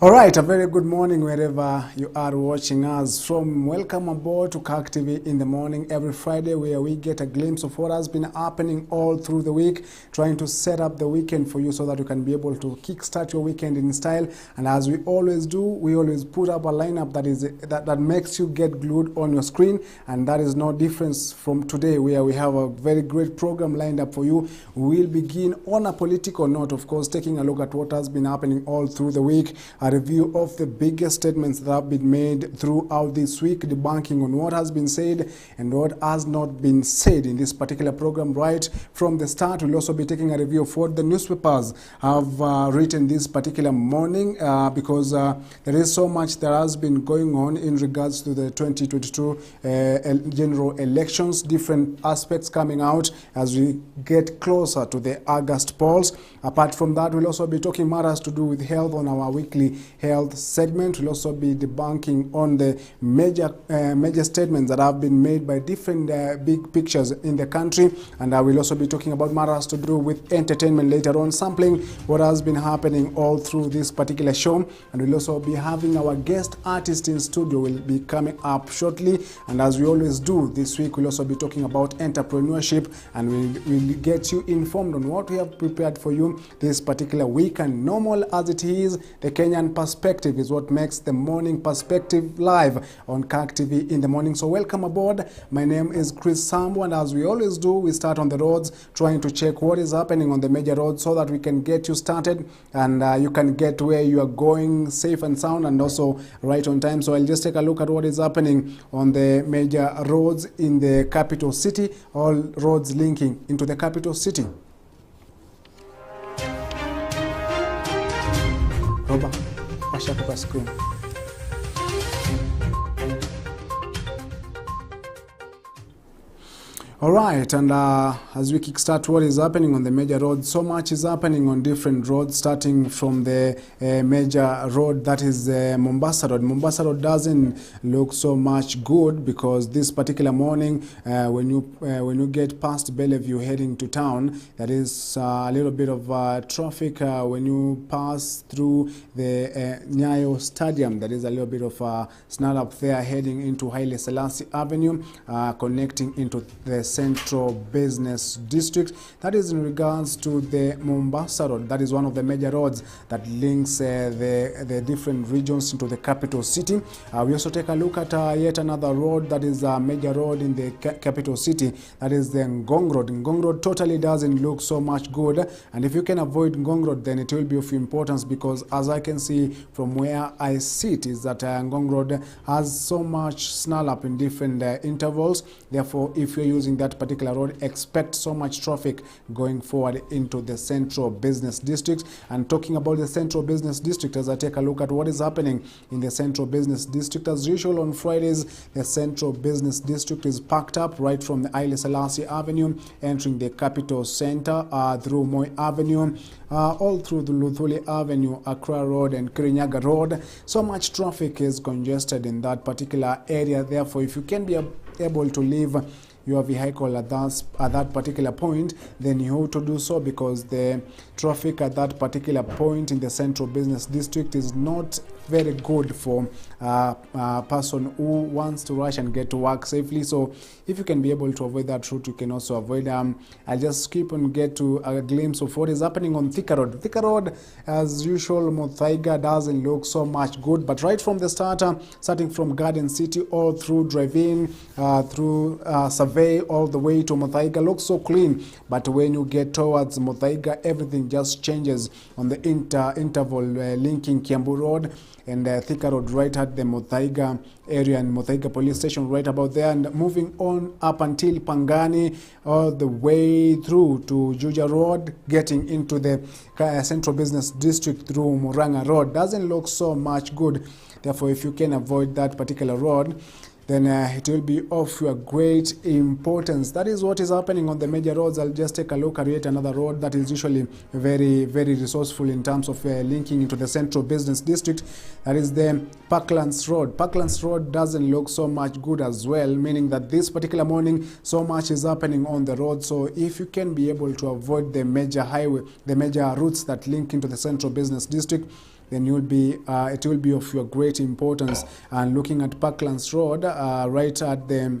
All right, a very good morning wherever you are watching us from. Welcome aboard to Kirk TV in the morning every Friday, where we get a glimpse of what has been happening all through the week, trying to set up the weekend for you so that you can be able to kickstart your weekend in style. And as we always do, we always put up a lineup that makes you get glued on your screen, and that is no difference from today, where we have a very great program lined up for you. We'll begin on a political note, of course, taking a look at what has been happening all through the week. A review of the biggest statements that have been made throughout this week, debunking on what has been said and what has not been said in this particular program right from the start. We'll also be taking a review of what the newspapers have written this particular morning, because there is so much that has been going on in regards to the 2022 general elections, different aspects coming out as we get closer to the August polls. Apart from that, we'll also be talking matters to do with health on our weekly health segment. We'll also be debunking on the major statements that have been made by different big pictures in the country, and I will also be talking about matters to do with entertainment later on, sampling what has been happening all through this particular show. And we'll also be having our guest artist in studio will be coming up shortly, and as we always do this week, we'll also be talking about entrepreneurship, and we'll get you informed on what we have prepared for you this particular week. And normal as it is, the Kenyan perspective is what makes the morning perspective live on Kirk TV in the morning. So welcome aboard. My name is Chris Sambu, and as we always do, we start on the roads, trying to check what is happening on the major roads so that we can get you started and you can get where you are going safe and sound and also right on time. So I'll just take a look at what is happening on the major roads in the capital city, all roads linking into the capital city. Roba, washa kwa screen. All right, and as we kickstart what is happening on the major roads, so much is happening on different roads, starting from the major road that is Mombasa Road. Mombasa Road doesn't look so much good because this particular morning, when you get past Bellevue heading to town, there is a little bit of traffic. When you pass through the Nyayo Stadium, there is a little bit of snarl up there heading into Haile Selassie Avenue, connecting into the Central Business District. That is in regards to the Mombasa Road. That is one of the major roads that links the different regions into the capital city. We also take a look at yet another road that is a major road in the capital city. That is the Ngong Road. Ngong Road totally doesn't look so much good, and if you can avoid Ngong Road, then it will be of importance, because as I can see from where I sit is that Ngong Road has so much snarl up in different intervals. Therefore, if you're using that particular road, expect so much traffic going forward into the Central Business District. And talking about the Central Business District, as I take a look at what is happening in the Central Business District, as usual on Fridays, the Central Business District is packed up right from the Haile Selassie Avenue, entering the capital center through Moi Avenue, all through the Luthuli Avenue, Accra Road and Kirinyaga Road. So much traffic is congested in that particular area. Therefore, if you can be able to leave your vehicle at that particular point, then you ought to do so, because the traffic at that particular point in the Central Business District is not very good for a person who wants to rush and get to work safely. So if you can be able to avoid that route, you can also avoid I'll just skip and get to a glimpse of what is happening on Thika Road. Thika Road, as usual, Muthaiga doesn't look so much good, but right from the starting from Garden City all through drive-in, through Survey, all the way to Muthaiga, looks so clean. But when you get towards Muthaiga, everything just changes on the interval linking Kiambu Road and Thika Road, right at the Muthaiga area and Muthaiga police station right about there, and moving on up until Pangani, all the way through to Juja Road, getting into the Central Business District through Muranga Road. Doesn't look so much good. Therefore, if you can avoid that particular road, then it will be of your great importance. That is what is happening on the major roads. I'll just take a look at yet another road that is usually very, very resourceful in terms of linking into the Central Business District. That is the Parklands Road. Parklands Road doesn't look so much good as well, meaning that this particular morning, so much is happening on the road. So if you can be able to avoid the major highway, the major routes that link into the Central Business District, then it will be of your great importance. And looking at Parklands Road, right at the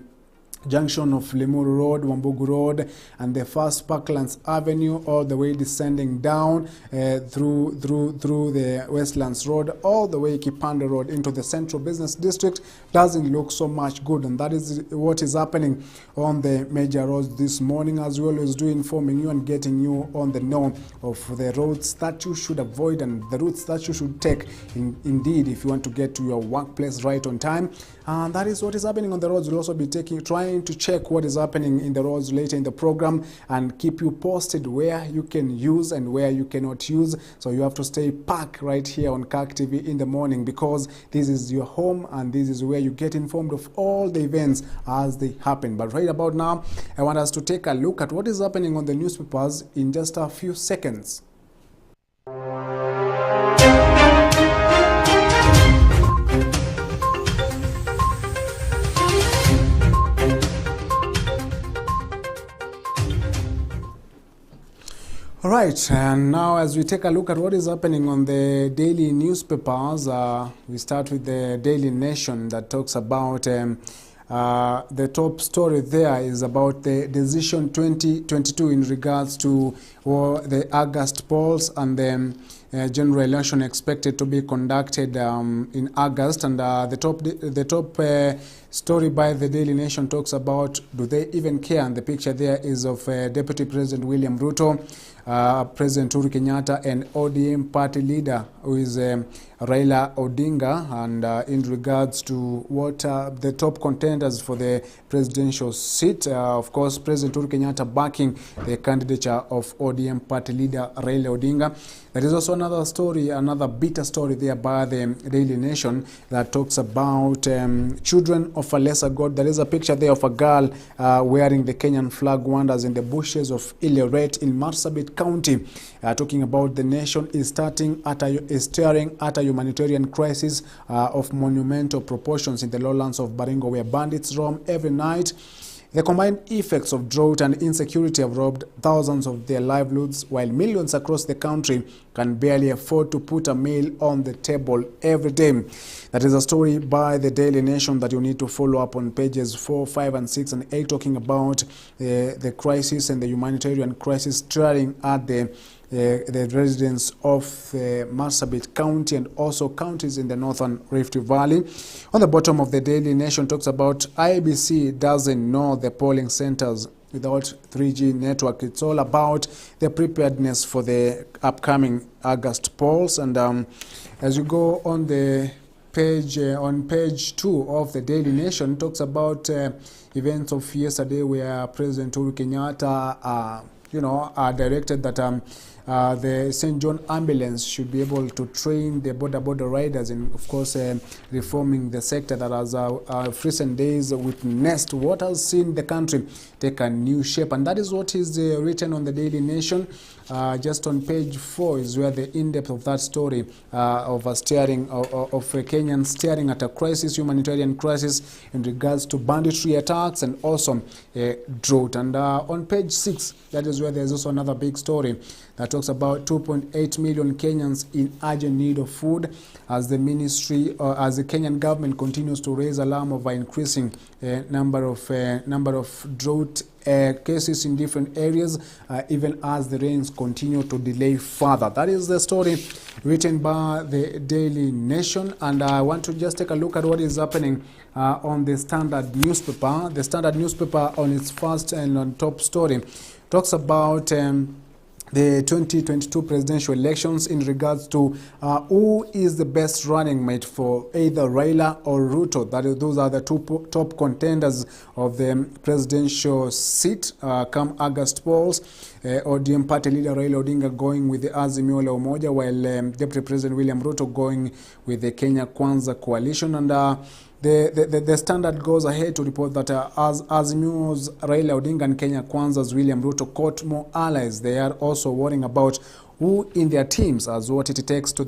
junction of Limuru Road, Wambugu Road, and the first Parklands Avenue, all the way descending down through the Westlands Road, all the way Kipande Road into the Central Business District, doesn't look so much good. And that is what is happening on the major roads this morning, as we always do, informing you and getting you on the know of the roads that you should avoid and the routes that you should take, indeed, if you want to get to your workplace right on time. And that is what is happening on the roads. We'll also be trying to check what is happening in the roads later in the program and keep you posted where you can use and where you cannot use. So you have to stay packed right here on Kirk TV in the morning, because this is your home and this is where you get informed of all the events as they happen. But right about now, I want us to take a look at what is happening on the newspapers in just a few seconds. All right, and now as we take a look at what is happening on the daily newspapers, we start with the Daily Nation that talks about the top story there is about the decision 2022 in regards to the August polls and the general election expected to be conducted in August. And the top story by the Daily Nation talks about, do they even care? And the picture there is of Deputy President William Ruto, President Uhuru Kenyatta, and ODM party leader, who is Raila Odinga, and in regards to what the top contenders for the presidential seat, of course, President Uhuru Kenyatta backing the candidature of ODM party leader Raila Odinga. There is also another story, another bitter story there by the Daily Nation that talks about children of a lesser God. There is a picture there of a girl wearing the Kenyan flag wanders in the bushes of Ilioret in Marsabit County, talking about the nation is staring at a humanitarian crisis of monumental proportions in the lowlands of Baringo, where bandits roam every night. The combined effects of drought and insecurity have robbed thousands of their livelihoods, while millions across the country can barely afford to put a meal on the table every day. That is a story by the Daily Nation that you need to follow up on pages 4, 5, and 6, and 8, talking about the crisis and the humanitarian crisis staring at the residents of Marsabit County and also counties in the northern Rift Valley. On the bottom of the Daily Nation talks about IEBC doesn't know the polling centers without 3G network. It's all about the preparedness for the upcoming August polls. And as you go on the page, on page 2 of the Daily Nation, talks about events of yesterday where President Uhuru Kenyatta directed that the St. John ambulance should be able to train the border riders, and of course reforming the sector that has recent days witnessed what has seen the country take a new shape. And that is what is written on the Daily Nation. Just on page 4 is where the in-depth of that story of a Kenyans staring at a crisis, humanitarian crisis in regards to banditry attacks and also drought. And on page 6, that is where there's also another big story that talks about 2.8 million Kenyans in urgent need of food, as the ministry, as the Kenyan government continues to raise alarm over increasing number of drought cases in different areas, even as the rains continue to delay further. That is the story written by the Daily Nation. And I want to just take a look at what is happening on the Standard newspaper. The Standard newspaper, on its first and on top story, talks about the 2022 presidential elections in regards to who is the best running mate for either Raila or Ruto. Those are the two top contenders of the presidential seat come August polls. ODM party leader Raila Odinga going with the Azimio la Umoja, while Deputy President William Ruto going with the Kenya Kwanza coalition. And the Standard goes ahead to report that as Azimio's Raila Odinga and Kenya Kwanza's William Ruto caught more allies, they are also worrying about who in their teams as what it takes to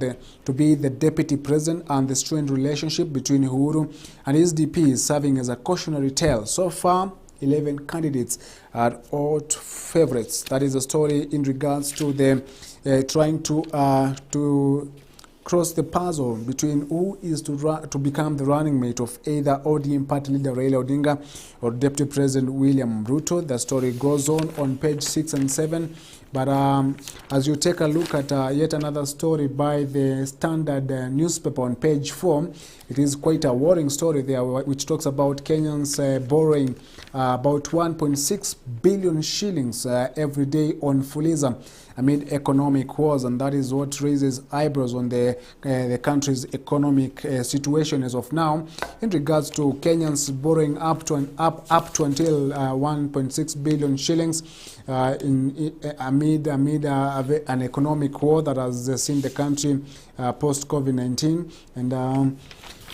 be the deputy president, and the strained relationship between Uhuru and his DP is serving as a cautionary tale. So far, 11 candidates are odd favorites. That is a story in regards to the trying to cross the puzzle between who is to become the running mate of either ODM party leader Raila Odinga or Deputy President William Ruto. The story goes on page 6 and 7. But as you take a look at yet another story by the Standard newspaper on page 4, it is quite a worrying story there, which talks about Kenyans borrowing about 1.6 billion shillings every day on Fuliza amid economic woes, and that is what raises eyebrows on the country's economic situation as of now, in regards to Kenyans borrowing up to until 1.6 billion shillings amid an economic war that has seen the country post COVID-19. And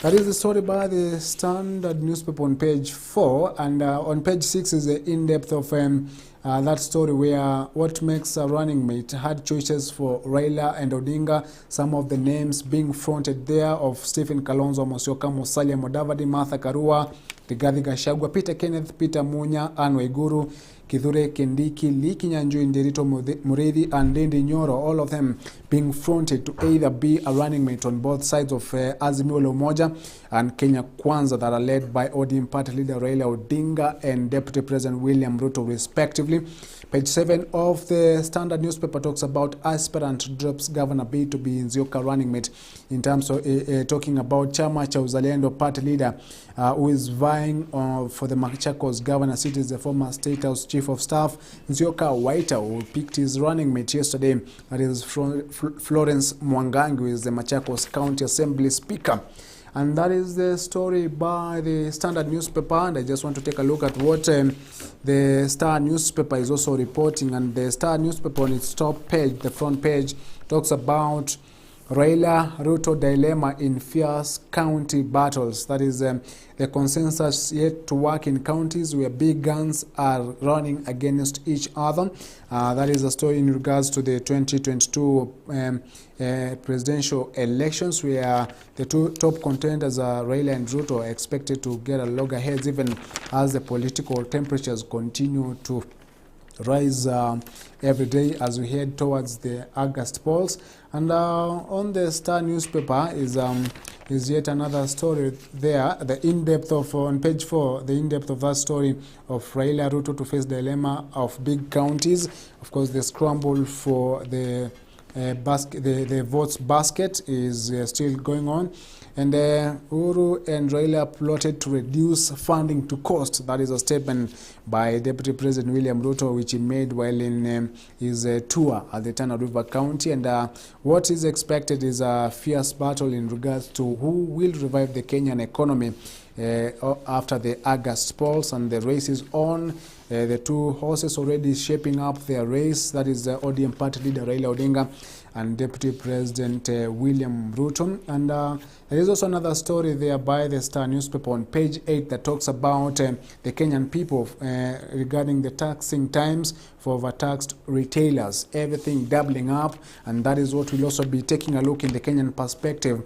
that is the story by the Standard newspaper on page 4, and on page 6 is the in-depth of that story, where what makes a running mate had choices for Raila and Odinga. Some of the names being fronted there of Stephen Kalonzo Musyoka, Musalia Mudavadi, Martha Karua, Rigathi Gachagua, Peter Kenneth, Peter Munya, Anne Waiguru, Kithure Kindiki, Lee Kinyanjui, Nderito Muriithi, and Ndindi Nyoro, all of them being fronted to either be a running mate on both sides of Azimio la Umoja and Kenya Kwanza, that are led by ODM party leader Raila Odinga and Deputy President William Ruto, respectively. Page 7 of the Standard newspaper talks about aspirant drops governor bid to be Nzioka running mate, in terms of talking about Chama cha Uzalendo party leader who is vying for the Machakos governor seat is the former State House Chief of Staff Nzioka Waita, who picked his running mate yesterday. That is Florence Mwangangi, who is the Machakos County Assembly Speaker. And that is the story by the Standard newspaper. And I just want to take a look at what the Star newspaper is also reporting. And the Star newspaper on its top page, the front page, talks about Raila Ruto dilemma in fierce county battles. That is the consensus yet to work in counties where big guns are running against each other. That is a story in regards to the 2022 presidential elections, where the two top contenders, Raila and Ruto, are expected to get a loggerheads even as the political temperatures continue to rise every day as we head towards the August polls. And on the Star newspaper is yet another story there, the in-depth of, on page 4, the in-depth of that story of Raila Ruto to face dilemma of big counties. Of course, the scramble for the votes basket is still going on. And Uhuru and Raila plotted to reduce funding to cost. That is a statement by Deputy President William Ruto, which he made while in his tour at the Tana River County. And what is expected is a fierce battle in regards to who will revive the Kenyan economy after the August polls, and the race is on. The two horses already shaping up their race. That is the ODM party leader Raila Odinga and Deputy President William Ruto. And there is also another story there by the Star newspaper on page 8 that talks about the Kenyan people regarding the taxing times for overtaxed retailers, everything doubling up. And that is what we'll also be taking a look in the Kenyan perspective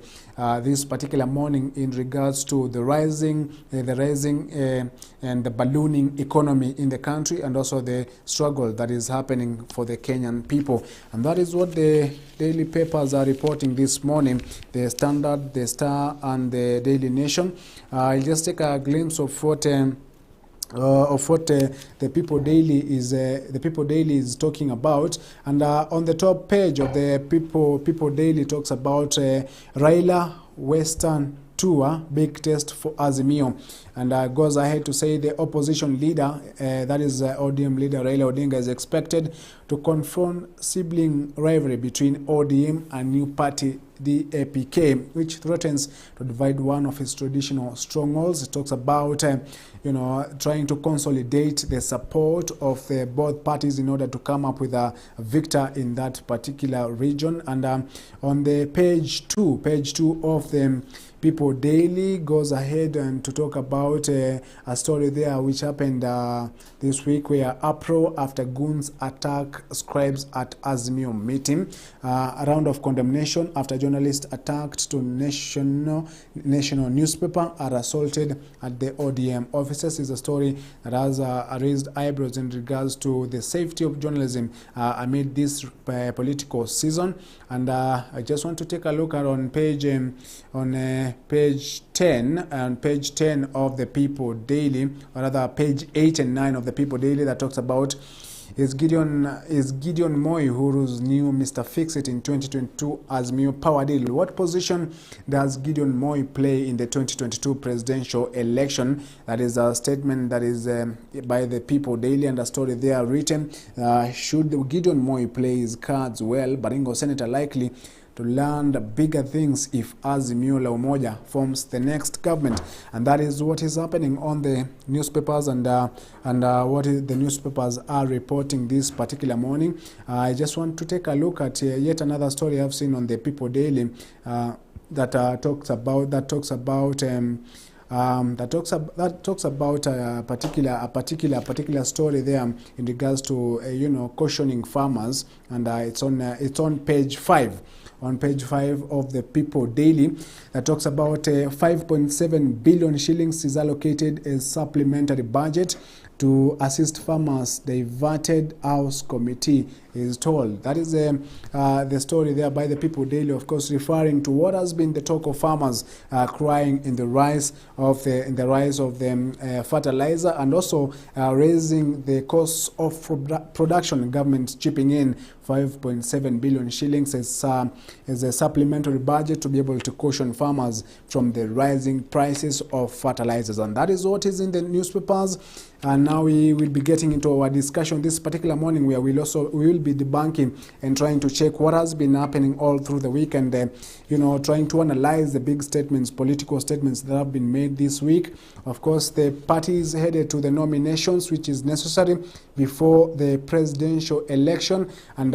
this particular morning in regards to the rising and the ballooning economy in the country, and also the struggle that is happening for the Kenyan people. And that is what the daily papers are reporting this morning, the Standard, the Star, and the Daily Nation. I'll just take a glimpse of what the People Daily is talking about. And on the top page of the People Daily talks about Raila Western tour, big test for Azimio, and goes ahead to say the opposition leader, that is ODM leader Raila Odinga, is expected to confront sibling rivalry between ODM and new party the APK, which threatens to divide one of its traditional strongholds. It talks about trying to consolidate the support of both parties in order to come up with a victor in that particular region. And on the page 2 of the People Daily goes ahead and to talk about a story there which happened this week, where uproar after goons attack scribes at Azimio meeting. A round of condemnation after journalists attacked to national newspaper are assaulted at the ODM offices is a story that has raised eyebrows in regards to the safety of journalism amid this political season. And I just want to take a look at on page 10 of the People Daily, or rather page 8 and 9 of the People Daily, that talks about is Gideon Moi Uhuru's new Mr. Fix-It in 2022 Azimio power deal. What position does Gideon Moi play in the 2022 presidential election? That is a statement that is by the People Daily, and a story there written. Should Gideon Moi play his cards well, Baringo Senator likely to land bigger things if Azimio la Umoja forms the next government? And that is what is happening on the newspapers, and what the newspapers are reporting this particular morning. I just want to take a look at yet another story I've seen on the People Daily that talks about a particular story there in regards to cautioning farmers, and it's on page 5. On page 5 of the People Daily, that talks about 5.7 billion shillings is allocated as supplementary budget to assist farmers, diverted House Committee is told. That is the story there by the People Daily, of course, referring to what has been the talk of farmers crying in the rise of the fertilizer, and also raising the costs of production. Government chipping in 5.7 billion shillings as a supplementary budget to be able to caution farmers from the rising prices of fertilizers. And that is what is in the newspapers. And now we will be getting into our discussion this particular morning, where we will be debunking and trying to check what has been happening all through the week, and trying to analyze the big statements, political statements that have been made this week. Of course, the party is headed to the nominations, which is necessary before the presidential election, and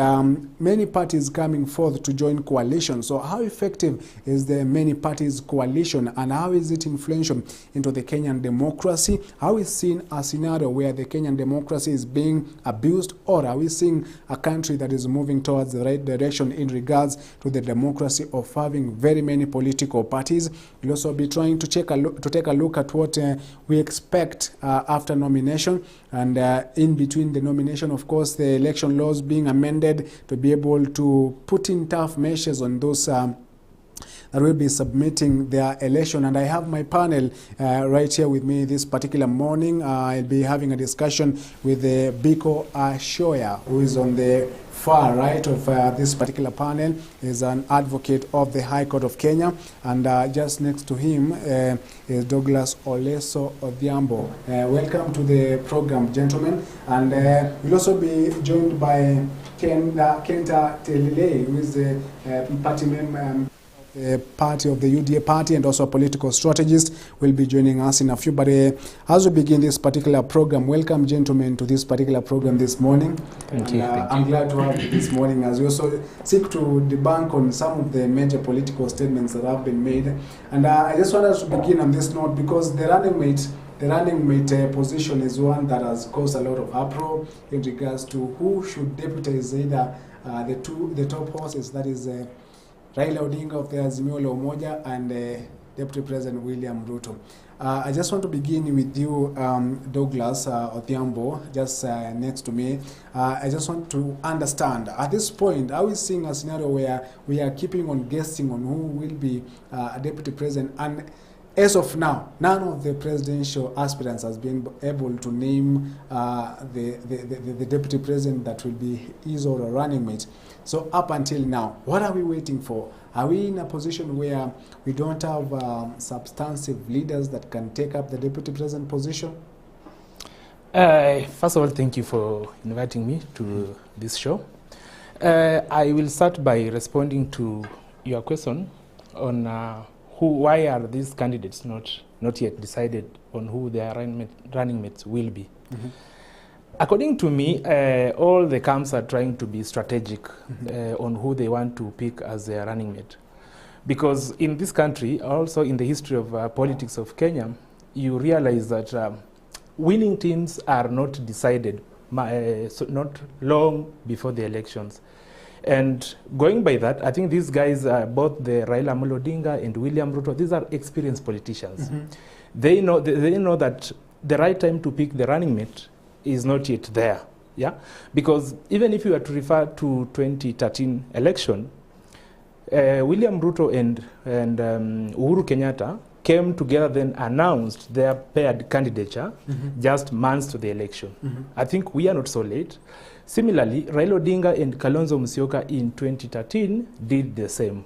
many parties coming forth to join coalition. So how effective is the many parties coalition, and how is it influential into the Kenyan democracy? How is seen a scenario where the Kenyan democracy is being abused, or are we seeing a country that is moving towards the right direction in regards to the democracy of having very many political parties? We'll also be trying to take a look at what we expect after nomination, and in between the nomination, of course, the election laws being amended to be able to put in tough measures on those that will be submitting their election. And I have my panel right here with me this particular morning. I'll be having a discussion with Biko Ashoya, who is on the far right of this particular panel, is an advocate of the High Court of Kenya, and just next to him is Douglas Oleso Odhiambo. Welcome to the program, gentlemen, and we'll also be joined by Kenta Telile, who is the party member party of the UDA party, and also a political strategist, will be joining us in a few. But as we begin this particular program, welcome, gentlemen, to this particular program this morning. Thank you. I'm glad to have you this morning as we also seek to debunk on some of the major political statements that have been made. And I just wanted to begin on this note, because the running mate position is one that has caused a lot of uproar in regards to who should deputize either the top horses, that is Raila Odinga of the Azimio la Umoja and Deputy President William Ruto. I just want to begin with you, Douglas Odhiambo, just next to me. I just want to understand, at this point, are we seeing a scenario where we are keeping on guessing on who will be a Deputy President? And as of now, none of the presidential aspirants has been able to name the Deputy President that will be his or a running mate. So up until now, what are we waiting for? Are we in a position where we don't have substantive leaders that can take up the Deputy President position? First of all, thank you for inviting me to this show. I will start by responding to your question on why are these candidates not yet decided on who their running mates will be. Mm-hmm. According to me, all the camps are trying to be strategic on who they want to pick as their running mate. Because in this country, also in the history of politics of Kenya, you realize that winning teams are not decided so not long before the elections. And going by that, I think these guys, both the Raila Amolo Odinga and William Ruto, these are experienced politicians. They know that the right time to pick the running mate is not yet there. Yeah, because even if you were to refer to 2013 election, William Ruto and Uhuru Kenyatta came together, then announced their paired candidature just months to the election. I think we are not so late. Similarly, Raila Odinga and Kalonzo Musyoka in 2013 did the same.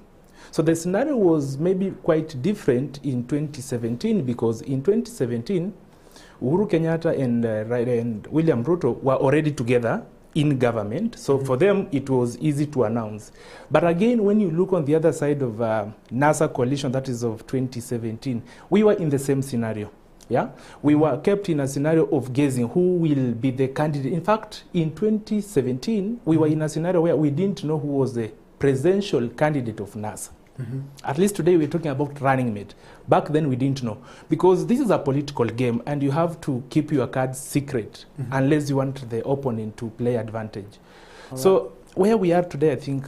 So the scenario was maybe quite different in 2017, because in 2017, Uhuru Kenyatta and William Ruto were already together in government. So for them, it was easy to announce. But again, when you look on the other side of NASA coalition, that is of 2017, we were in the same scenario. Yeah, we were kept in a scenario of guessing who will be the candidate. In fact, in 2017, we were in a scenario where we didn't know who was the presidential candidate of NASA. At least today we're talking about running mate. Back then we didn't know, because this is a political game and you have to keep your cards secret unless you want the opponent to play advantage. So where we are today, I think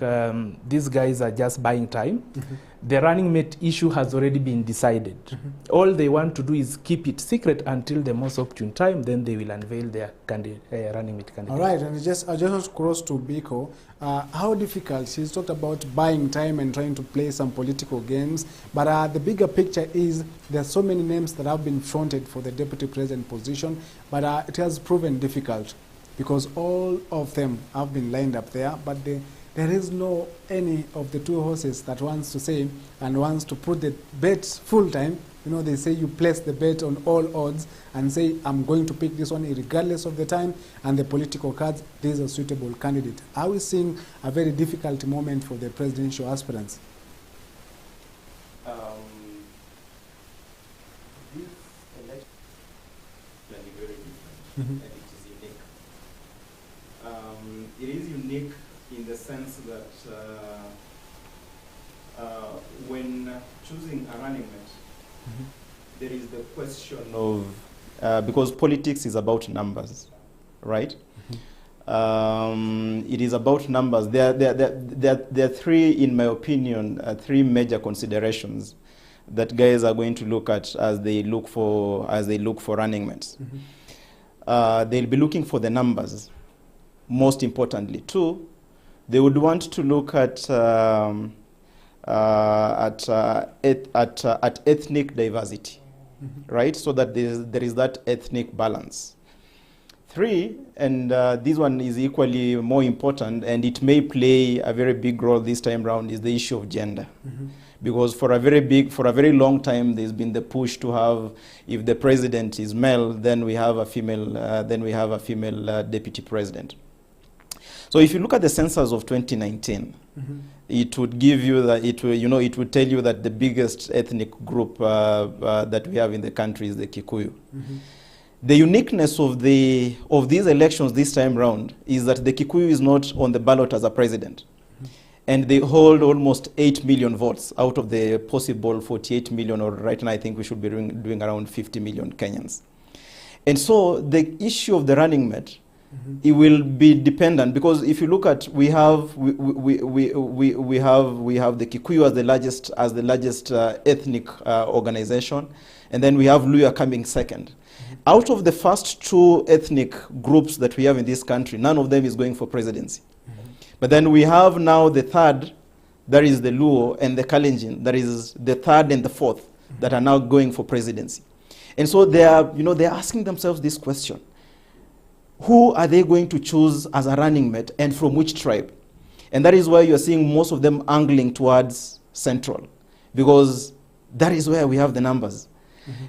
these guys are just buying time. The running mate issue has already been decided. All they want to do is keep it secret until the most opportune time, then they will unveil their running mate candidate. All right, and I just want to cross to Biko. How difficult, she's talked about buying time and trying to play some political games, but the bigger picture is there are so many names that have been fronted for the deputy president position, but it has proven difficult, because all of them have been lined up there, but there is no any of the two horses that wants to say and wants to put the bet full time. You know, they say you place the bet on all odds and say, I'm going to pick this one regardless of the time and the political cards. This is a suitable candidate. Are we seeing a very difficult moment for the presidential aspirants? This election is very different, and it is unique. It is unique in the sense that when choosing a running mate, there is the question of, because politics is about numbers, right? It is about numbers. There are three, in my opinion, three major considerations that guys are going to look at as they look for running mates. They'll be looking for the numbers, most importantly. Two, they would want to look at ethnic diversity, right? So that there is that ethnic balance. Three, and this one is equally more important, and it may play a very big role this time round, is the issue of gender. Because for a very long time, there's been the push to have, if the president is male, then we have a female, deputy president. So if you look at the census of 2019, it would give you that it would tell you that the biggest ethnic group that we have in the country is the Kikuyu. The uniqueness of these elections this time round is that the Kikuyu is not on the ballot as a president. And they hold almost 8 million votes out of the possible 48 million, or right now I think we should be doing around 50 million Kenyans. And so the issue of the running mate, it will be dependent, because if you look at, we have the Kikuyu as the largest ethnic organization, and then we have Luhya coming second. Out of the first two ethnic groups that we have in this country, none of them is going for presidency. But then we have now the third, that is the Luo, and the Kalenjin, that is the third and the fourth, that are now going for presidency. And so they are, they're asking themselves this question: who are they going to choose as a running mate, and from which tribe? And that is why you're seeing most of them angling towards Central, because that is where we have the numbers.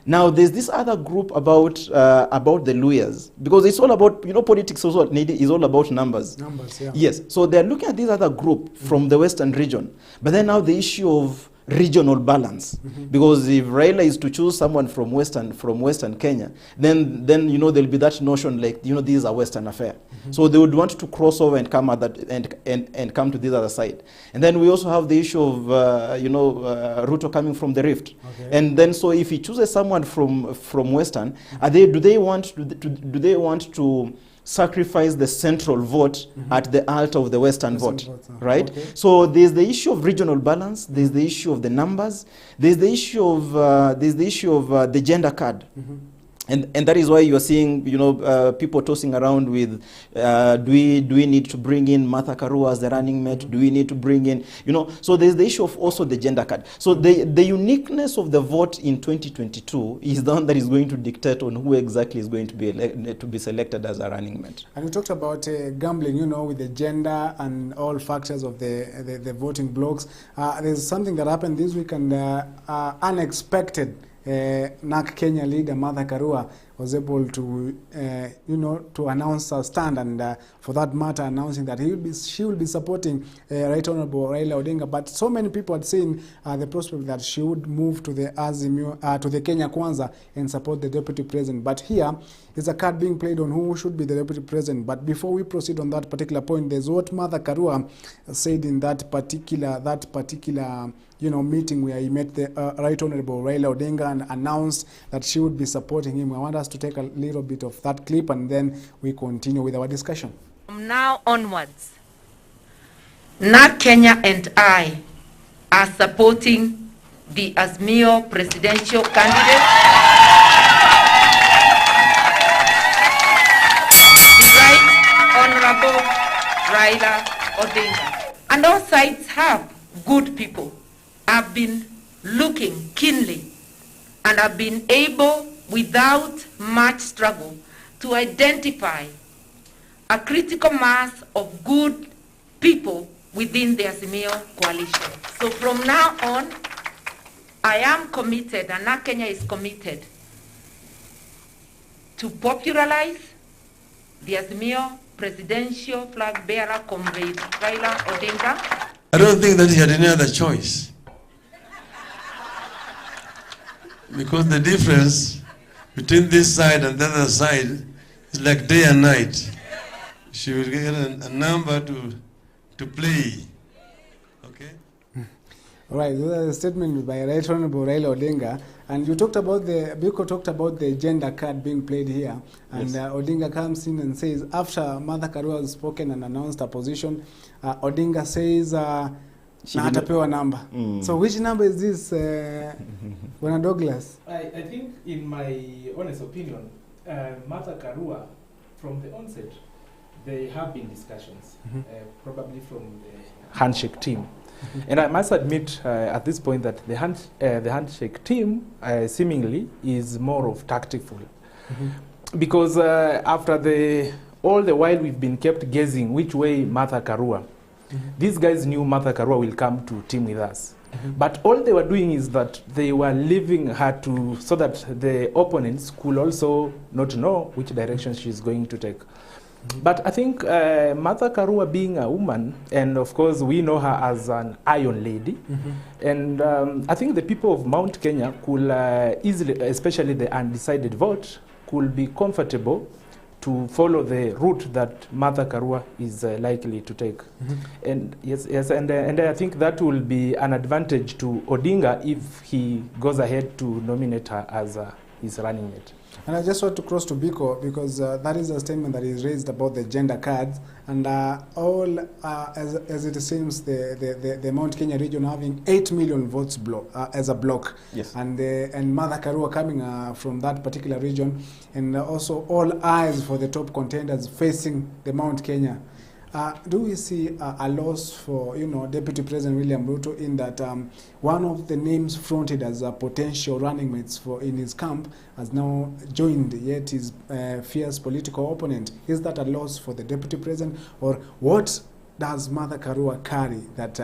Now, there's this other group about the Luhyas, because it's all about, politics also is all about numbers. Numbers, yeah. Yes, so they're looking at this other group from the Western region. But then now the issue of regional balance. Because if Raila is to choose someone from Western Kenya, then there'll be that notion like, this is a Western affair. So they would want to cross over and come at that and come to this other side. And then we also have the issue of Ruto coming from the Rift. Okay. And then so if he chooses someone from Western, do they want to sacrifice the central vote at the altar of the Western vote, right? Okay. So there's the issue of regional balance, there's the issue of the numbers, there's the issue of the gender card. And that is why you are seeing, people tossing around with, do we need to bring in Martha Karua as the running mate? Do we need to bring in, so there's the issue of also the gender card. So the uniqueness of the vote in 2022 is the one that is going to dictate on who exactly is going to be selected as a running mate. And we talked about gambling, with the gender and all factors of the voting blocks. There's something that happened this week, and unexpected. NARC Kenya leader Martha Karua was able to, to announce her stand, and for that matter, announcing that she will be supporting Right Honorable Raila Odinga. But so many people had seen the prospect that she would move to the to the Kenya Kwanza and support the deputy president. But here is a card being played on who should be the deputy president. But before we proceed on that particular point, there's what Martha Karua said in that particular meeting where he met the Right Honorable Raila Odinga and announced that she would be supporting him. I want us to take a little bit of that clip, and then we continue with our discussion. From now onwards, NARC Kenya and I are supporting the Azimio presidential candidate, the Right Honorable Raila Odinga. And all sides have good people. I've been looking keenly and have been able, without much struggle, to identify a critical mass of good people within the Azimio coalition. So from now on, I am committed, and NARC Kenya is committed, to popularize the Azimio presidential flag bearer, Comrade Raila Odinga. I don't think that he had any other choice. Because the difference between this side and the other side is like day and night. She will get a number to play. Okay? All right, this is a statement by Right Honorable Raila Odinga. And you talked about Biko talked about the gender card being played here. And Yes. Odinga comes in and says, after Martha Karua has spoken and announced her position, Odinga says, She na did not- atapewa number. So which number is this, Bwana Douglas? I think, in my honest opinion, Martha Karua, from the onset, there have been discussions, probably from the handshake team. And I must admit at this point that the handshake team seemingly is more of tactful. Because after all the while we've been kept guessing which way Martha Karua, these guys knew Martha Karua will come to team with us. But all they were doing is that they were leaving her so that the opponents could also not know which direction she's going to take. But I think Martha Karua, being a woman, and of course we know her as an iron lady, and I think the people of Mount Kenya could easily, especially the undecided vote, could be comfortable to follow the route that Martha Karua is likely to take. And yes, and I think that will be an advantage to Odinga if he goes ahead to nominate her as his running mate. And I just want to cross to Biko, because that is a statement that is raised about the gender cards, and as it seems, the Mount Kenya region having 8 million votes as a block. Yes. And Martha Karua coming from that particular region, and also all eyes for the top contenders facing the Mount Kenya. Do we see a loss for Deputy President William Ruto in that one of the names fronted as a potential running mates in his camp has now joined yet his fierce political opponent? Is that a loss for the Deputy President, or what does Martha Karua carry that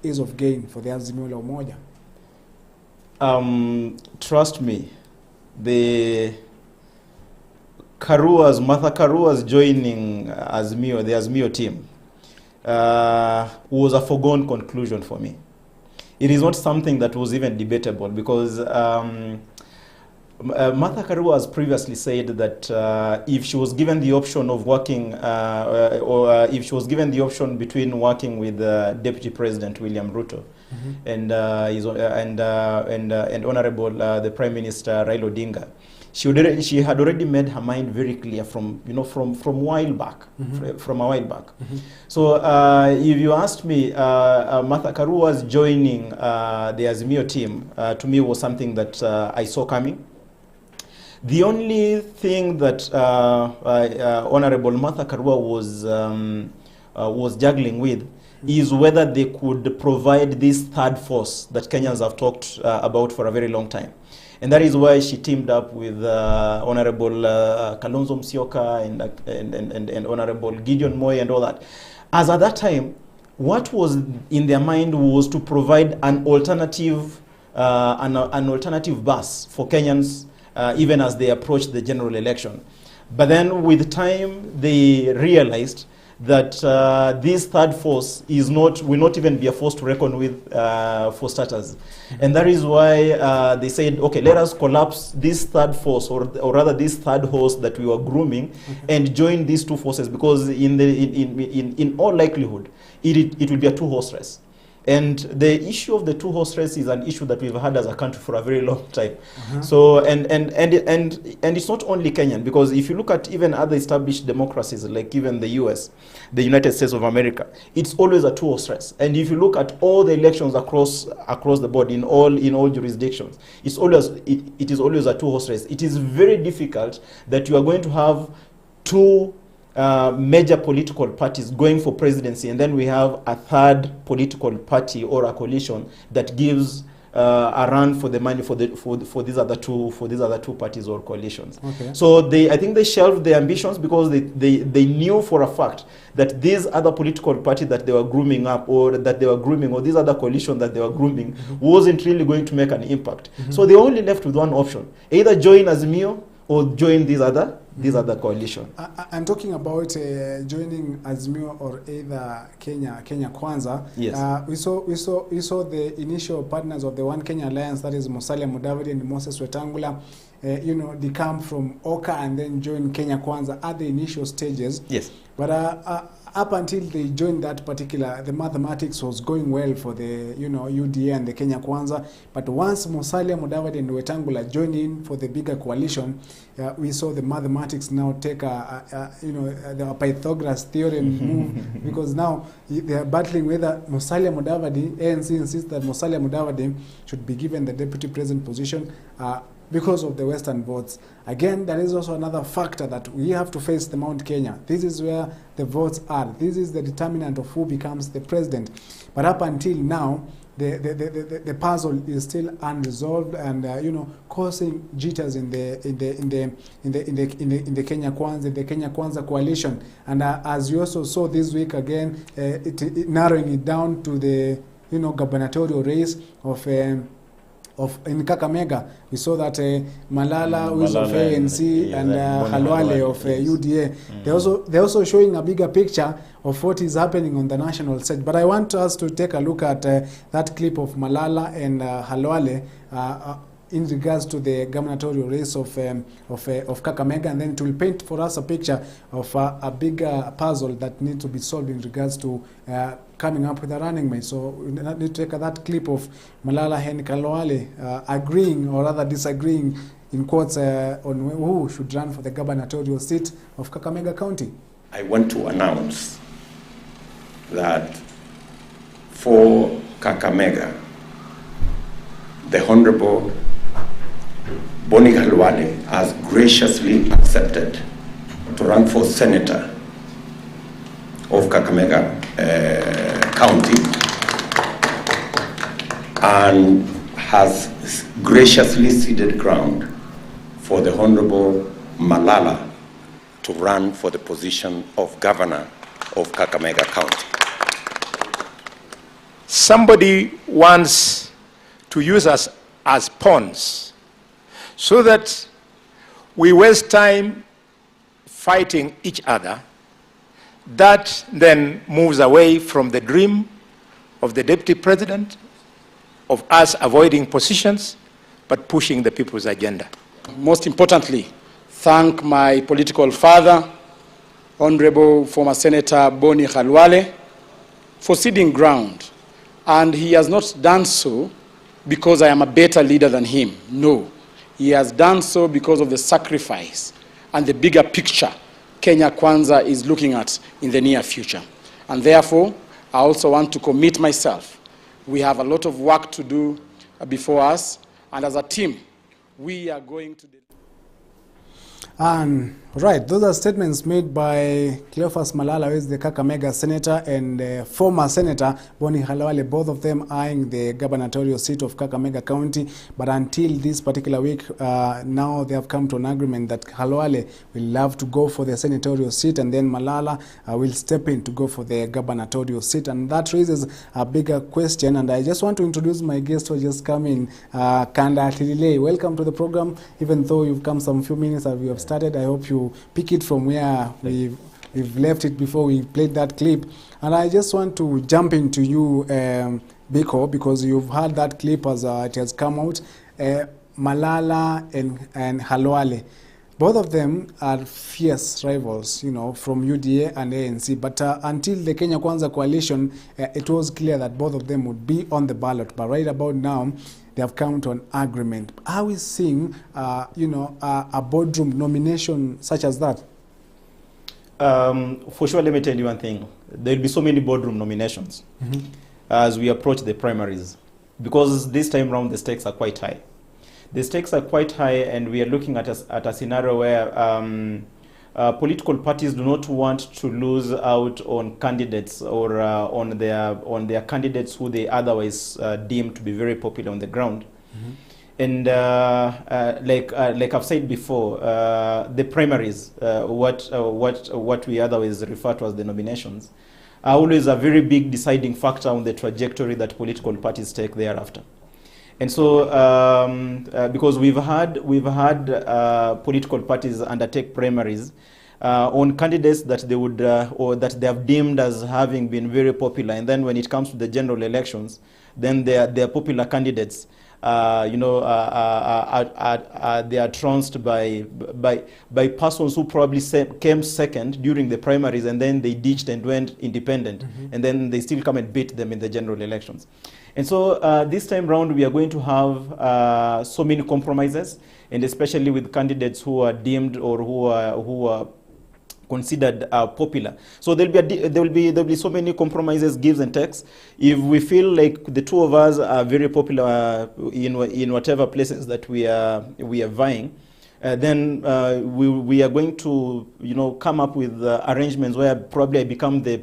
is of gain for the Azimio la Umoja? Trust me, Martha Karua's joining the Azimio team was a foregone conclusion for me. it is not something that was even debatable, because Martha Karua has previously said that if she was given the option of working, if she was given the option between working with Deputy President William Ruto and Honorable the Prime Minister Raila Odinga, she had already made her mind very clear from a while back. So if you asked me, Martha Karua's joining the Azimio team to me was something that I saw coming. The only thing that Honorable Martha Karua was juggling with is whether they could provide this third force that Kenyans have talked about for a very long time. And that is why she teamed up with Honorable Kalonzo Musyoka and Honorable Gideon Moi and all that. As at that time, what was in their mind was to provide an alternative bus for Kenyans even as they approached the general election. But then with time, they realized that this third force will not even be a force to reckon with for starters. And that is why they said, okay, let us collapse this third force, or rather this third horse that we were grooming, and join these two forces, because in all likelihood, it will be a two-horse race. And the issue of the two-horse race is an issue that we've had as a country for a very long time. So, and it's not only Kenyan, because if you look at even other established democracies, like even the US, the United States of America, it's always a two-horse race. And if you look at all the elections across the board in all jurisdictions, it is always a two-horse race. It is very difficult that you are going to have two major political parties going for presidency, and then we have a third political party or a coalition that gives a run for the money for these other two parties or coalitions. Okay. So I think they shelved their ambitions, because they knew for a fact that these other political party that they were grooming up, or these other coalition that they were grooming, wasn't really going to make an impact. So they only left with one option: either join Azimio or join these other coalition. I'm talking about joining Azimio or either Kenya Kwanza. Yes. We saw the initial partners of the One Kenya Alliance, that is Musalia Mudavadi and Moses Wetangula. They come from Oka and then join Kenya Kwanza at the initial stages. Yes. But up until they joined that particular, the mathematics was going well for the UDA and the Kenya Kwanza. But once Musalia Mudavadi and Wetangula joined in for the bigger coalition, we saw the mathematics now take the Pythagoras theorem move, because now they are battling whether Musalia Mudavadi, ANC insists that Musalia Mudavadi should be given the deputy president position because of the Western votes. Again, there is also another factor that we have to face: the Mount Kenya. This is where the votes are. This is the determinant of who becomes the president. But up until now, the puzzle is still unresolved, and causing jitters in the Kenya Kwanza coalition. And as you also saw this week again, narrowing it down to the gubernatorial race in Kakamega. We saw that Malala, who is of ANC, and Halwale of UDA. They're also showing a bigger picture of what is happening on the national stage. But I want us to take a look at that clip of Malala and Halwale in regards to the gubernatorial race of Kakamega, and then it will paint for us a picture of a bigger puzzle that needs to be solved in regards to coming up with a running mate. So we need to take that clip of Malala and Halwale agreeing, or rather disagreeing, in quotes, on who should run for the gubernatorial seat of Kakamega County. I want to announce that for Kakamega, the Honorable Boni Halwale has graciously accepted to run for senator of Kakamega County, and has graciously ceded ground for the Honorable Malala to run for the position of governor of Kakamega County. Somebody wants to use us as pawns so that we waste time fighting each other. That then moves away from the dream of the deputy president of us avoiding positions, but pushing the people's agenda. Most importantly, thank my political father, Honorable former Senator Boni Khalwale, for ceding ground. And he has not done so because I am a better leader than him. No, he has done so because of the sacrifice and the bigger picture Kenya Kwanza is looking at in the near future. And therefore, I also want to commit myself. We have a lot of work to do before us, and as a team, we are going to... And right, those are statements made by Cleophas Malala, who is the Kakamega senator, and former senator Boni Khalwale, both of them eyeing the gubernatorial seat of Kakamega County. But until this particular week, now they have come to an agreement that Khalwale will love to go for the senatorial seat, and then Malala will step in to go for the gubernatorial seat. And that raises a bigger question. And I just want to introduce my guest who just come in, Kanda Tilile. Welcome to the program. Even though you've come some few minutes as we have started, I hope you pick it from where we've left it before we played that clip. And I just want to jump into you, Biko, because you've heard that clip as it has come out. Malala and Khalwale, both of them are fierce rivals, you know, from UDA and ANC. But until the Kenya Kwanza coalition, it was clear that both of them would be on the ballot. But right about now, they have come to an agreement. Are we seeing, a boardroom nomination such as that? For sure, let me tell you one thing. There will be so many boardroom nominations as we approach the primaries, because this time around the stakes are quite high. The stakes are quite high, and we are looking at a scenario where political parties do not want to lose out on candidates or on their candidates who they otherwise deem to be very popular on the ground. And like I've said before, the primaries, what we otherwise refer to as the nominations, are always a very big deciding factor on the trajectory that political parties take thereafter. And so, because we've had political parties undertake primaries on candidates that they would or that they have deemed as having been very popular, and then when it comes to the general elections, then their popular candidates, they are trounced by persons who probably came second during the primaries, and then they ditched and went independent, and then they still come and beat them in the general elections. And so this time round, we are going to have so many compromises, and especially with candidates who are deemed or who are considered popular. So there'll be so many compromises, gives and takes. If we feel like the two of us are very popular in whatever places that we are vying, then we are going to come up with arrangements where probably I become the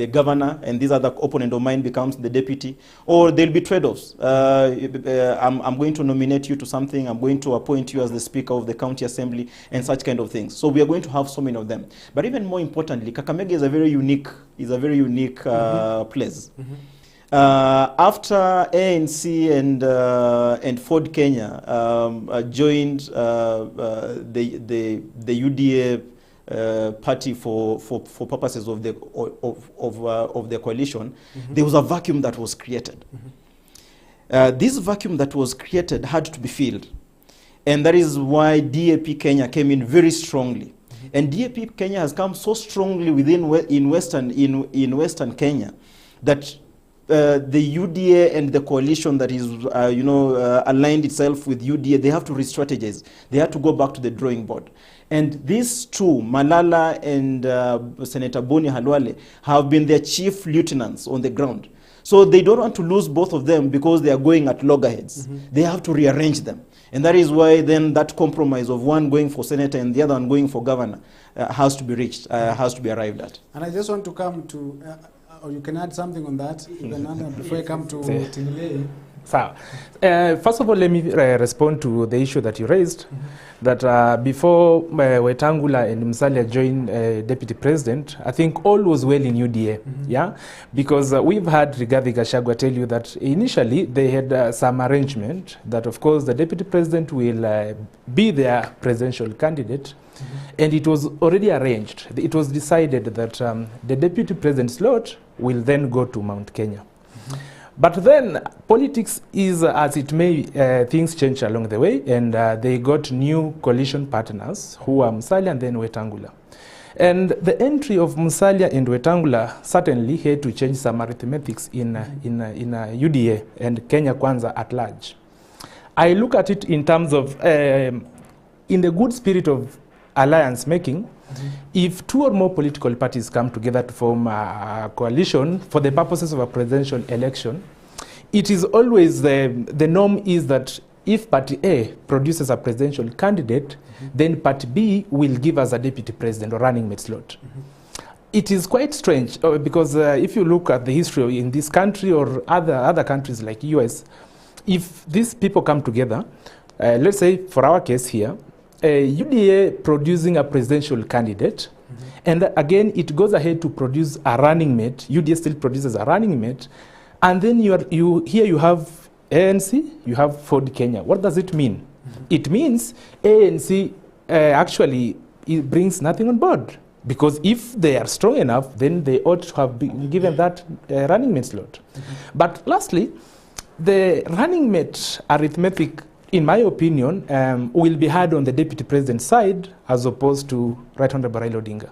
governor, and this other opponent of mine becomes the deputy, or there'll be trade-offs. I'm going to nominate you to something, I'm going to appoint you as the Speaker of the County Assembly, and such kind of things. So we are going to have so many of them. But even more importantly, Kakamega is a very unique place. After ANC and Ford Kenya joined the UDA party for purposes of the coalition, there was a vacuum that was created. This vacuum that was created had to be filled, and that is why DAP Kenya came in very strongly. And DAP Kenya has come so strongly in Western Kenya that the UDA and the coalition that is aligned itself with UDA, they have to re-strategize. They have to go back to the drawing board. And these two, Malala and Senator Boni Khalwale, have been their chief lieutenants on the ground. So they don't want to lose both of them because they are going at loggerheads. They have to rearrange them. And that is why then that compromise of one going for senator and the other one going for governor has to be reached, has to be arrived at. And I just want to come to, or you can add something on that, before I come to Tinile. So, first of all, let me respond to the issue that you raised, that before Wetangula and Musalia joined Deputy President, I think all was well in UDA, yeah? Because we've had Rigathi Gachagua tell you that initially they had some arrangement that, of course, the Deputy President will be their presidential candidate, and it was already arranged. It was decided that the Deputy President slot will then go to Mount Kenya. But then politics is as it may, things change along the way, and they got new coalition partners who are Musalia and then Wetangula. And the entry of Musalia and Wetangula certainly had to change some arithmetics in UDA and Kenya Kwanza at large. I look at it in terms of, in the good spirit of alliance making, if two or more political parties come together to form a coalition for the purposes of a presidential election, it is always the norm is that if Party A produces a presidential candidate, then Party B will give us a deputy president or running mate slot. It is quite strange because if you look at the history in this country or other countries like US, if these people come together, let's say for our case here, UDA producing a presidential candidate, and again it goes ahead to produce a running mate. UDA still produces a running mate, and then here you have ANC, you have Ford Kenya. What does it mean? It means ANC actually it brings nothing on board, because if they are strong enough, then they ought to have been given that running mate slot. But lastly, the running mate arithmetic, in my opinion, will be hard on the deputy president side as opposed to Right Honorable Raila Odinga,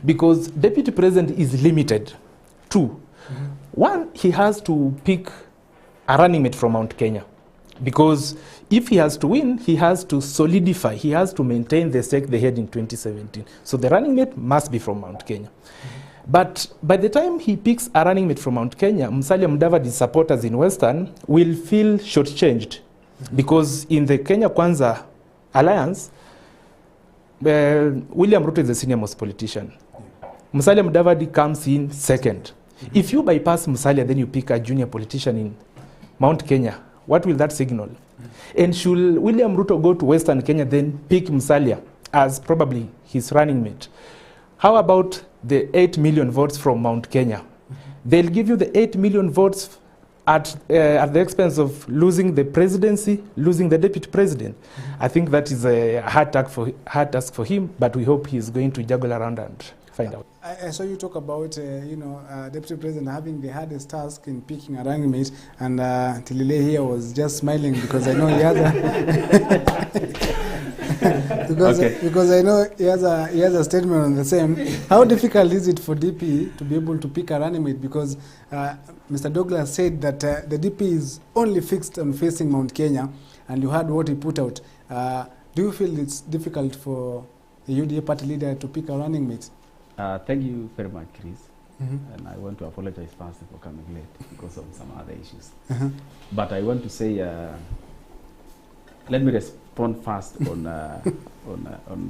because deputy president is limited to one, he has to pick a running mate from Mount Kenya, because if he has to win, he has to solidify, he has to maintain the stake they had in 2017. So the running mate must be from Mount Kenya. But by the time he picks a running mate from Mount Kenya, Musalia Mudavadi's supporters in Western will feel shortchanged, because in the Kenya Kwanza alliance, William Ruto is the senior most politician. Musalia Mudavadi comes in second. If you bypass Musalia, then you pick a junior politician in Mount Kenya, what will that signal? And should William Ruto go to Western Kenya, then pick Musalia as probably his running mate? How about the 8 million votes from Mount Kenya? They'll give you the 8 million votes at the expense of losing the presidency, losing the deputy president. I think that is a hard task for him, but we hope he's going to juggle around and find out. I saw you talk about, deputy president having the hardest task in picking a running mate, and Tilile here was just smiling because I know he has a because I know he has a statement on the same. How difficult is it for DP to be able to pick a running mate? Because Mr. Douglas said that the DP is only fixed on facing Mount Kenya, and you heard what he put out. Do you feel it's difficult for the UDA party leader to pick a running mate? Thank you very much, Chris. And I want to apologize first for coming late because of some other issues. But I want to say, let me respond first on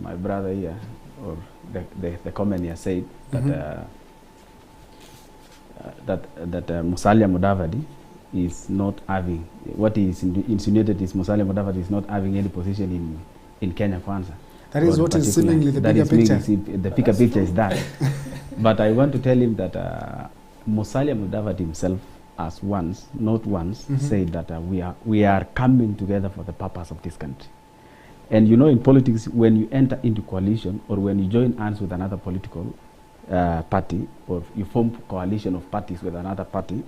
my brother here, or the comment he said that Musalia Mudavadi is not having, what he insinuated is Musalia Mudavadi is not having any position in Kenya Kwanza. That is what is seemingly the bigger picture. The bigger picture is that. But I want to tell him that Musalia Mudavadi himself has not once, said that we are coming together for the purpose of this country. And you know, in politics, when you enter into coalition or when you join hands with another political party, or you form coalition of parties with another party,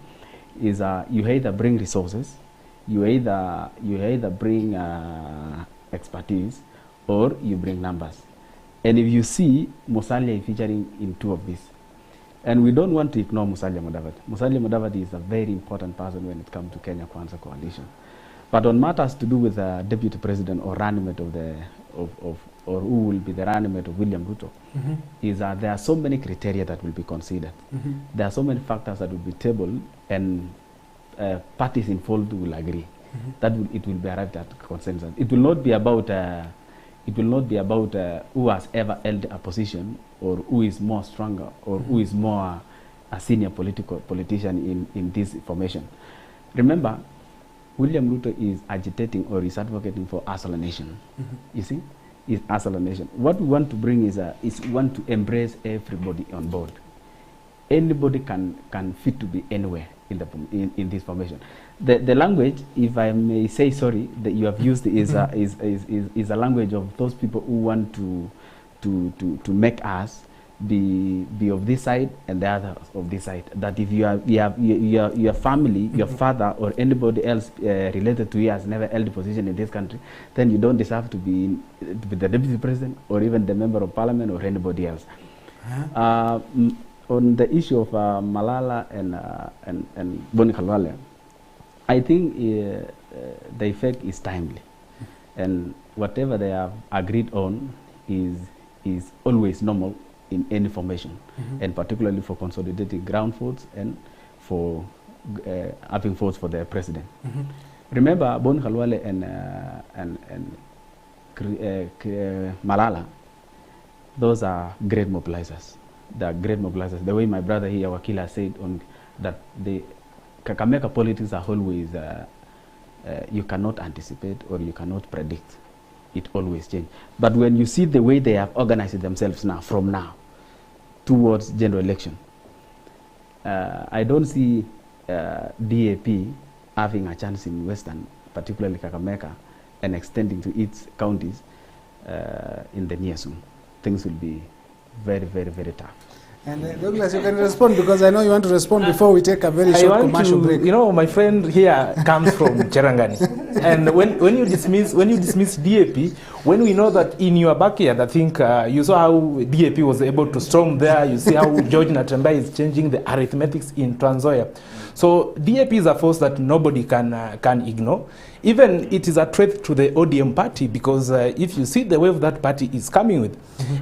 is you either bring resources, you either bring expertise, or you bring numbers. And if you see, Musalia is featuring in two of these. And we don't want to ignore Musalia Mudavadi. Musalia Mudavadi is a very important person when it comes to Kenya Kwanza coalition. But on matters to do with the deputy president or running mate or who will be the running mate of William Ruto, is that there are so many criteria that will be considered. There are so many factors that will be tabled, and parties involved will agree that it will be arrived at consensus. It will not be about who has ever held a position, or who is more stronger, or who is more a senior politician in this formation. Remember, William Ruto is agitating or is advocating for isolation. You see, is isolation. What we want to bring is we want to embrace everybody on board. Anybody can fit to be anywhere in this formation. The language, if I may say sorry, that you have used is a language of those people who want to make us be of this side and the other of this side. That if your family, your father or anybody else related to you has never held a position in this country, then you don't deserve to be the deputy president or even the member of parliament or anybody else. On the issue of Malala and Boni Khalwale, I think the effect is timely, and whatever they have agreed on is always normal in any formation, and particularly for consolidating ground votes and for having votes for their president. Remember, Boni Khalwale and Malala, those are great mobilizers. They are great mobilizers. The way my brother here, Wakila, said on that the Kakamega politics are always you cannot anticipate or you cannot predict. It always changes. But when you see the way they have organized themselves now, from now towards general election, I don't see DAP having a chance in Western, particularly Kakamega, and extending to its counties in the near soon. Things will be very, very, very tough. And Douglas, you can respond because I know you want to respond before we take a very short commercial break. You know, my friend here comes from Cherangani, and when you dismiss DAP, when we know that in your backyard, I think you saw how DAP was able to storm there. You see how George Natembai is changing the arithmetics in Trans Nzoia. So DAP is a force that nobody can ignore. Even it is a threat to the ODM party because if you see the wave that party is coming with,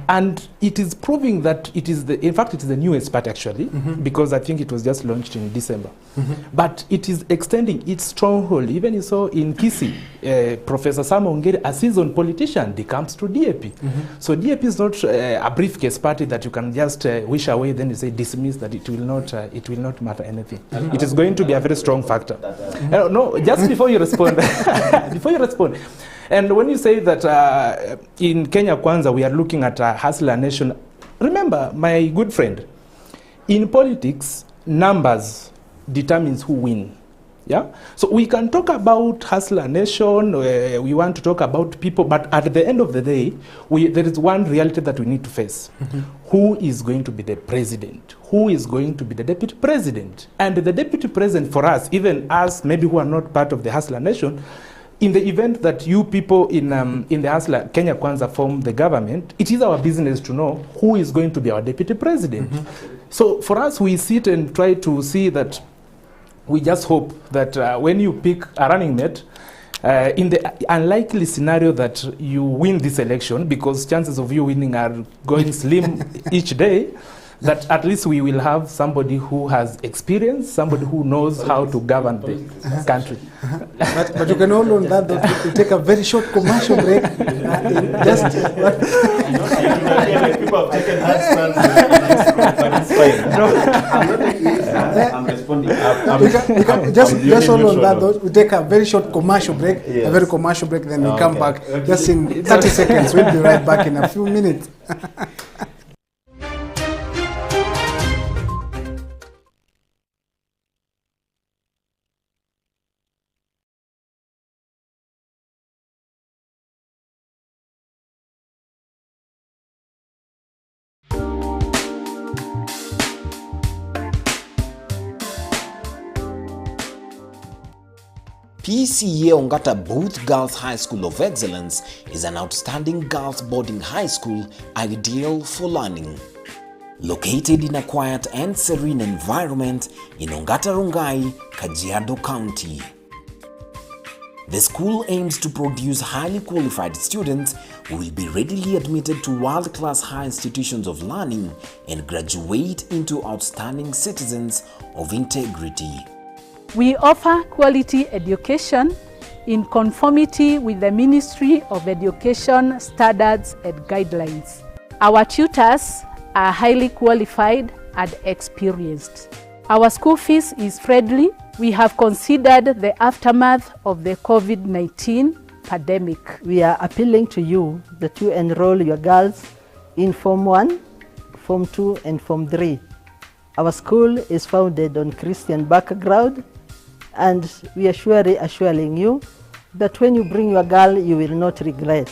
and it is proving that it is in fact it is the newest party actually, because I think it was just launched in December. But it is extending its stronghold. Even you saw in Kisii, Professor Sam Ongeri, a seasoned politician, decomes to DAP. So DAP is not a briefcase party that you can just wish away, then you say dismiss that it will not matter anything. It is going to be a very strong factor. No, just before you respond. And when you say that in Kenya Kwanza we are looking at a hustler nation, remember, my good friend, in politics, numbers determines who win. Yeah, so we can talk about hustler nation. We want to talk about people, but at the end of the day, there is one reality that we need to face. Who is going to be the president? Who is going to be the deputy president? And the deputy president for us, even us maybe who are not part of the hustler nation, in the event that you people in the hustler Kenya Kwanza form the government, it is our business to know who is going to be our deputy president. So for us, we sit and try to see that. We just hope that when you pick a running mate, in the unlikely scenario that you win this election, because chances of you winning are going slim each day, that at least we will have somebody who has experience, somebody who knows how to govern the country. But you can hold on that, we'll take a very short commercial break. People have taken hard stands. I'm responding. Just hold on that, though. We'll take a very short commercial break, a very commercial break, then we'll come back just in 30 seconds. We'll be right back in a few minutes. PCA Ongata Booth Girls High School of Excellence is an outstanding girls boarding high school ideal for learning. Located in a quiet and serene environment in Ongata Rongai, Kajiado County. The school aims to produce highly qualified students who will be readily admitted to world-class high institutions of learning and graduate into outstanding citizens of integrity. We offer quality education in conformity with the Ministry of Education standards and guidelines. Our tutors are highly qualified and experienced. Our school fees is friendly. We have considered the aftermath of the COVID-19 pandemic. We are appealing to you that you enroll your girls in Form 1, Form 2 and Form 3. Our school is founded on Christian background, and we are surely assuring you that when you bring your girl, you will not regret.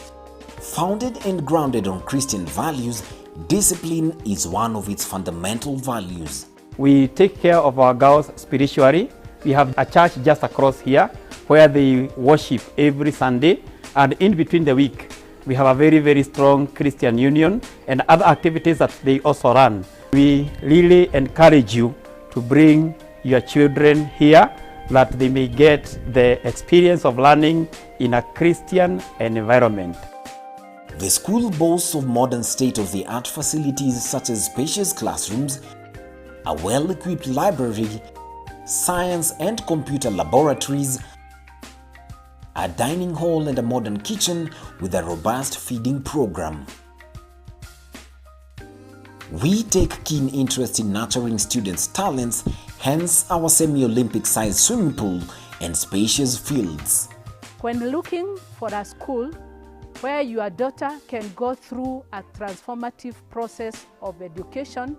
Founded and grounded on Christian values, Discipline is one of its fundamental values. We take care of our girls spiritually. We have a church just across here where they worship every Sunday, and in between the week we have a very, very strong Christian union and other activities that they also run. We really encourage you to bring your children here that they may get the experience of learning in a Christian environment. The school boasts of modern state-of-the-art facilities such as spacious classrooms, a well-equipped library, science and computer laboratories, a dining hall and a modern kitchen with a robust feeding program. We take keen interest in nurturing students' talents, hence our semi-Olympic sized swimming pool and spacious fields. When looking for a school where your daughter can go through a transformative process of education,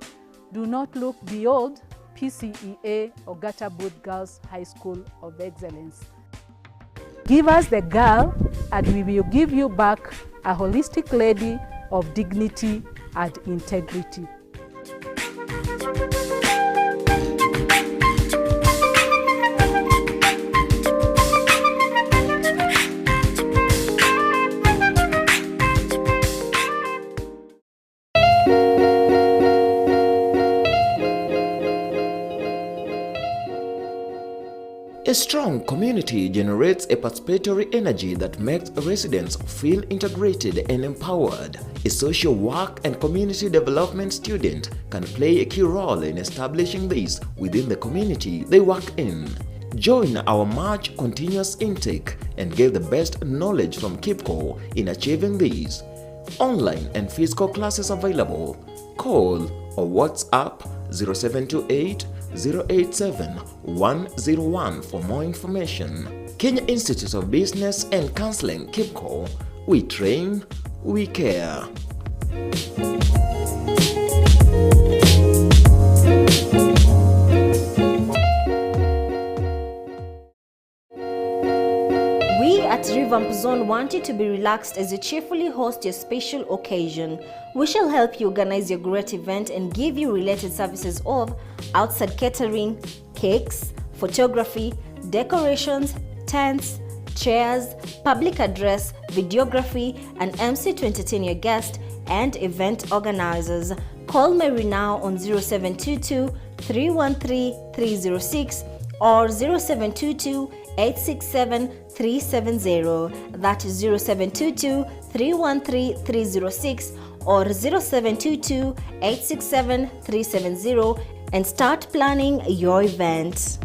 do not look beyond PCEA Ogata Booth Girls High School of Excellence. Give us the girl and we will give you back a holistic lady of dignity and integrity. A strong community generates a participatory energy that makes residents feel integrated and empowered. A social work and community development student can play a key role in establishing this within the community they work in. Join our March continuous intake and get the best knowledge from KIPCO in achieving this. Online and physical classes available. Call or WhatsApp 0728 087 101 for more information. Kenya Institute of Business and Counseling, KIPCO. We train, we care. We at Revamp Zone want you to be relaxed as you cheerfully host your special occasion. We shall help you organize your great event and give you related services of outside catering, cakes, photography, decorations, tents, chairs, public address, videography, and MC to entertain your guests and event organizers. Call Mary now on 0722 313 306 or 0722 867 370. That is 0722 313 306 or 0722 867 370 and start planning your event.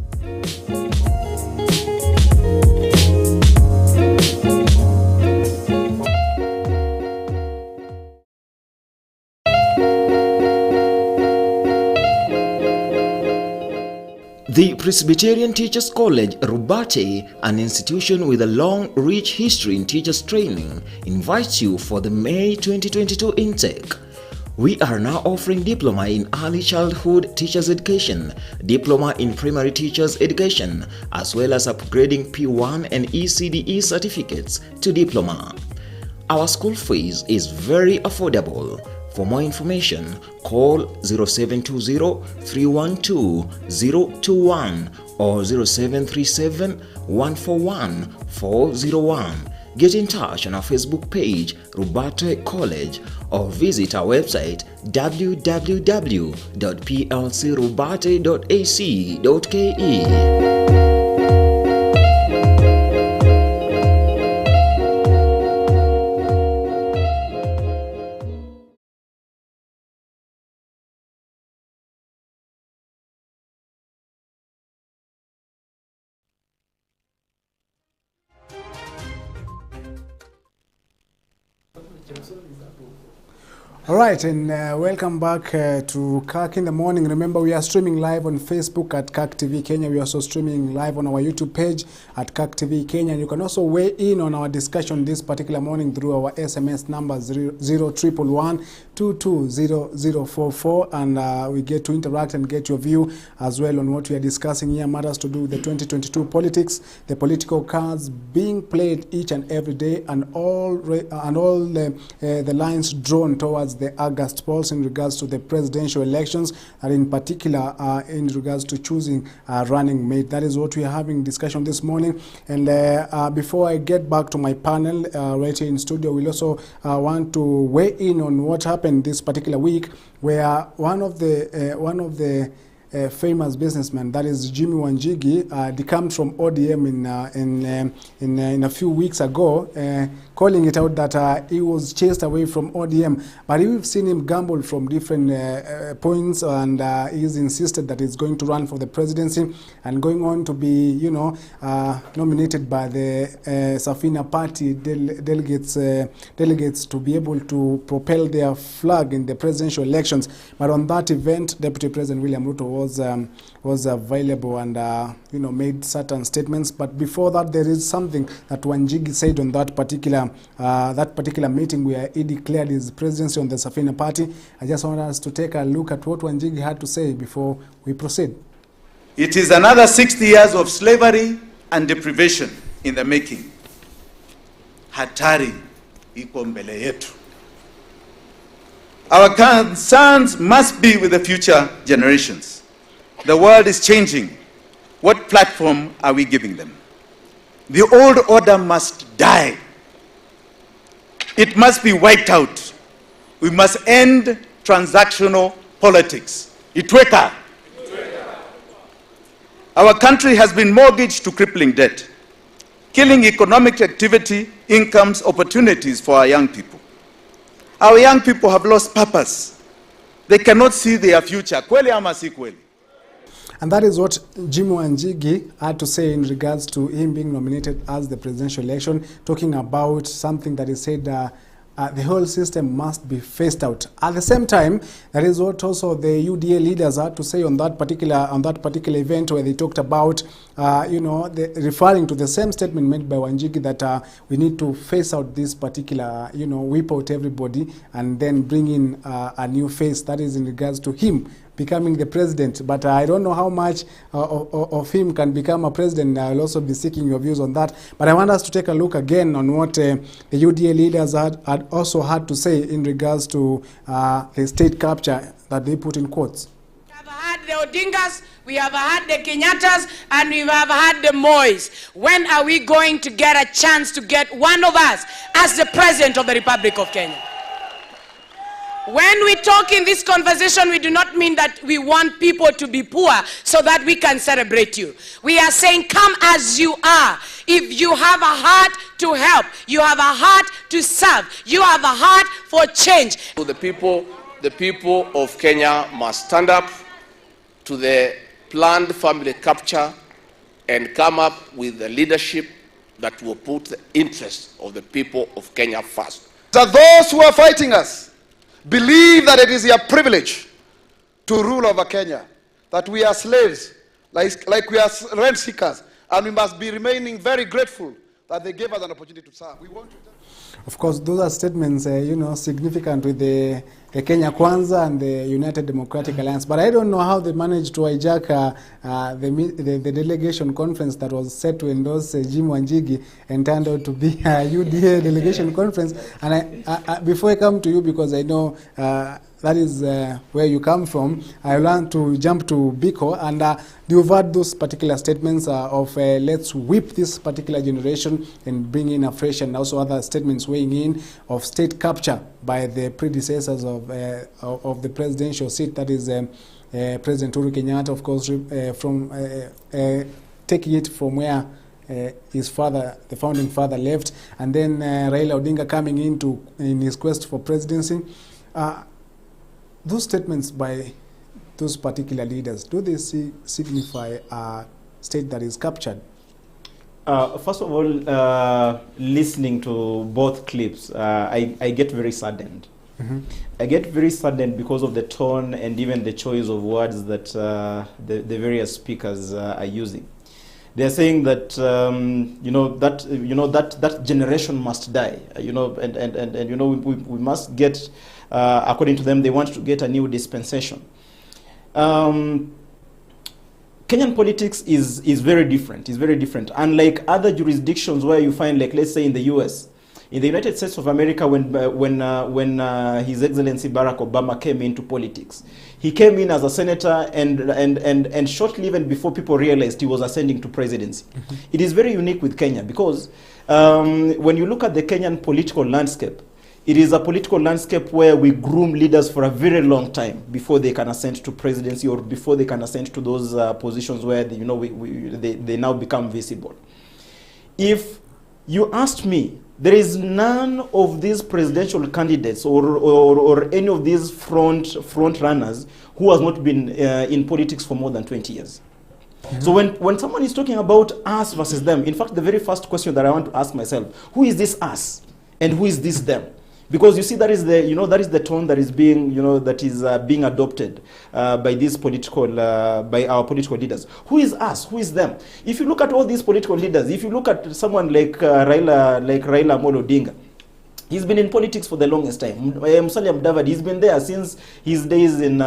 The Presbyterian Teachers College, Rubate, an institution with a long, rich history in teachers training, invites you for the May 2022 intake. We are now offering Diploma in Early Childhood Teachers Education, Diploma in Primary Teachers Education, as well as upgrading P1 and ECDE certificates to Diploma. Our school fees is very affordable. For more information, call 0720-312-021 or 0737-141-401. Get in touch on our Facebook page, Rubate College, or visit our website www.plcrubate.ac.ke. All right, and welcome back to Kirk in the Morning. Remember, we are streaming live on Facebook at Kirk TV Kenya. We are also streaming live on our YouTube page at Kirk TV Kenya. And you can also weigh in on our discussion this particular morning through our SMS number 0111 220044, and we get to interact and get your view as well on what we are discussing here, matters to do with the 2022 politics, the political cards being played each and every day, and all the lines drawn towards towards the August polls in regards to the presidential elections, and in particular in regards to choosing a running mate. That is what we are having discussion this morning. And before I get back to my panel right here in studio, we'll also want to weigh in on what happened this particular week, where one of the famous businessman, that is Jimmy Wanjigi, decamped from ODM in a few weeks ago, calling it out that he was chased away from ODM. But we've seen him gamble from different points, and he's insisted that he's going to run for the presidency and going on to be, nominated by the Safina Party delegates to be able to propel their flag in the presidential elections. But on that event, Deputy President William Ruto was available and made certain statements. But before that, there is something that Wanjigi said on that particular meeting where he declared his presidency on the Safina Party. I just want us to take a look at what Wanjigi had to say before we proceed. It is another 60 years of slavery and deprivation in the making. Hatari iko mbele yetu. Our concerns must be with the future generations. The world is changing. What platform are we giving them? The old order must die. It must be wiped out. We must end transactional politics. Itweka. Our country has been mortgaged to crippling debt, killing economic activity, incomes, opportunities for our young people. Our young people have lost purpose. They cannot see their future. Kweli ama si kweli? And that is what Jimmy Wanjigi had to say in regards to him being nominated as the presidential election, talking about something that he said the whole system must be phased out. At the same time, that is what also the UDA leaders had to say on that particular event, where they talked about, referring to the same statement made by Wanjigi that we need to phase out this particular, whip out everybody and then bring in a new face. That is in regards to him becoming the president. But I don't know how much of him can become a president. I'll also be seeking your views on that. But I want us to take a look again on what the UDA leaders had also had to say in regards to the state capture that they put in quotes. We have had the Odingas, we have had the Kenyattas, and we have had the Mois. When are we going to get a chance to get one of us as the president of the Republic of Kenya? When we talk in this conversation, we do not mean that we want people to be poor so that we can celebrate you. We are saying, come as you are. If you have a heart to help, you have a heart to serve, you have a heart for change. So the people of Kenya must stand up to the planned family capture and come up with the leadership that will put the interests of the people of Kenya first. So those who are fighting us believe that it is their privilege to rule over Kenya, that we are slaves, like we are rent seekers, and we must be remaining very grateful that they gave us an opportunity to serve. We want to. Of course, those are statements, significant with the Kenya Kwanza and the United Democratic Alliance. But I don't know how they managed to hijack the delegation conference that was set to endorse Jim Wanjigi and turned out to be a UDA delegation conference. And before I come to you, because I know that is where you come from, I want to jump to Biko, and you've heard those particular statements of let's whip this particular generation and bring in afresh, and also other statements weighing in of state capture by the predecessors of the presidential seat, that is President Uhuru Kenyatta, of course, from taking it from where his father, the founding father, left, and then Raila Odinga coming in his quest for presidency. Those statements by those particular leaders, do they signify a state that is captured? First of all, listening to both clips, I get very saddened. Mm-hmm. I get very saddened because of the tone and even the choice of words that the various speakers are using. They are saying that that generation must die. We must get. According to them, they want to get a new dispensation. Kenyan politics is very different. It's very different. Unlike other jurisdictions where you find, like, let's say in the US, In the United States of America, when His Excellency Barack Obama came into politics, he came in as a senator, and shortly even before people realized he was ascending to presidency. It is very unique with Kenya because when you look at the Kenyan political landscape, it is a political landscape where we groom leaders for a very long time before they can ascend to presidency or before they can ascend to those positions where they now become visible. If you asked me, there is none of these presidential candidates or any of these front runners who has not been in politics for more than 20 years. So when someone is talking about us versus them, in fact, the very first question that I want to ask myself, who is this us and who is this them? Because you see, that is the tone that is being, being adopted by these by our political leaders. Who is us? Who is them? If you look at all these political leaders, if you look at someone like Raila Amolo Odinga, he's been in politics for the longest time. Musalia Mudavadi, he's been there since his days in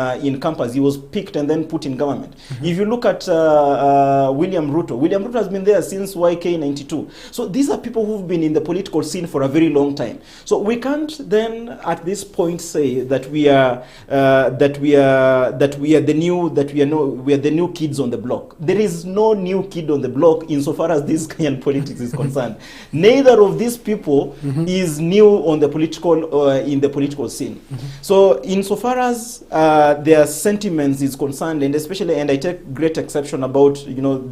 campus. He was picked and then put in government. If you look at William Ruto has been there since YK 92. So these are people who've been in the political scene for a very long time. So we can't then at this point say that we are the new kids on the block. There is no new kid on the block insofar as this Kenyan politics is concerned. Neither of these people is new on the political in the political scene. So insofar as their sentiments is concerned, and especially, and I take great exception about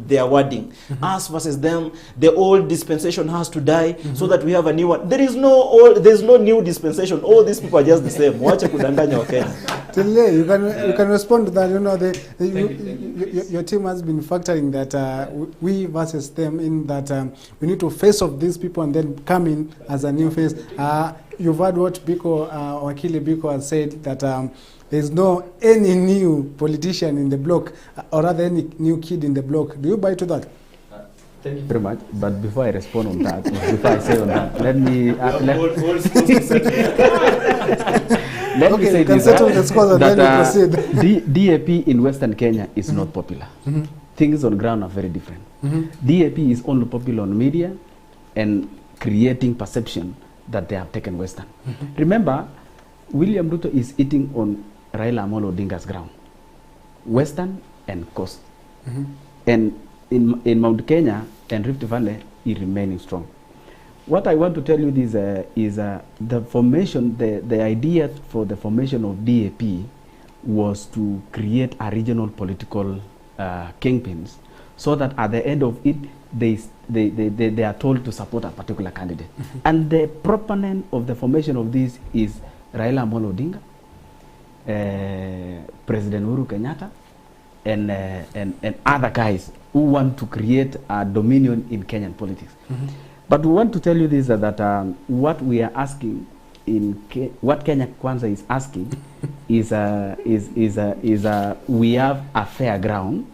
their wording, us versus them, the old dispensation has to die so that we have a new one. There's no new dispensation. All these people are just the same. Wacha kudanganya Wakenya. Tile, you can respond to that. Your team has been factoring that we versus them, in that we need to face off these people and then come in as a new face. You've heard what Wakili Biko has said, that there's no any new politician in the block, or rather any new kid in the block. Do you buy to that? Thank you very much. But before I respond on that, before I say on that, let me say this, that DAP in Western Kenya is not popular. Things on ground are very different. DAP is only popular on media and creating perception that they have taken Western. Remember, William Ruto is eating on Raila Amolo Odinga's ground, Western and Coast. And in Mount Kenya and Rift Valley, he remaining strong. What I want to tell you is the formation, the idea for the formation of DAP was to create a regional political kingpins, so that at the end of it, they are told to support a particular candidate. And the proponent of the formation of this is Raila Amolo Odinga, President Uhuru Kenyatta, and other guys who want to create a dominion in Kenyan politics. But we want to tell you this, that what we are asking, what Kenya Kwanza is asking is we have a fair ground.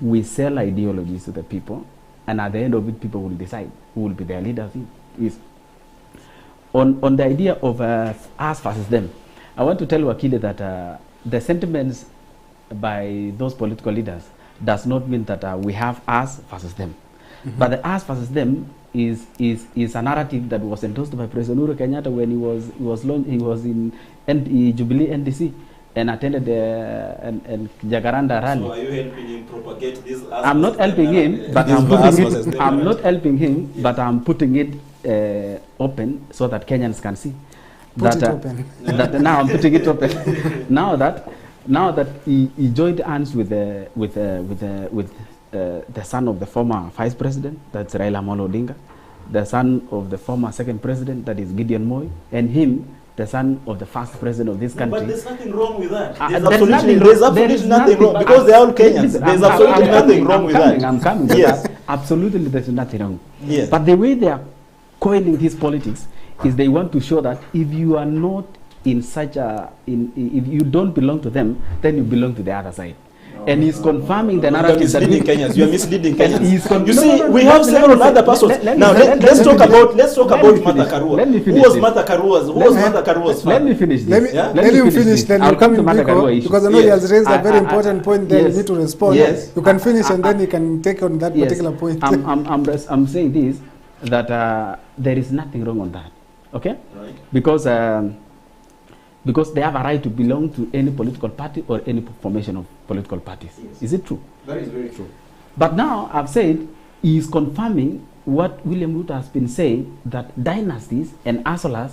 We sell ideologies to the people, and at the end of it, people will decide who will be their leaders. On the idea of us versus them, I want to tell Wakili that the sentiments by those political leaders does not mean that we have us versus them. But the us versus them is a narrative that was endorsed by President Uhuru Kenyatta when he was in Jubilee NDC and attended the Jacaranda rally. So are you helping him propagate this? I'm not helping him, but I'm putting it open so that Kenyans can see. Now I'm putting it open. Now that he joined hands with the son of the former vice president, that's Raila Amolo Odinga, the son of the former second president, that is Gideon Moi, and him, the son of the first president of this country. But there's nothing wrong with that. There's absolutely nothing wrong, because they're all Kenyans. There's absolutely nothing wrong with that. I'm coming. Yes. Absolutely, there's nothing wrong. Yes. But the way they are coining this politics is they want to show that if you are not in such if you don't belong to them, then you belong to the other side. And he's confirming the narrative that you are misleading Kenyans. You see, we have several other persons. Now let's talk about Martha Karua. Who was Martha Karua's Let me finish this. Let him finish, then you come in, because I know he has raised a very important point there. You need to respond. You can finish and then you can take on that particular point. I'm saying this. that there is nothing wrong on that. Okay? Right. Because they have a right to belong to any political party or any formation of political parties. Yes. Is it true? That is very true. But now I've said he is confirming what William Ruto has been saying, that dynasties and Asola's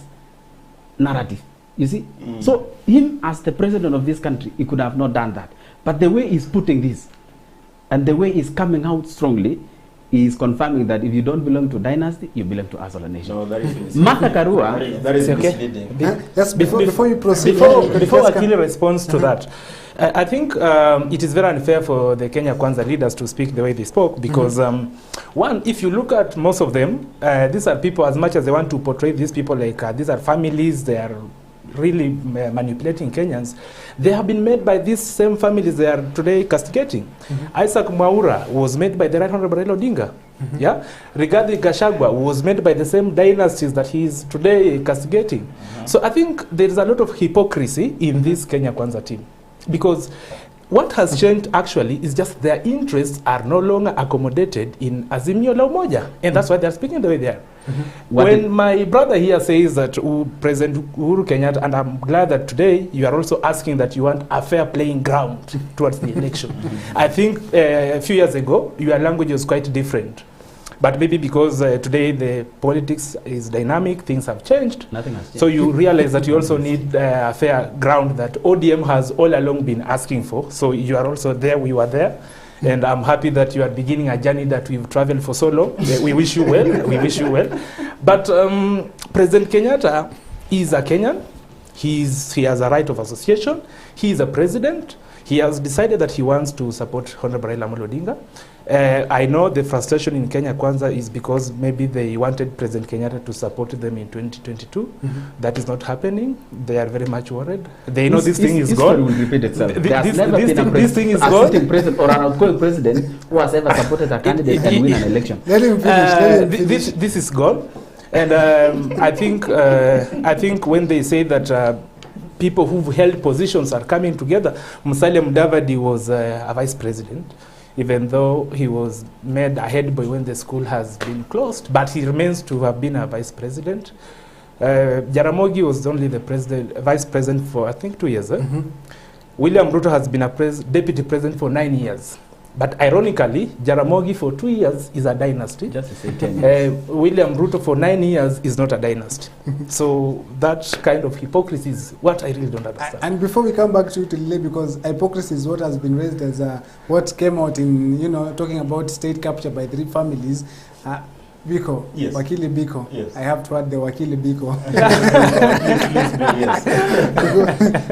narrative. You see? So him as the president of this country, he could have not done that. But the way he's putting this and the way he's coming out strongly, he is confirming that if you don't belong to dynasty, you belong to Asola Nation. No, that is Martha Karua, that is okay. misleading. Yes, before you proceed. Before Akili responds to that, I think it is very unfair for the Kenya Kwanza leaders to speak the way they spoke because, one, if you look at most of them, these are people, as much as they want to portray these people like these are families, they are really manipulating Kenyans, they have been made by these same families they are today castigating. Isaac Mwaura was made by the Right Honorable Raila Odinga. Yeah, Rigathi Gachagua was made by the same dynasties that he is today castigating. So I think there is a lot of hypocrisy in this Kenya Kwanza team, because what has changed actually is just their interests are no longer accommodated in Azimio la Umoja, and that's why they are speaking the way they are. When my brother here says that President Uhuru Kenyatta, and I'm glad that today you are also asking that you want a fair playing ground towards the election. I think a few years ago, your language was quite different. But maybe because today the politics is dynamic, things have changed. Nothing has changed. So you realize that you also need a fair ground that ODM has all along been asking for. So you are also there, we were there. And I'm happy that you are beginning a journey that we've traveled for so long. We wish you well. We wish you well. But President Kenyatta is a Kenyan. He has a right of association. He is a president. He has decided that he wants to support Honorable Raila Amolo Odinga. I know the frustration in Kenya Kwanza is because maybe they wanted President Kenyatta to support them in 2022. That is not happening. They are very much worried. They know this thing is gone. Will repeat itself. This thing is gone. Assistant president or an outgoing president who has ever supported a candidate and win an election. Let him finish. This is gone. And I think when they say that people who've held positions are coming together, Musalia Mudavadi was a vice president, even though he was made a head boy when the school has been closed, but he remains to have been a vice president. Jaramogi was only the vice president for, I think, 2 years. William Ruto has been a deputy president for 9 years. But ironically, Jaramogi for 2 years is a dynasty. Just to say 10 years. William Ruto for 9 years is not a dynasty. So that kind of hypocrisy is what I really don't understand. And before we come back to Lile, because hypocrisy is what has been raised as what came out in, talking about state capture by 3 families. Biko, yes. Wakili Biko. Yes. I have to add the Wakili Biko. Yes.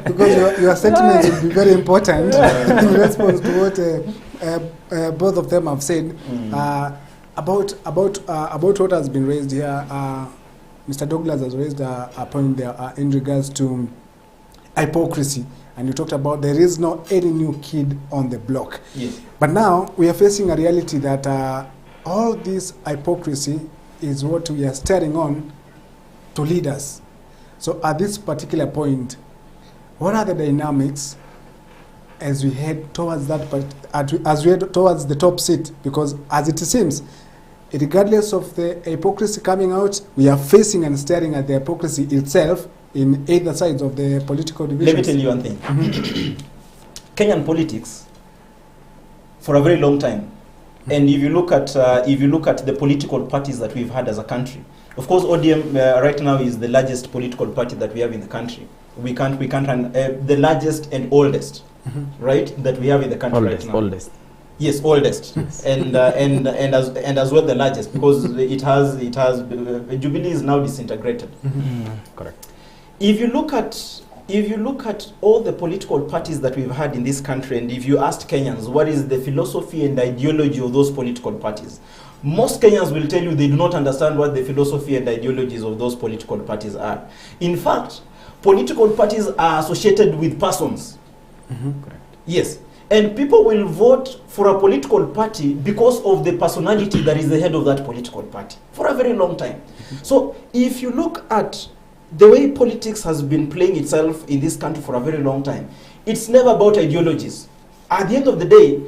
because your sentiments will be very important in response to what both of them have said about what has been raised here. Mr. Douglas has raised a point there in regards to hypocrisy, and you talked about there is no any new kid on the block. Yes. But now we are facing a reality that all this hypocrisy is what we are staring on to lead us. So at this particular point, what are the dynamics as we head towards towards the top seat? Because as it seems, regardless of the hypocrisy coming out, we are facing and staring at the hypocrisy itself in either sides of the political divisions. Let me tell you one thing. Kenyan politics, for a very long time, and if you look at the political parties that we've had as a country, of course, ODM right now is the largest political party that we have in the country. We can't run the largest and oldest, right? That we have in the country right now. Oldest. Yes, oldest, and as well the largest, because it has Jubilee is now disintegrated. Correct. If you look at all the political parties that we've had in this country, and if you asked Kenyans what is the philosophy and ideology of those political parties, most Kenyans will tell you they do not understand what the philosophy and ideologies of those political parties are. In fact, political parties are associated with persons. Correct. Yes. And people will vote for a political party because of the personality that is the head of that political party for a very long time. So if you look at the way politics has been playing itself in this country for a very long time, it's never about ideologies. At the end of the day,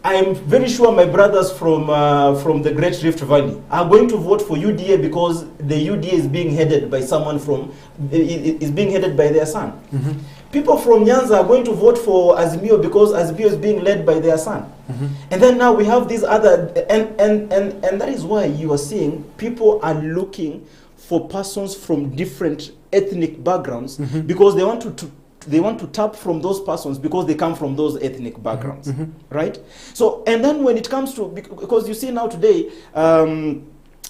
I am very sure my brothers from the Great Rift Valley are going to vote for UDA because the UDA is being headed by someone from, is being headed by their son. People from Nyanza are going to vote for Azimio because Azimio is being led by their son. And then now we have these other, and that is why you are seeing people are looking for persons from different ethnic backgrounds because they want to tap from those persons because they come from those ethnic backgrounds, right? So, and then when it comes to, because you see now today,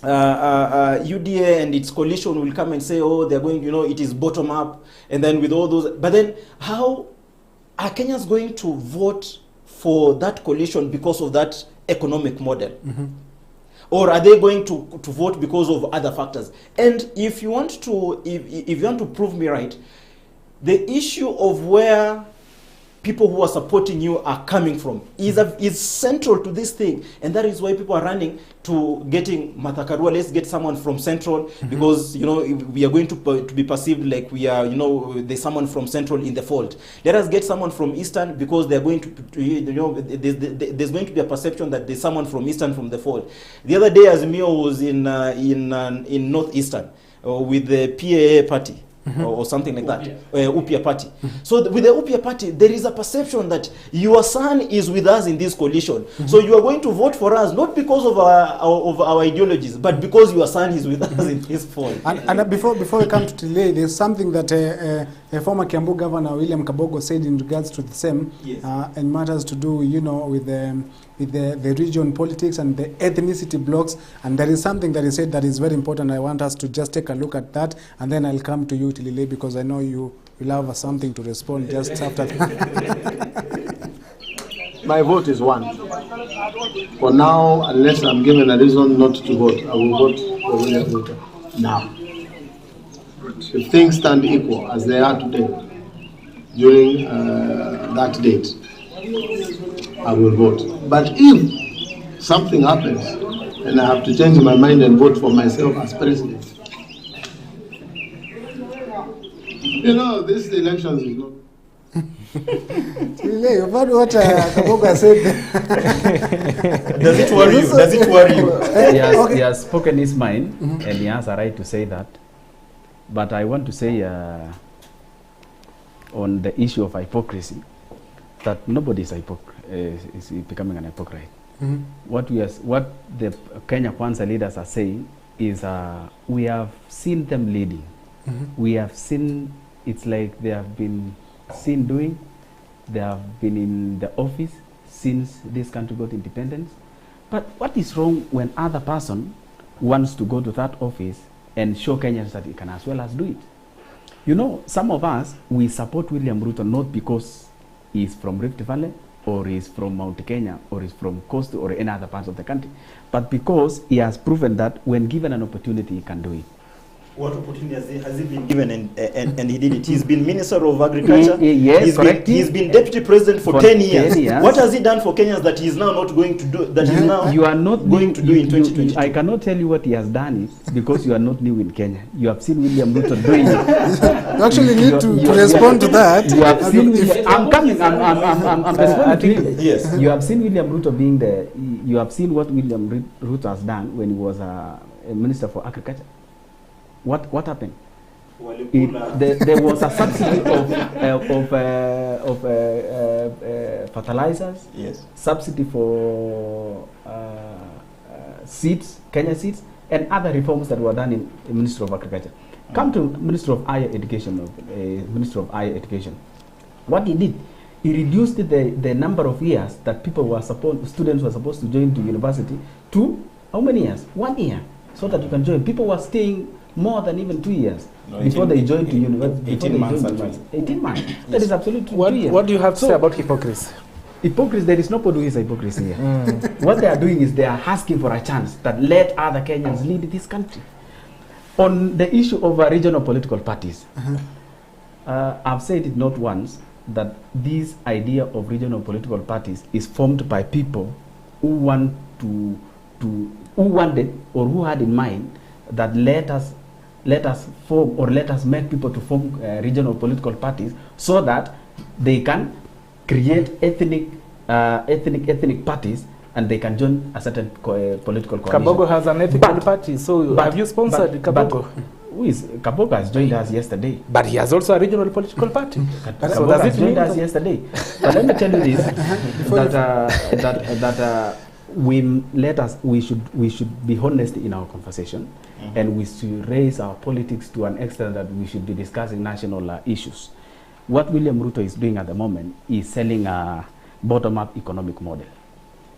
UDA and its coalition will come and say, oh, they're going, you know, it is bottom up, and then with all those, but then how are Kenyans going to vote for that coalition because of that economic model? Or are they going to vote because of other factors? And if you want to, if you want to prove me right, the issue of where people who are supporting you are coming from is central to this thing, and that is why people are running to getting Matakarua. Let's get someone from Central because, you know, we are going to be perceived like we are, you know, there's someone from Central in the fold. Let us get someone from Eastern because they're going to, you know, there's going to be a perception that there's someone from Eastern from the fold. The other day, Azimio was in Northeastern with the PAA party. Or something like that, Upia party. So with the Upia party, there is a perception that your son is with us in this coalition. So you are going to vote for us, not because of our ideologies, but because your son is with us in this fold. And before we come to today, there's something that a former Kiambu Governor, William Kabogo, said in regards to the same, and matters to do, you know, with the region politics and the ethnicity blocks. And there is something that he said that is very important. I want us to just take a look at that, and then I'll come to you, Tilile, because I know you will have something to respond just after. My vote is one. For now, unless I'm given a reason not to vote, I will vote for William Ruto now. If things stand equal as they are today, during that date, I will vote. But if something happens and I have to change my mind and vote for myself as president, you know, this elections is not. You've heard what Kabogo said. Does it worry you? Does it worry you? He has spoken his mind, and he has a right to say that. But I want to say on the issue of hypocrisy, that nobody is becoming an hypocrite. What the Kenya Kwanza leaders are saying is we have seen them leading. We have seen, it's like they have been seen doing. They have been in the office since this country got independence. But what is wrong when other person wants to go to that office and show Kenyans that he can as well as do it? You know, some of us, we support William Ruto not because he's from Rift Valley or he's from Mount Kenya or he's from Coast or any other parts of the country, but because he has proven that when given an opportunity, he can do it. What opportunity has he been given and he did it? He's been Minister of Agriculture. Yes, he's been Deputy President for 10 years. What has he done for Kenyans that he is now not going to do, that he's now you are not going to do in 2022? I cannot tell you what he has done because you are not new in Kenya. You have seen William Ruto doing it. You actually need to respond to that. You have seen I'm coming, I'm responding to you. Yes. You have seen William Ruto being you have seen what William Ruto has done when he was a Minister for Agriculture. What happened? There was a subsidy of fertilizers, subsidy for seeds, Kenya seeds, and other reforms that were done in the Ministry of Agriculture. Come to Minister of Higher Education, What he did, he reduced the number of years that students were supposed to join to university to how many years? 1 year, so that you can join. People were staying more than even 2 years before they joined to university. 18 months. 18 months. That is absolutely 2 years. What do you have to say about hypocrisy? Hypocrisy, there is nobody who is hypocrisy here. What they are doing is they are asking for a chance that let other Kenyans lead this country. On the issue of regional political parties, I've said it not once that this idea of regional political parties is formed by people who want who wanted or who had in mind that let us form or let us make people to form regional political parties so that they can create ethnic ethnic parties, and they can join a certain political coalition. Kabogo has an ethnic party, so have you sponsored Kabogo? Kabogo has joined us yesterday. But he has also a regional political party. So does it joined us yesterday? But let me tell you this: we should be honest in our conversation, and we should raise our politics to an extent that we should be discussing national issues. What William Ruto is doing at the moment is selling a bottom-up economic model.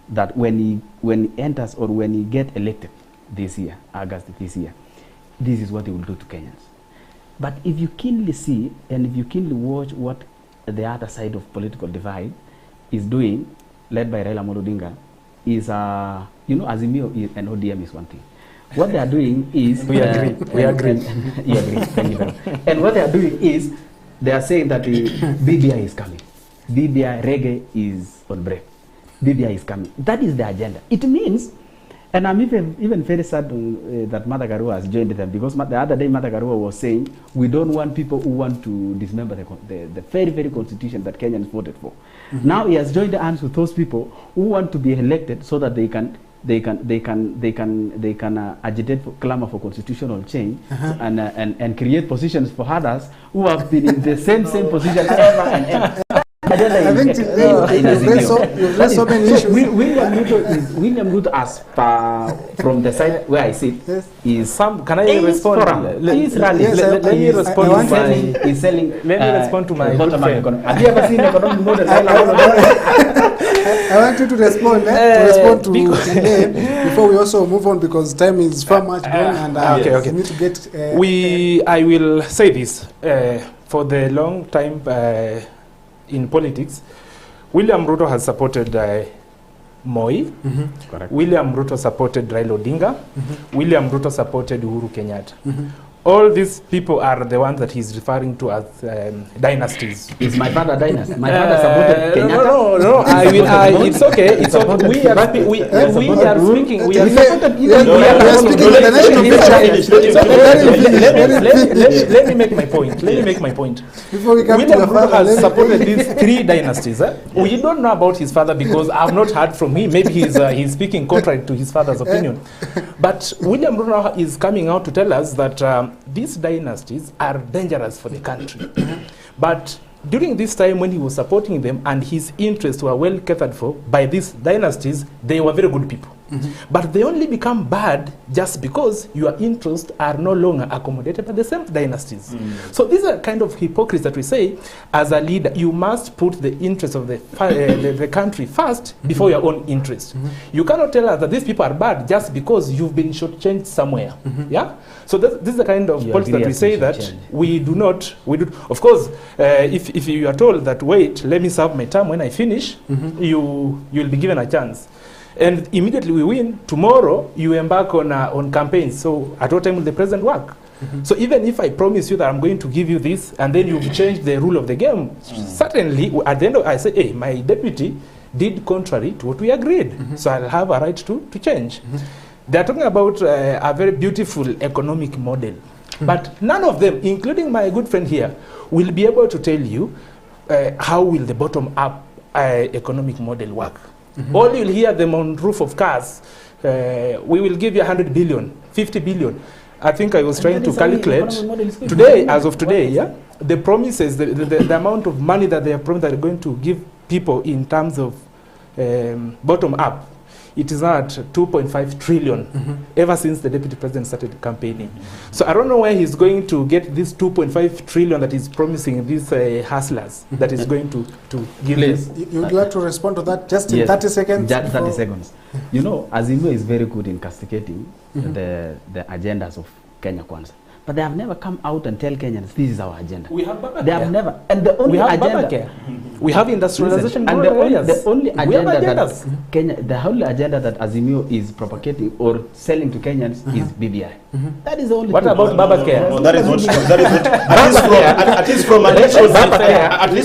That when he enters or when he gets elected this year, August this year, this is what he will do to Kenyans. But if you keenly see and if you keenly watch what the other side of political divide is doing, led by Raila Amolo Odinga, is Azimio and ODM is one thing. What they are doing is we agree. You agree. Thank you very much. And what they are doing is they are saying that the BBI is coming. BBI reggae is on break. BBI is coming. That is the agenda. It means, and I'm even very sad that Martha Karua has joined them, because the other day Martha Karua was saying we don't want people who want to dismember the very, very constitution that Kenyans voted for. Now he has joined hands with those people who want to be elected so that they can agitate for clamor for constitutional change and create positions for others who have been in the same position ever and ever. I think you've raised so many issues. William Ruto, as from the side where I sit, is some. Can I respond? Let me respond to my good friend. Have you ever seen economic model? I want you to respond to Tinde before we also move on, because time is far much gone, and we need to get. I will say this for the long time. In politics, William Ruto has supported Moi. Correct. William Ruto supported Raila Odinga. William Ruto supported Uhuru Kenyatta. All these people are the ones that he's referring to as dynasties. Is my father dynasty? My father supported Kenyatta? No. It's okay. It's okay. We are speaking. We are speaking the national picture. Let me make my point. Before we come William Ruto has supported these three dynasties. We don't know about his father because I've not heard from him. Maybe he's speaking contrary to his father's opinion. But William Ruto is coming out to tell us that these dynasties are dangerous for the country. But during this time when he was supporting them and his interests were well catered for by these dynasties, they were very good people. But they only become bad just because your interests are no longer accommodated by the same dynasties. So these are kind of hypocrites that we say, as a leader, you must put the interests of the country first before your own interests. You cannot tell us that these people are bad just because you've been shortchanged somewhere. Yeah. So this is the kind of politics that we say that we do. Of course, if you are told that, wait, let me serve my term, when I finish, you'll be given a chance. And immediately we win, tomorrow you embark on campaigns. So at what time will the president work? So even if I promise you that I'm going to give you this, and then you've changed the rule of the game, certainly at the end of I say, hey, my deputy did contrary to what we agreed. So I'll have a right to change. They're talking about a very beautiful economic model. But none of them, including my good friend here, will be able to tell you how will the bottom-up economic model work. All you'll hear them on roof of cars. We will give you 100 billion, 50 billion. I think I was trying to calculate today, as of today, the promises, the amount of money that they have promised that they're going to give people in terms of bottom up. It is now at 2.5 trillion ever since the deputy president started campaigning. So I don't know where he's going to get this 2.5 trillion that he's promising these hustlers that is going to give this. You would like to respond to that just in 30 seconds? Just 30 seconds. You know, Azimio is very good in castigating the agendas of Kenya Kwanza. But they have never come out and tell Kenyans, this is our agenda. We have Baba They have never. And the only agenda. We have industrialization. And the only agenda that Kenya, the only agenda that Azimio is propagating or selling to Kenyans is BBI. That is the only. What about Baba Care? No, that is not. That is not. At least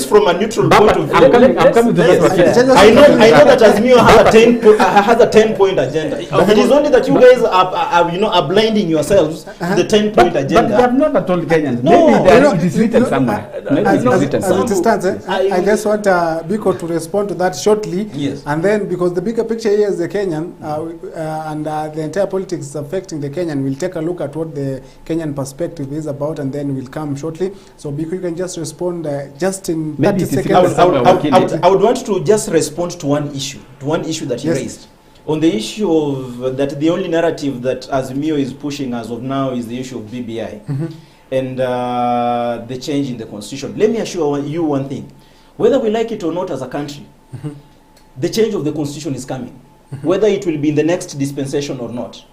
from a neutral point of view. I'm coming to that. I know that Azimio has a 10-point agenda. It is only that you guys are blinding yourselves to the 10-point agenda. But they have never told Kenyans. No, maybe it is written somewhere. Maybe it is written somewhere. As it stands, I guess just want Biko to respond to that shortly. Yes. And then, because the bigger picture here is the Kenyan, and the entire politics is affecting the Kenyan, we'll take a look at what the Kenyan perspective is about, and then we'll come shortly. So Biko, you can just respond just in 30 seconds. I would want to just respond to one issue that he raised. On the issue of that, the only narrative that Azimio is pushing as of now is the issue of BBI. And the change in the constitution. Let me assure you one thing. Whether we like it or not as a country, the change of the constitution is coming. Whether it will be in the next dispensation or not.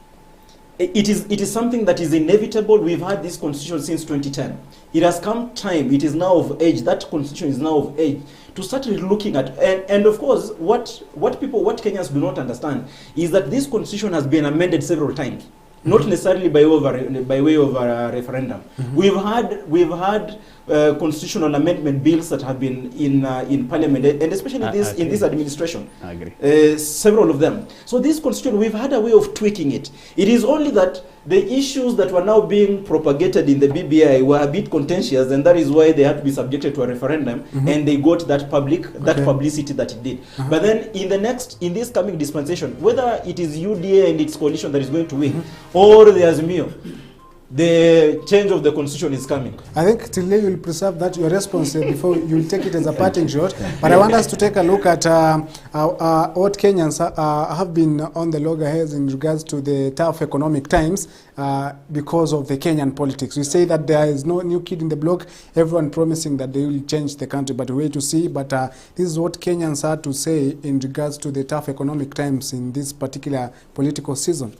It is something that is inevitable. We've had this constitution since 2010. It has come time. It is now of age. That constitution is now of age to start looking at. And of course, what Kenyans do not understand is that this constitution has been amended several times. Not necessarily by way of a referendum. We've had constitutional amendment bills that have been in parliament, and especially in this administration. I agree. Several of them. So this constitution, we've had a way of tweaking it. It is only that the issues that were now being propagated in the BBI were a bit contentious, and that is why they had to be subjected to a referendum, and they got that publicity that it did. But then in this coming dispensation, whether it is UDA and its coalition that is going to win, or the Azimio, the change of the constitution is coming. I think till then you'll preserve that your response before you'll take it as a parting shot. But I want us to take a look at what Kenyans have been on the loggerheads in regards to the tough economic times because of the Kenyan politics. We say that there is no new kid in the block, everyone promising that they will change the country, but wait to see. But this is what Kenyans had to say in regards to the tough economic times in this particular political season.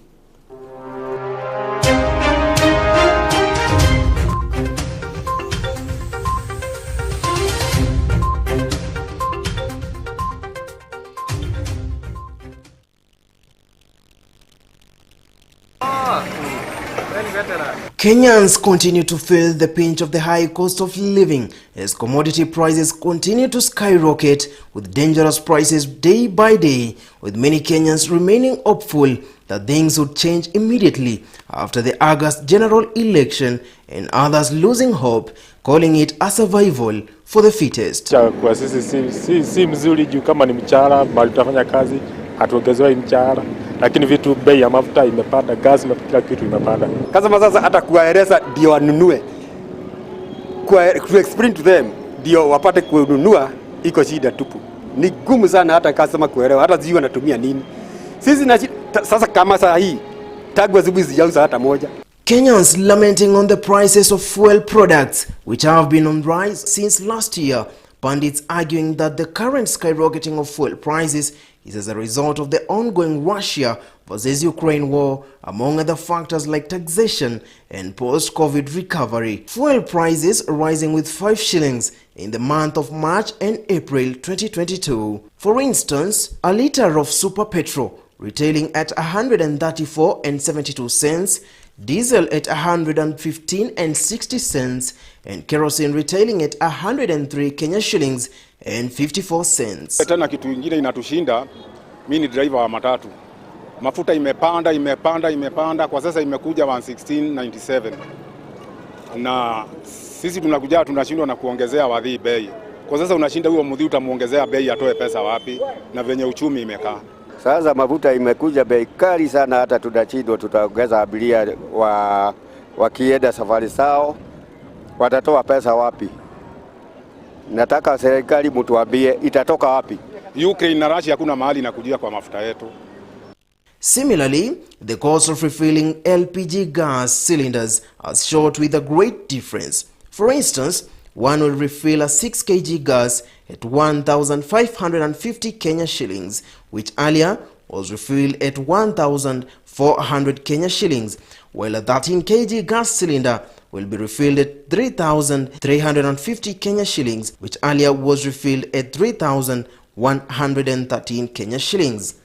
Kenyans continue to feel the pinch of the high cost of living as commodity prices continue to skyrocket, with dangerous prices day by day, with many Kenyans remaining hopeful that things would change immediately after the August general election, and others losing hope, calling it a survival for the fittest. Kwa sisi si mzuri juu kama ni mchara, bali tutafanya kazi, hatuongezewa mchara. Lakini vitu bei ya mafuta imepanda, gas na kila kitu imepanda. Kama sasa hata kuwaeleza ndio wanunue, to explain to them ndio wapate kununua, iko shida tupu. Ni gumu sana hata kama kuelewa, hata sijui wanatumia nini. Sisi sasa kama saa hii tagwa zubi zijauza hata moja. Kenyans lamenting on the prices of fuel products which have been on rise since last year. Pundits arguing that the current skyrocketing of fuel prices is as a result of the ongoing Russia versus Ukraine war, among other factors like taxation and post-COVID recovery. Fuel prices rising with 5 shillings in the month of March and April 2022. For instance, a litre of super petrol retailing at 134.72 cents, diesel at 115.60 cents, and kerosene retailing at 103 Kenya shillings and 54 cents. Tena kitu ingine inatushinda, mimi ni driver wa matatu. Mafuta imepanda kwa sasa imekuja 116.97. Na sisi tunashindwa na kuongezea wadhi bei. Kwa sasa unashinda huyo mudhi utamuongezea bei atoe pesa wapi na venye uchumi imekaa. Sasa mafuta imekuja bei kali sana, hata tunashindwa tutaongeza abiria wakienda safari zao watatoa pesa wapi? Nataka serikali mtuambie itatoka wapi? Ukraine na Russia hakuna mahali inakujia kwa mafuta yetu. Similarly, the cost of refilling LPG gas cylinders has shot with a great difference. For instance, one will refill a 6 kg gas at 1,550 Kenya shillings, which earlier was refilled at 1,400 Kenya shillings, while a 13 kg gas cylinder will be refilled at 3,350 Kenya shillings, which earlier was refilled at 3,113 Kenya shillings.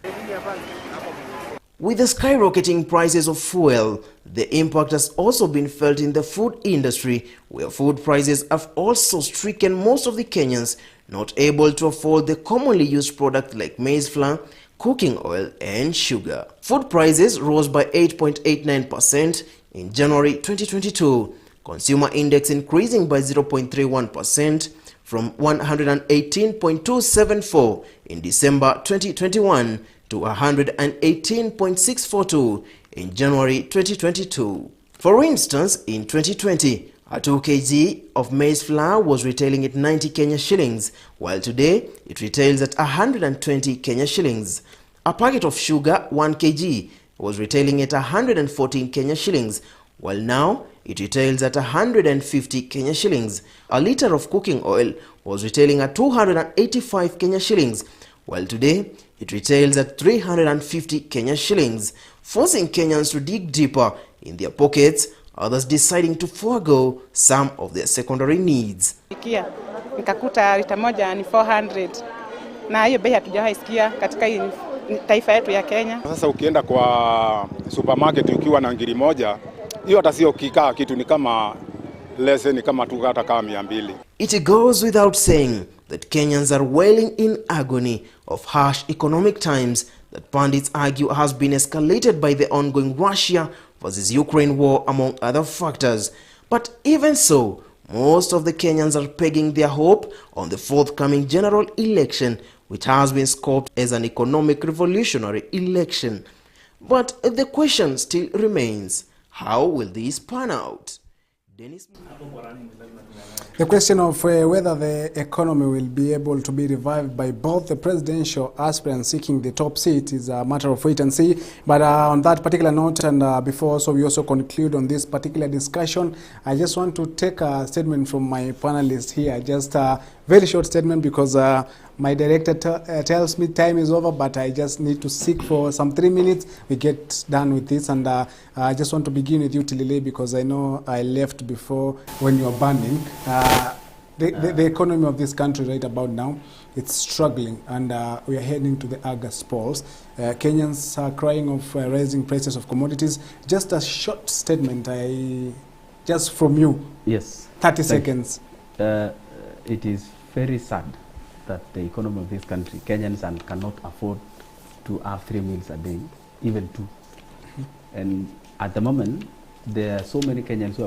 With the skyrocketing prices of fuel, the impact has also been felt in the food industry, where food prices have also stricken most of the Kenyans not able to afford the commonly used products like maize flour, cooking oil and sugar. Food prices rose by 8.89% in January 2022, consumer index increasing by 0.31%, from 118.274 in December 2021 to 118.642 in January 2022. For instance, in 2020, a 2 kg of maize flour was retailing at 90 Kenya shillings, while today it retails at 120 Kenya shillings. A packet of sugar, 1 kg, was retailing at 114 Kenya shillings, while now it retails at 150 Kenya shillings. A liter of cooking oil was retailing at 285 Kenya shillings, while today it retails at 350 Kenya shillings, forcing Kenyans to dig deeper in their pockets, others deciding to forego some of their secondary needs. Nikakuta lita moja ni 400 na hiyo bei hatujawahi sikia katika hii taifa yetu ya Kenya. Sasa ukienda kwa supermarket ukiwa na ngiri moja, hiyo hata sio kikaa kitu, ni kama lese, ni kama tu hata kama 200. It goes without saying that Kenyans are wailing in agony of harsh economic times that pundits argue has been escalated by the ongoing Russia versus Ukraine war, among other factors. But even so, most of the Kenyans are pegging their hope on the forthcoming general election, which has been scoped as an economic revolutionary election. But the question still remains, how will this pan out? The question of whether the economy will be able to be revived by both the presidential aspirants seeking the top seat is a matter of wait and see. But on that particular note, and before we also conclude on this particular discussion, I just want to take a statement from my panelists here. Just a very short statement because my director tells me time is over, but I just need to seek for some 3 minutes. We get done with this, and I just want to begin with you, Tilile, because I know I left before when you were burning. The economy of this country right about now, it's struggling, and we are heading to the August polls. Kenyans are crying of rising prices of commodities. Just a short statement, just from you. Yes. 30 seconds. It is very sad that the economy of this country, Kenyans cannot afford to have 3 meals a day, even 2. And at the moment, there are so many Kenyans who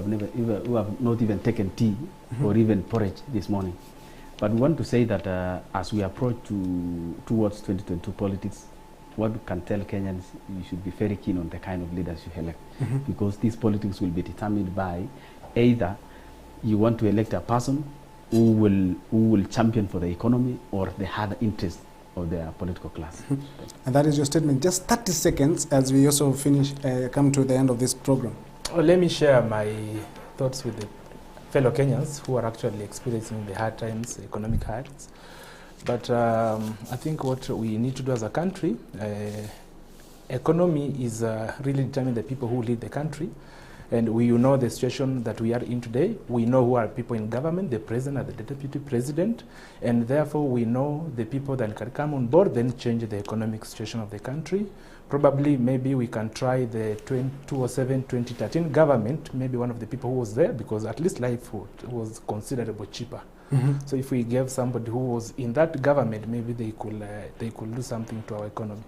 have not even taken tea or even porridge this morning. But we want to say that as we approach towards 2022 politics, what we can tell Kenyans, you should be very keen on the kind of leaders you elect, because these politics will be determined by either you want to elect a person who will champion for the economy or the other interests of their political class. And that is your statement. Just 30 seconds as we also come to the end of this program. Well, let me share my thoughts with the fellow Kenyans who are actually experiencing the hard times, economic hards. But I think what we need to do as a country, economy is really determining the people who lead the country. And we know the situation that we are in today. We know who are people in government, the president and the deputy president, and therefore we know the people that can come on board, then change the economic situation of the country. Probably, maybe we can try the 2007-2013 government, maybe one of the people who was there, because at least life was considerably cheaper. So if we gave somebody who was in that government, maybe they could do something to our economy.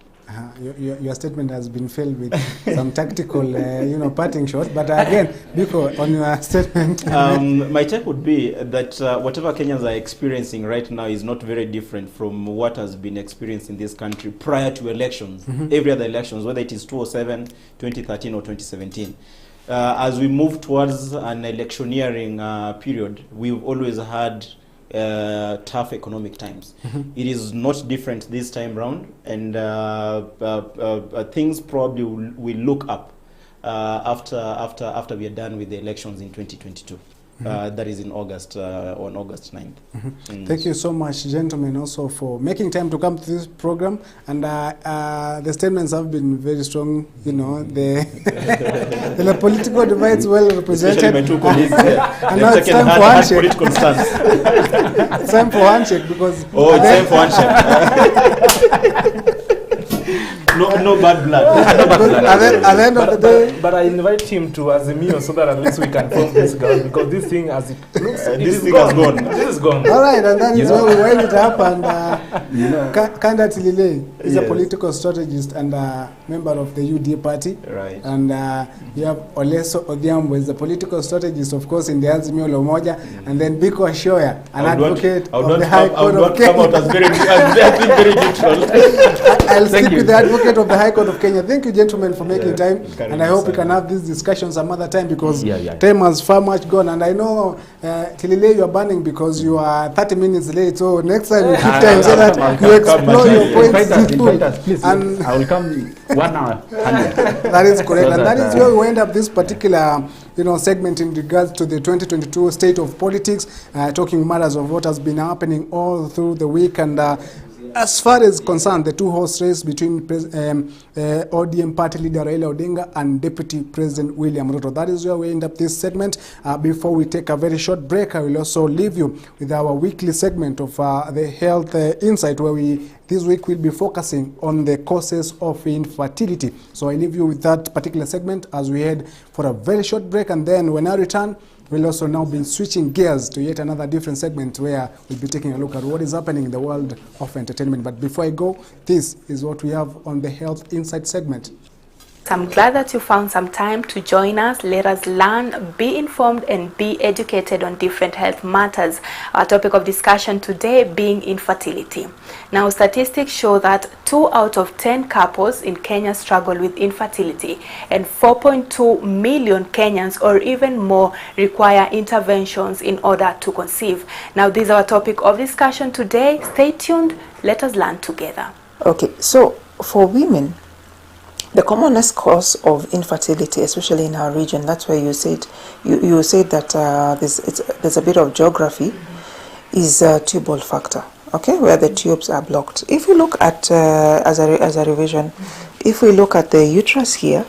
Your statement has been filled with some tactical, parting shots. But again, Biko, on your statement. My take would be that whatever Kenyans are experiencing right now is not very different from what has been experienced in this country prior to elections, every other elections, whether it is 2007, 2013, or 2017. As we move towards an electioneering period, we've always had tough economic times. It is not different this time round, and things probably will look up after we are done with the elections in 2022. That is in August, on August 9th. Thank you so much, gentlemen, also for making time to come to this program. And the statements have been very strong. The political divides well represented. My 2 colleagues and now it's time for handshake. Political stance. It's time for handshake because. Oh, it's time for handshake. no bad blood. At the end of the day, but I invite him to Azimio so that at least we can form this girl, because this thing, as it looks, this thing has gone. This is gone. All right, and that is where we wind it up. And Kanda Tilile is a political strategist and a member of the UD party. Right. And you have Oleso Odhiambo, is a political strategist, of course, in the Azimio Lomoja, and then Biko Ashoya, an advocate of the High Court of Kenya. Come out as very neutral. I'll stick with the advocate of the High Court of Kenya. Thank you, gentlemen, for making time, and I hope we can have this discussion some other time, because time has far much gone. And I know Tilile, you are burning because you are 30 minutes late. So next time you keep time so that you explore your points. Invite us, please. And I will come 1 hour earlier. That is correct, and that is where we end up this particular segment in regards to the 2022 state of politics, talking matters of what has been happening all through the week. And as far as concerned, the two-horse race between ODM party leader Raila Odinga and Deputy President William Ruto. That is where we end up this segment. Before we take a very short break, I will also leave you with our weekly segment of the Health Insight, where we this week will be focusing on the causes of infertility. So I leave you with that particular segment as we head for a very short break, and then when I return, we'll also now be switching gears to yet another different segment where we'll be taking a look at what is happening in the world of entertainment. But before I go, this is what we have on the Health Insight segment. I'm glad that you found some time to join us. Let us learn, be informed, and be educated on different health matters. Our topic of discussion today being infertility. Now, statistics show that 2 out of 10 couples in Kenya struggle with infertility, and 4.2 million Kenyans or even more require interventions in order to conceive. Now, this is our topic of discussion today. Stay tuned. Let us learn together. Okay, so for women, the commonest cause of infertility, especially in our region, that's why you said that there's a bit of geography, is tubal factor, okay, where the tubes are blocked. If you look at, as a revision, if we look at the uterus here,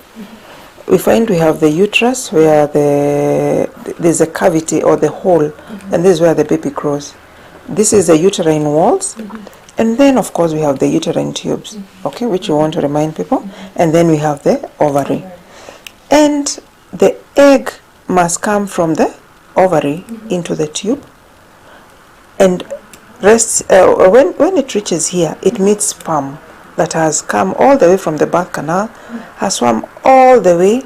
we find we have the uterus where there's a cavity or the hole, and this is where the baby grows. This is the uterine walls. And then, of course, we have the uterine tubes, okay, which we want to remind people. And then we have the ovary. And the egg must come from the ovary into the tube. And when it reaches here, it meets sperm that has come all the way from the birth canal, has swum all the way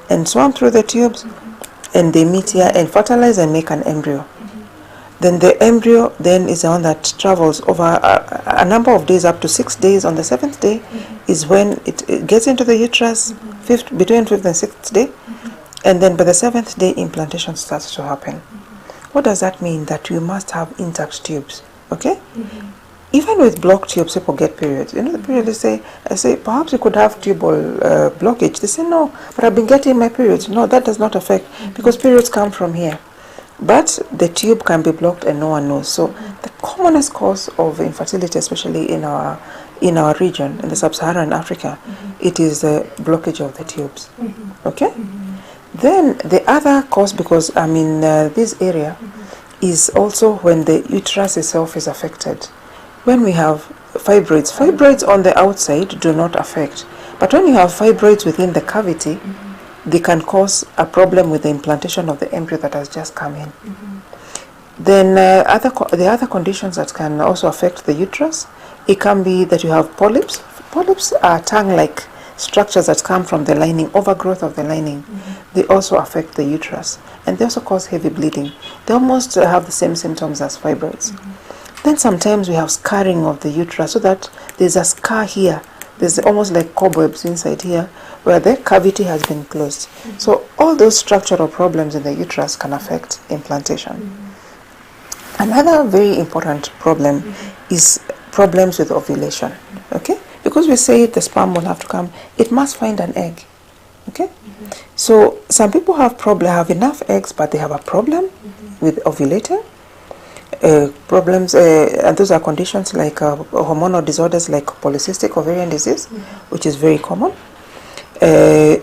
and swum through the tubes, and they meet here and fertilize and make an embryo. Then the embryo then is the one that travels over a number of days, up to 6 days. On the 7th day is when it gets into the uterus, between 5th and 6th day. And then by the 7th day, implantation starts to happen. What does that mean? That you must have intact tubes, okay? Even with blocked tubes, people get periods. You know, the period, I say, perhaps you could have tubal blockage. They say, no, but I've been getting my periods. No, that does not affect, because periods come from here. But the tube can be blocked and no one knows. So the commonest cause of infertility, especially in our region, in the sub-Saharan Africa, it is the blockage of the tubes. Okay? Then the other cause, because I'm in this area, is also when the uterus itself is affected. When we have fibroids on the outside do not affect. But when you have fibroids within the cavity, they can cause a problem with the implantation of the embryo that has just come in. Then the other conditions that can also affect the uterus, it can be that you have polyps. Polyps are tongue-like structures that come from the lining, overgrowth of the lining. They also affect the uterus, and they also cause heavy bleeding. They almost have the same symptoms as fibroids. Then sometimes we have scarring of the uterus, so that there's a scar here. There's almost like cobwebs inside here, where the cavity has been closed. So all those structural problems in the uterus can affect implantation. Another very important problem is problems with ovulation, okay? Because we say the sperm will have to come, it must find an egg, okay? So some people have enough eggs, but they have a problem with ovulating. Problems, and those are conditions like hormonal disorders like polycystic ovarian disease, which is very common.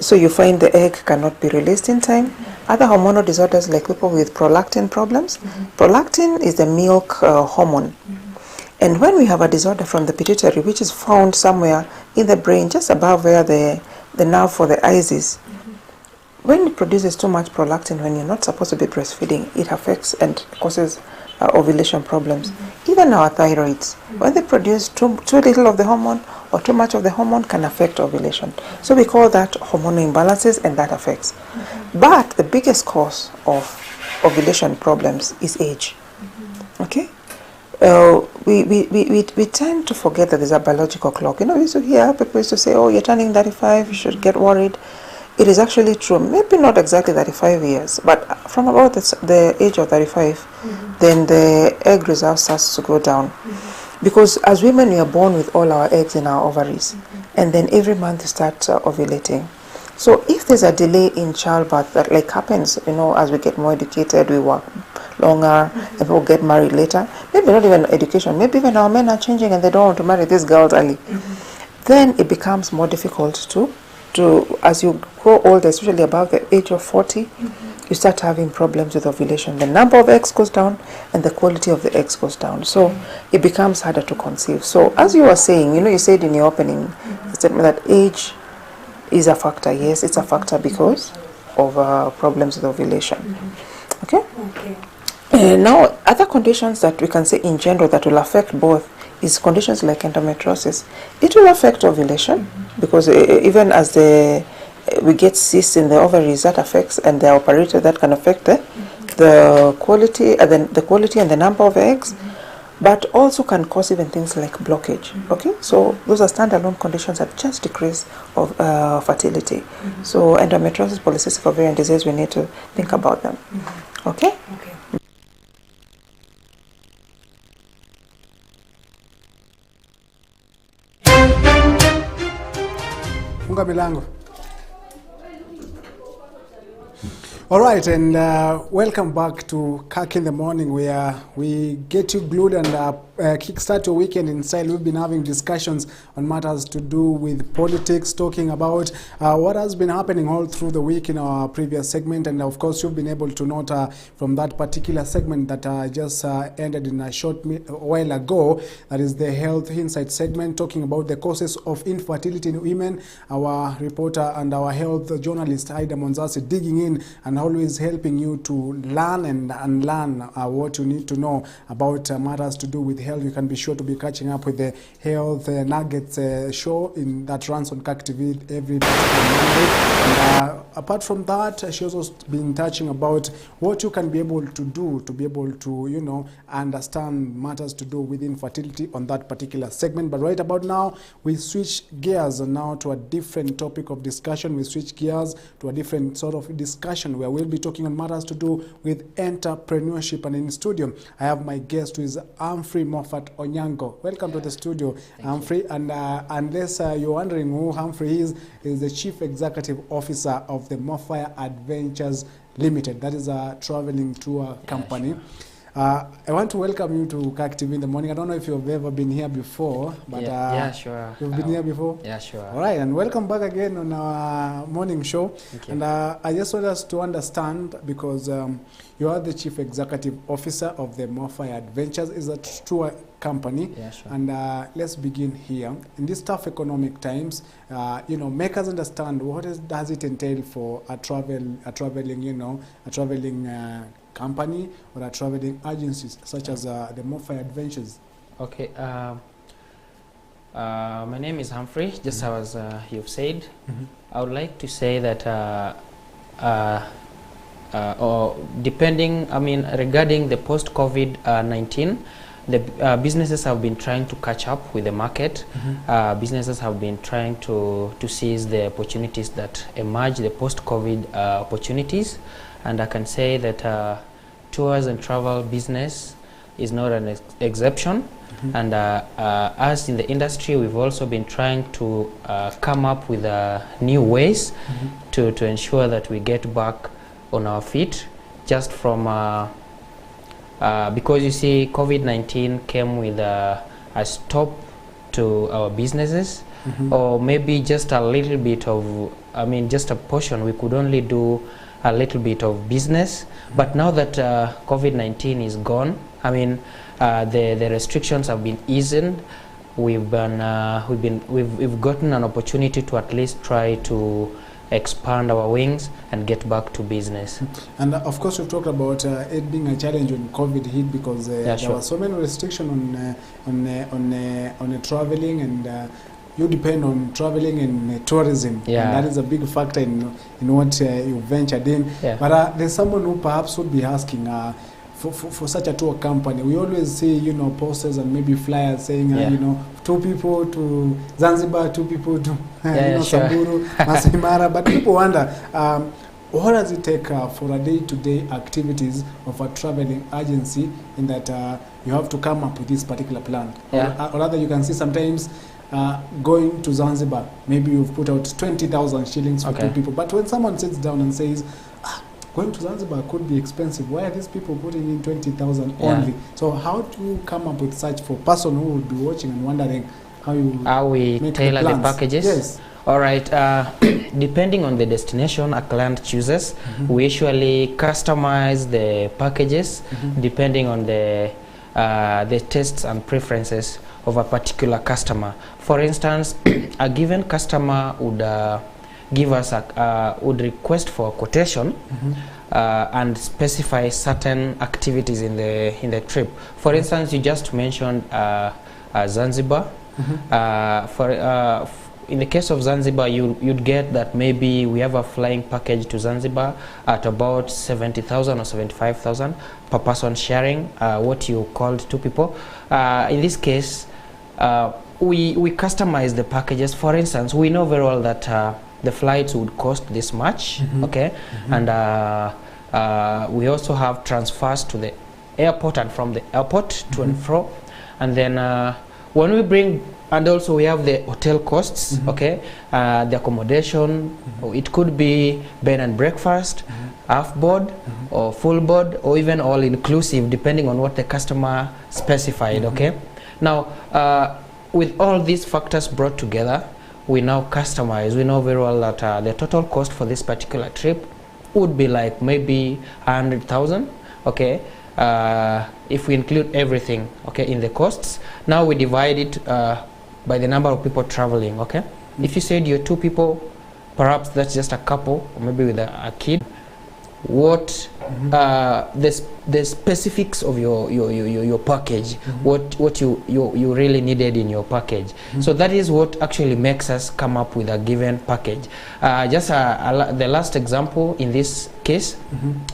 So you find the egg cannot be released in time. Other hormonal disorders like people with prolactin problems. Prolactin is the milk hormone. And when we have a disorder from the pituitary, which is found somewhere in the brain, just above where the nerve for the eyes is, when it produces too much prolactin when you're not supposed to be breastfeeding, it affects and causes ovulation problems. Even our thyroids, when they produce too little of the hormone or too much of the hormone, can affect ovulation. So we call that hormonal imbalances, and that affects. But the biggest cause of ovulation problems is age. Okay? We tend to forget that there's a biological clock. You know, we used to hear people used to say, oh, you're turning 35, you should get worried. It is actually true, maybe not exactly 35 years, but from about the age of 35, then the egg reserve starts to go down. Because as women, we are born with all our eggs in our ovaries, and then every month they start ovulating. So if there's a delay in childbirth, that like happens, you know, as we get more educated, we work longer, and people get married later, maybe not even education, maybe even our men are changing and they don't want to marry these girls early, then it becomes more difficult to as you grow older, especially above the age of 40, you start having problems with ovulation. The number of eggs goes down and the quality of the eggs goes down. So it becomes harder to conceive. So as you were saying, you know, you said in your opening statement that age is a factor. Yes, it's a factor because of problems with ovulation. Okay? Now, other conditions that we can say in general that will affect both is conditions like endometriosis. It will affect ovulation because even as we get cysts in the ovaries, that affects, and they're operated, that can affect the quality and the number of eggs, but also can cause even things like blockage. Okay, so those are standalone conditions that just decrease of fertility. So endometriosis, polycystic ovarian disease, we need to think about them. Okay. Funga milango. All right, and welcome back to Kirk in the Morning, where we get you glued and kickstart your weekend in style. We've been having discussions on matters to do with politics, talking about what has been happening all through the week in our previous segment. And of course, you've been able to note from that particular segment that just ended in a short while ago, that is the Health Insight segment, talking about the causes of infertility in women. Our reporter and our health journalist, Aida Monzasi, digging in and always helping you to learn and unlearn what you need to know about matters to do with health. You can be sure to be catching up with the Health Nuggets show that runs on Kirk TV every Monday. And, apart from that, she's also been touching about what you can be able to do to be able to, you know, understand matters to do with infertility on that particular segment. But right about now, we switch gears now to a different topic of discussion. We switch gears to a different sort of discussion where we'll be talking on matters to do with entrepreneurship. And in studio, I have my guest, who is Humphrey Moffat Onyango. Welcome to the studio, Humphrey. And unless you're wondering who Humphrey is the Chief Executive Officer of the Moffat Adventures Limited. That is a traveling tour company. Sure. I want to welcome you to Kirk TV in the Morning. I don't know if you've ever been here before, but yeah, sure. You've been here before? Yeah, sure. All right, and welcome back again on our morning show. Thank you. And I just want us to understand, because you are the Chief Executive Officer of the Moffat Adventures. Is a tour company. Yeah, sure. And let's begin here. In these tough economic times, you know, make us understand does it entail for a traveling company or a traveling agencies such as the Moffat Adventures. Okay. My name is Humphrey, just as you've said. I would like to say that regarding the post-COVID-19, the businesses have been trying to catch up with the market. Businesses have been trying to seize the opportunities that emerge, the post-COVID opportunities. And I can say that tours and travel business is not an exception. And us in the industry, we've also been trying to come up with new ways to ensure that we get back on our feet, just from because you see COVID-19 came with a stop to our businesses, or maybe just a little bit of, just a portion. We could only do a little bit of business. But now that COVID-19 is gone, the restrictions have been eased. We've gotten an opportunity to at least try to expand our wings and get back to business. And of course, we've talked about it being a challenge when COVID hit, because there were so many restrictions on traveling, and you depend on traveling and tourism. Yeah. And that is a big factor in what you ventured in. Yeah. But there's someone who perhaps would be asking, for such a tour company, we always see, posters and maybe flyers saying, 2 people to Zanzibar, 2 people to Samburu, Masai Mara. But people wonder, what does it take for a day-to-day activities of a traveling agency, in that you have to come up with this particular plan? Yeah. Or rather, you can see sometimes going to Zanzibar, maybe you've put out 20,000 shillings for 2 people. But when someone sits down and says, going to Zanzibar could be expensive, why are these people putting in 20,000 only? So how do you come up with such, for a person who would be watching and wondering how we make tailor the plans? packages? Yes. All right. Depending on the destination a client chooses, we usually customize the packages depending on the tastes and preferences of a particular customer. For instance, a given customer would give us would request for a quotation and specify certain activities in the trip. For instance, you just mentioned Zanzibar. In the case of Zanzibar, you'd get that maybe we have a flying package to Zanzibar at about 70,000 or 75,000 per person, sharing what you called 2 people. In this case, we customize the packages. For instance, we know very well that the flights would cost this much, okay, and we also have transfers to the airport and from the airport to and fro, and then when we bring, and also we have the hotel costs, okay, the accommodation. It could be bed and breakfast, half board or full board, or even all inclusive, depending on what the customer specified, okay. Now with all these factors brought together, we now customize. We know very well that the total cost for this particular trip would be like maybe 100,000, okay, if we include everything, okay, in the costs. Now we divide it by the number of people traveling, okay. If you said you're 2 people, perhaps that's just a couple, or maybe with a kid. What the specifics of your package, what you really needed in your package. So that is what actually makes us come up with a given package. Just the last example in this case,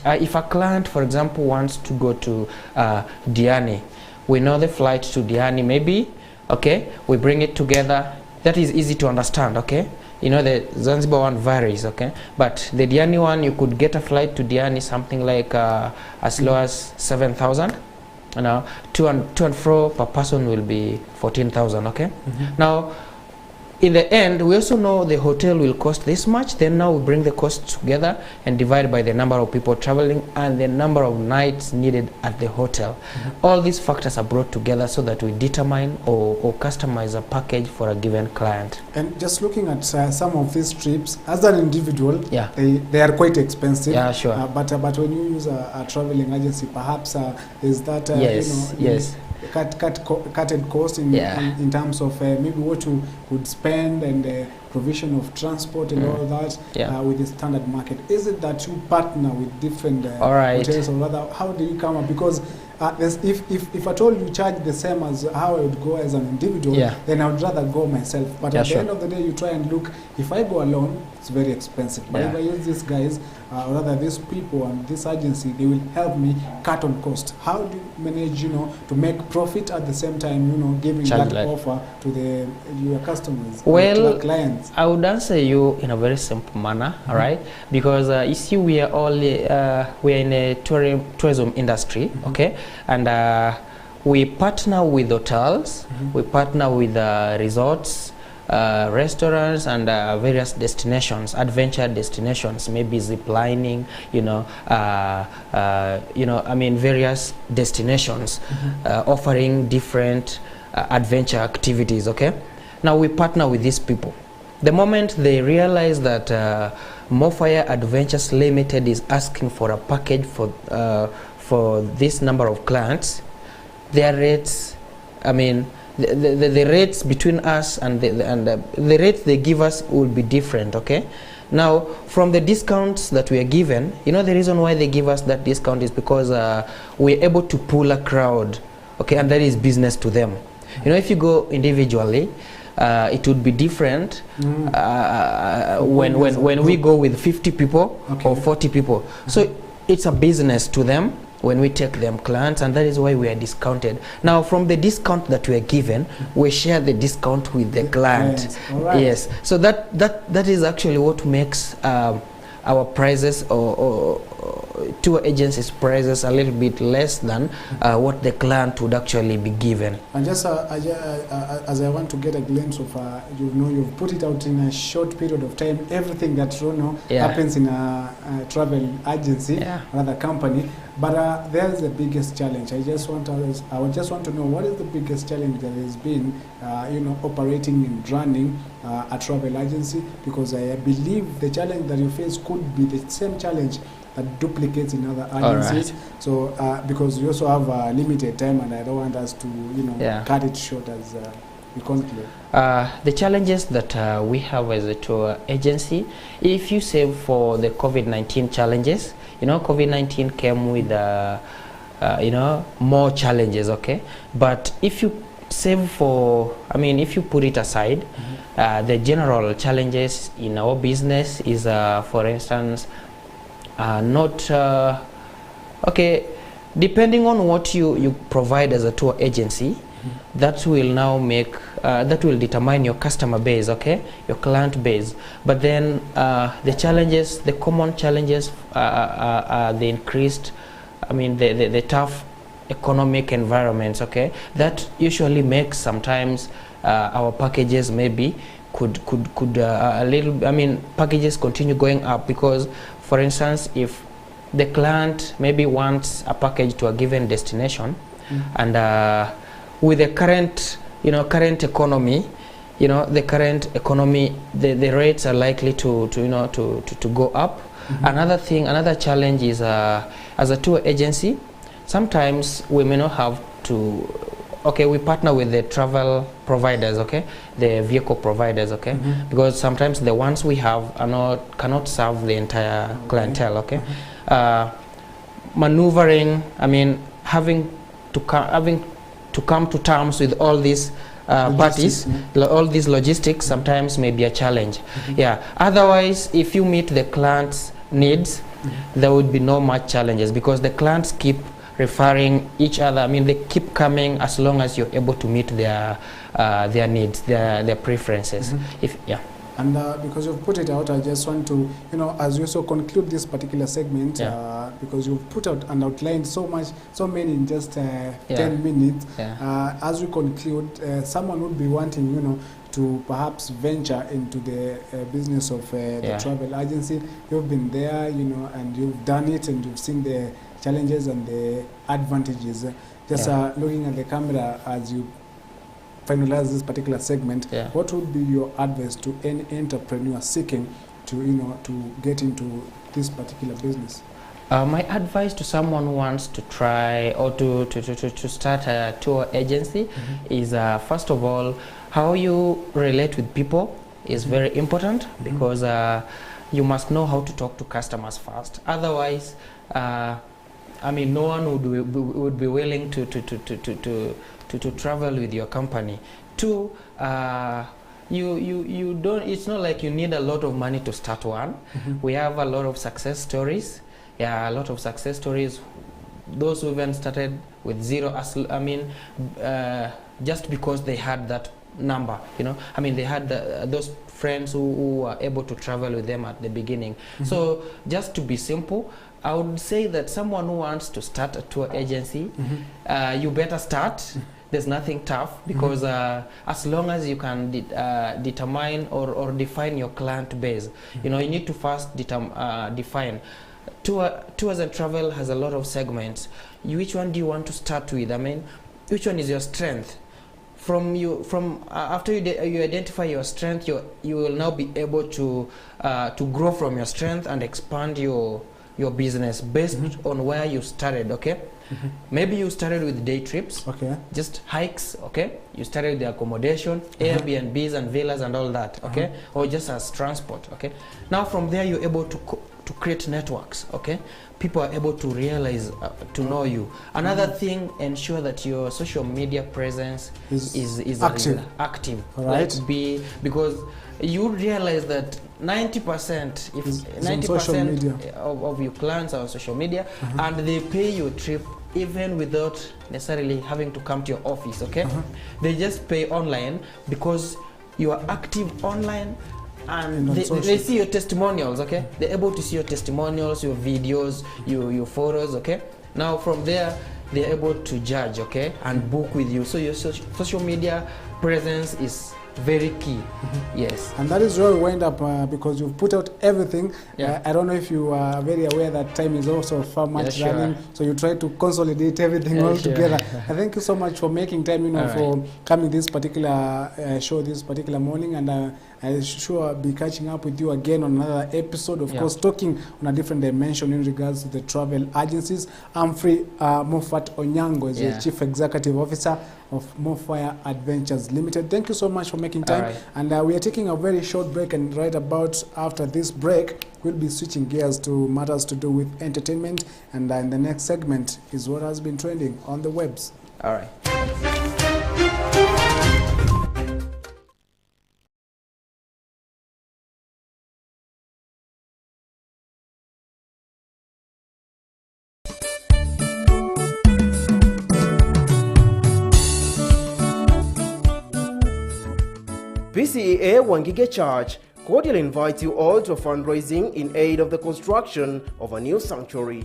if a client, for example, wants to go to Diani, we know the flight to Diani maybe, okay, we bring it together. That is easy to understand, okay. You know, the Zanzibar one varies, okay, but the Diani one, you could get a flight to Diani something like as low as 7,000. Now, to and fro per person will be 14,000, okay. Now, in the end, we also know the hotel will cost this much. Then now we bring the costs together and divide by the number of people traveling and the number of nights needed at the hotel. All these factors are brought together so that we determine or customize a package for a given client. And just looking at some of these trips, as an individual, yeah, they are quite expensive. Yeah, sure. But when you use a traveling agency, perhaps is that yes, you know, yes, cutted cost in terms of maybe what you would spend and provision of transport and all that with the standard market. Is it that you partner with different hotels, or rather, how do you come up? Because if at all you charge the same as how I would go as an individual, then I would rather go myself. But at the end of the day, you try and look, if I go alone, it's very expensive. But if I use these guys, or rather these people and this agency, they will help me cut on cost. How do you manage, to make profit at the same time, giving that offer to your customers, to the clients? I would answer you in a very simple manner, all right? Because you see, we are all we are in a tourism industry, okay, and we partner with hotels, we partner with resorts, restaurants, and various destinations, adventure destinations, maybe zip lining, various destinations offering different adventure activities, okay? Now we partner with these people. The moment they realize that Mofire Adventures Limited is asking for a package for this number of clients, their rates, I mean, the rates between us and the rates they give us will be different, okay? Now, from the discounts that we are given, you know, the reason why they give us that discount is because we're able to pull a crowd, okay, and that is business to them. You know, if you go individually, it would be different when we go with 50 people or 40 people. So it's a business to them when we take them clients, and that is why we are discounted. Now, from the discount that we are given, we share the discount with the client. Yes, all right. Yes. So that is actually what makes our prices or tour agencies' prices a little bit less than what the client would actually be given. And just as I want to get a glimpse of, you know, you've put it out in a short period of time, everything that happens in a travel agency, another company. But there's the biggest challenge. I just want to know, what is the biggest challenge that has been, you know, operating and running a travel agency? Because I believe the challenge that you face could be the same challenge that duplicates in other agencies. Right. So because we also have a limited time, and I don't want us to, you know, cut it short as we conclude. The challenges that we have as a tour agency, if you say for the COVID-19 challenges, you know, COVID-19 came with, you know, more challenges, okay? But if you save for, I mean, if you put it aside, the general challenges in our business is, for instance, not, okay, depending on what you provide as a tour agency, that will now make, that will determine your customer base, okay, your client base. But then the challenges, the common challenges are the increased, I mean, the tough economic environments, okay, that usually makes sometimes our packages maybe could a little, I mean, packages continue going up because, for instance, if the client maybe wants a package to a given destination, and with the current, you know, current economy, you know, the current economy, the rates are likely to you know, to go up. Another thing, another challenge is, as a tour agency, sometimes we may not have to, okay, we partner with the travel providers, okay, the vehicle providers, okay, because sometimes the ones we have are cannot serve the entire clientele, okay. Maneuvering, I mean, having to come to terms with all these parties, all these logistics sometimes may be a challenge. Yeah. Otherwise, if you meet the client's needs, there would be no much challenges because the clients keep referring each other. I mean, they keep coming as long as you're able to meet their needs, their preferences. And because you've put it out, I just want to, you know, as you also conclude this particular segment, because you've put out and outlined so many in just 10 minutes. As we conclude, someone would be wanting, you know, to perhaps venture into the business of the travel agency. You've been there, you know, and you've done it, and you've seen the challenges and the advantages. Just looking at the camera as you finalize this particular segment, what would be your advice to any entrepreneur seeking to, you know, to get into this particular business? My advice to someone who wants to try or to start a tour agency is, first of all, how you relate with people is very important because you must know how to talk to customers first. Otherwise, I mean, no one would be willing to travel with your company. Two, you don't, it's not like you need a lot of money to start one. We have a lot of success stories. A lot of success stories. Those who even started with zero, I mean, just because they had that number, you know, I mean, they had those friends who were able to travel with them at the beginning. So just to be simple, I would say that someone who wants to start a tour agency, you better start. There's nothing tough because as long as you can determine or define your client base, you know, you need to first define. Tours and travel has a lot of segments. Which one do you want to start with? I mean, which one is your strength? After you identify your strength, you will now be able to grow from your strength and expand your your business based on where you started, okay? Maybe you started with day trips, okay, just hikes, okay? You started with the accommodation, Airbnbs and villas and all that, okay? Or just as transport, okay? Now from there you're able to create networks, okay? People are able to realize, to know you. Another thing, ensure that your social media presence is active. Right. Like because you realize that 90%, if 90% of your clients are on social media, and they pay your trip even without necessarily having to come to your office, okay? They just pay online because you are active online, and they see your testimonials, okay? They're able to see your testimonials, your videos, your photos, okay? Now from there, they're able to judge, okay? And book with you. So your social media presence is very key. Yes. And that is where we wind up because you've put out everything. I don't know if you are very aware that time is also far much running, so you try to consolidate everything all together. Thank you so much for making time, for coming this particular show this particular morning, and I'll sure be catching up with you again on another episode, of course, talking on a different dimension in regards to the travel agencies. Humphrey Moffat Onyango is the Chief Executive Officer of Mofire Adventures Limited. Thank you so much for making time. And we are taking a very short break, and right about after this break, we'll be switching gears to matters to do with entertainment. And in the next segment is what has been trending on the webs. All right. PCEA Wangige Church cordially invites you all to a fundraising in aid of the construction of a new sanctuary.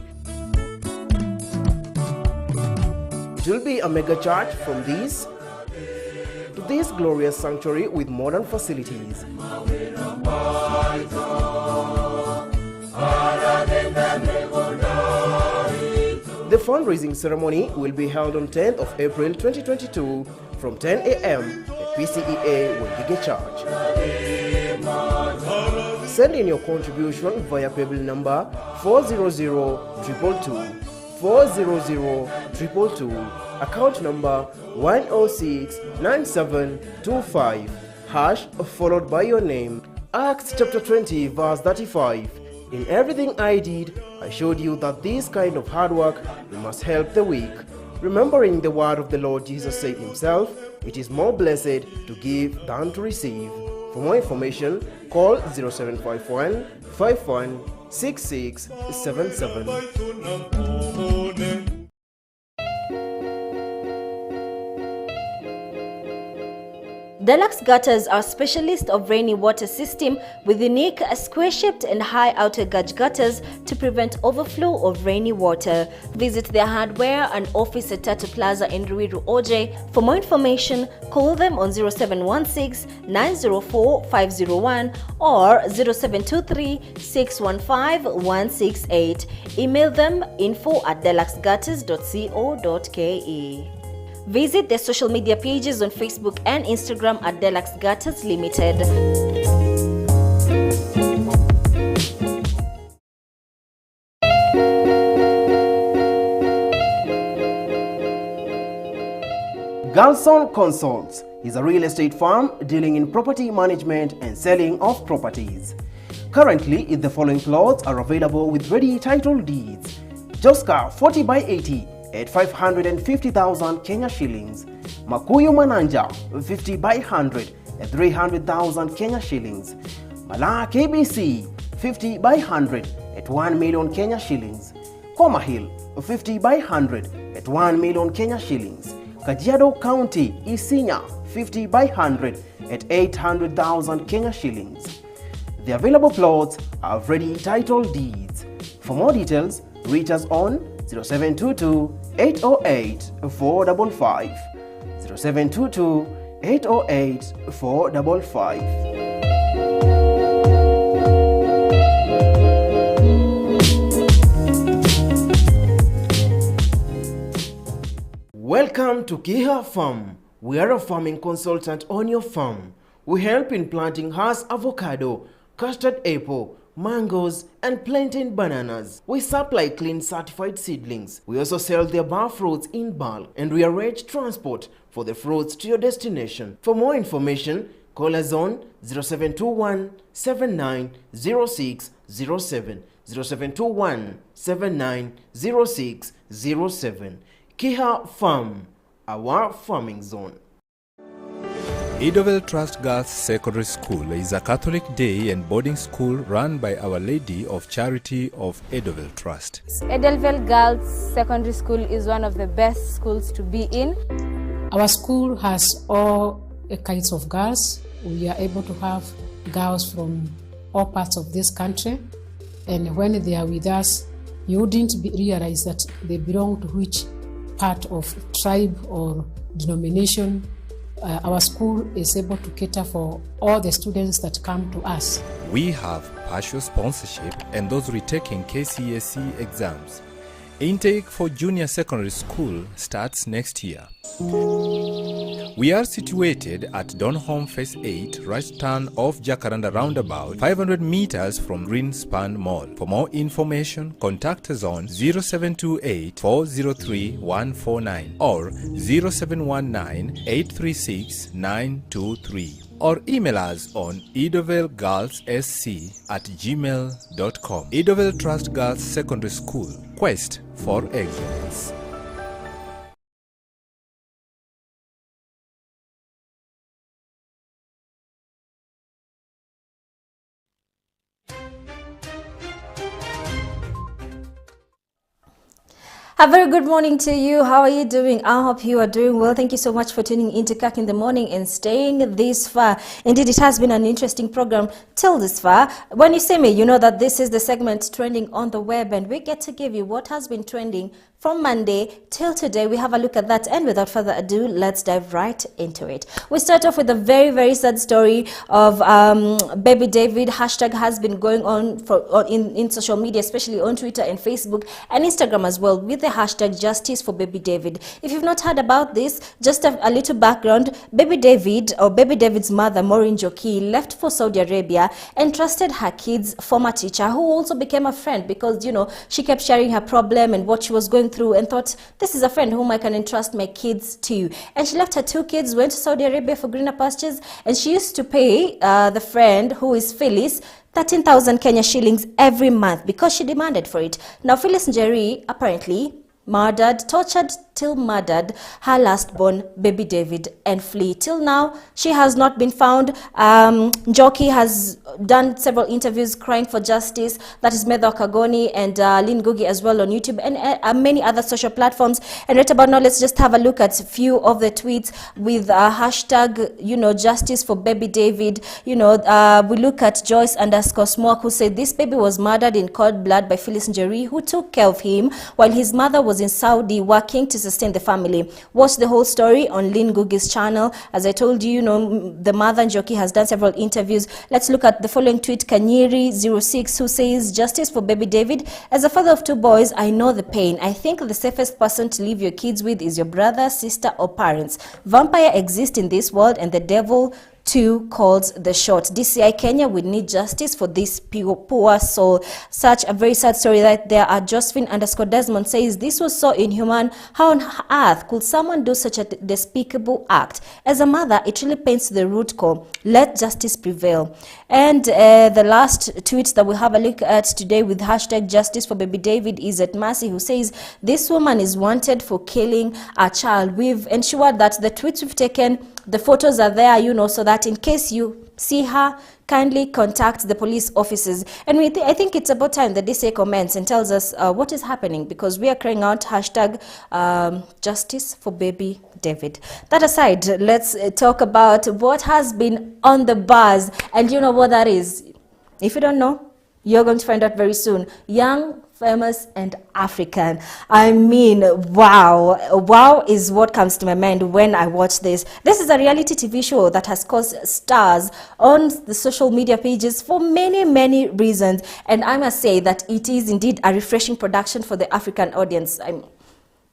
It will be a mega church from this to this glorious sanctuary with modern facilities. The fundraising ceremony will be held on 10th of April 2022 from 10 a.m. at PCEA Wangige Church. Send in your contribution via paybill number 400-222, 400-222, account number 1069725, hash followed by your name. Acts chapter 20 verse 35. In everything I did, I showed you that this kind of hard work you must help the weak. Remembering the word of the Lord Jesus said himself, it is more blessed to give than to receive. For more information, call 0751 516677. Deluxe gutters are specialists of rainy water system with unique square-shaped and high outer gauge gutters to prevent overflow of rainy water. Visit their hardware and office at Tatu Plaza in Ruiru Oje. For more information, call them on 0716-904-501 or 0723-615-168. Email them info@deluxegutters.co.ke. Visit their social media pages on Facebook and Instagram at Deluxe Gutters Limited. Galson Consults is a real estate firm dealing in property management and selling of properties. Currently, the following plots are available with ready title deeds. Joska 40 by 80 at 550,000 Kenya shillings. Makuyu Mananja 50 by 100 at 300,000 Kenya shillings. Mala KBC 50 by 100 at 1 million Kenya shillings. Koma Hill 50 by 100 at 1 million Kenya shillings. Kajiado County Isinya 50 by 100 at 800,000 Kenya shillings. The available plots are ready title deeds. For more details, reach us on 0722-808-455, 0722-808-455. Welcome to Kiha Farm. We are a farming consultant on your farm. We help in planting Hass avocado, custard apple, mangoes, and plantain bananas. We supply clean certified seedlings. We also sell the above fruits in bulk, and we arrange transport for the fruits to your destination. For more information, call us on 0721 790607, 0721 790607. Kiha Farm, our farming zone. Idoville Trust Girls Secondary School is a Catholic day and boarding school run by Our Lady of Charity of Idoville Trust. Idoville Girls Secondary School is one of the best schools to be in. Our school has all kinds of girls. We are able to have girls from all parts of this country, and when they are with us, you wouldn't realize that they belong to which part of tribe or denomination. Our school is able to cater for all the students that come to us. We have partial sponsorship and those retaking KCSE exams. Intake for junior secondary school starts next year. We are situated at Donholm Phase 8, right turn off Jacaranda Roundabout, 500 meters from Greenspan Mall. For more information, contact us on 0728 403 149 or 0719 836 923 or email us on idovillegirlssc@gmail.com. Idoville Trust Girls Secondary School, quest for excellence. A very good morning to you. How are you doing? I hope you are doing well. Thank you so much for tuning into Kirk in the Morning and staying this far. Indeed, it has been an interesting program till this far. When you see me, you know that this is the segment trending on the web, and we get to give you what has been trending from Monday till today. We have a look at that, and without further ado, let's dive right into it. We start off with a very, very sad story of baby David. Hashtag has been going on in social media, especially on Twitter and Facebook and Instagram as well, with the hashtag Justice for Baby David. If you've not heard about this, just a little background. Baby David, or baby David's mother, Maureen Njoki, left for Saudi Arabia and trusted her kid's former teacher, who also became a friend, because, you know, she kept sharing her problem and what she was going through, and thought, this is a friend whom I can entrust my kids to. And she left her two kids, went to Saudi Arabia for greener pastures, and she used to pay the friend, who is Phyllis, 13,000 Kenya shillings every month because she demanded for it. Now, Phyllis Njeri apparently tortured till murdered her last-born baby David and flee. Till now, she has not been found. Njoki has done several interviews crying for justice. That is Medha Kagoni and Lynn Ngugi as well on YouTube and many other social platforms. And right about now, let's just have a look at a few of the tweets with hashtag, you know, Justice for Baby David. You know, we look at Joyce_Smok, who said this baby was murdered in cold blood by Phyllis Njeri, who took care of him while his mother was in Saudi working to sustain the family. Watch the whole story on Lynn Ngugi's channel. As I told you, you know, the mother Njoki has done several interviews. Let's look at the following tweet. Kanyiri06, who says, Justice for Baby David. As a father of two boys, I know the pain. I think the safest person to leave your kids with is your brother, sister, or parents. Vampire exist in this world, and the devil too calls the shot. DCI Kenya would need justice for this poor soul. Such a very sad story right there. Josephine_Desmond says, this was so inhuman. How on earth could someone do such a despicable act? As a mother, it really pains to the root core. Let justice prevail. And the last tweet that we have a look at today with hashtag Justice for Baby David is at Mercy, who says, this woman is wanted for killing a child. We've ensured that the tweets we've taken, the photos are there, you know, so that in case you see her, kindly contact the police officers. And I think it's about time that DCI comments and tells us what is happening, because we are crying out hashtag Justice for Baby David. That aside, let's talk about what has been on the buzz. And you know what that is. If you don't know, you're going to find out very soon. Young, famous, and African. I mean, wow. Wow is what comes to my mind when I watch this. This is a reality TV show that has caused stars on the social media pages for many, many reasons. And I must say that it is indeed a refreshing production for the African audience.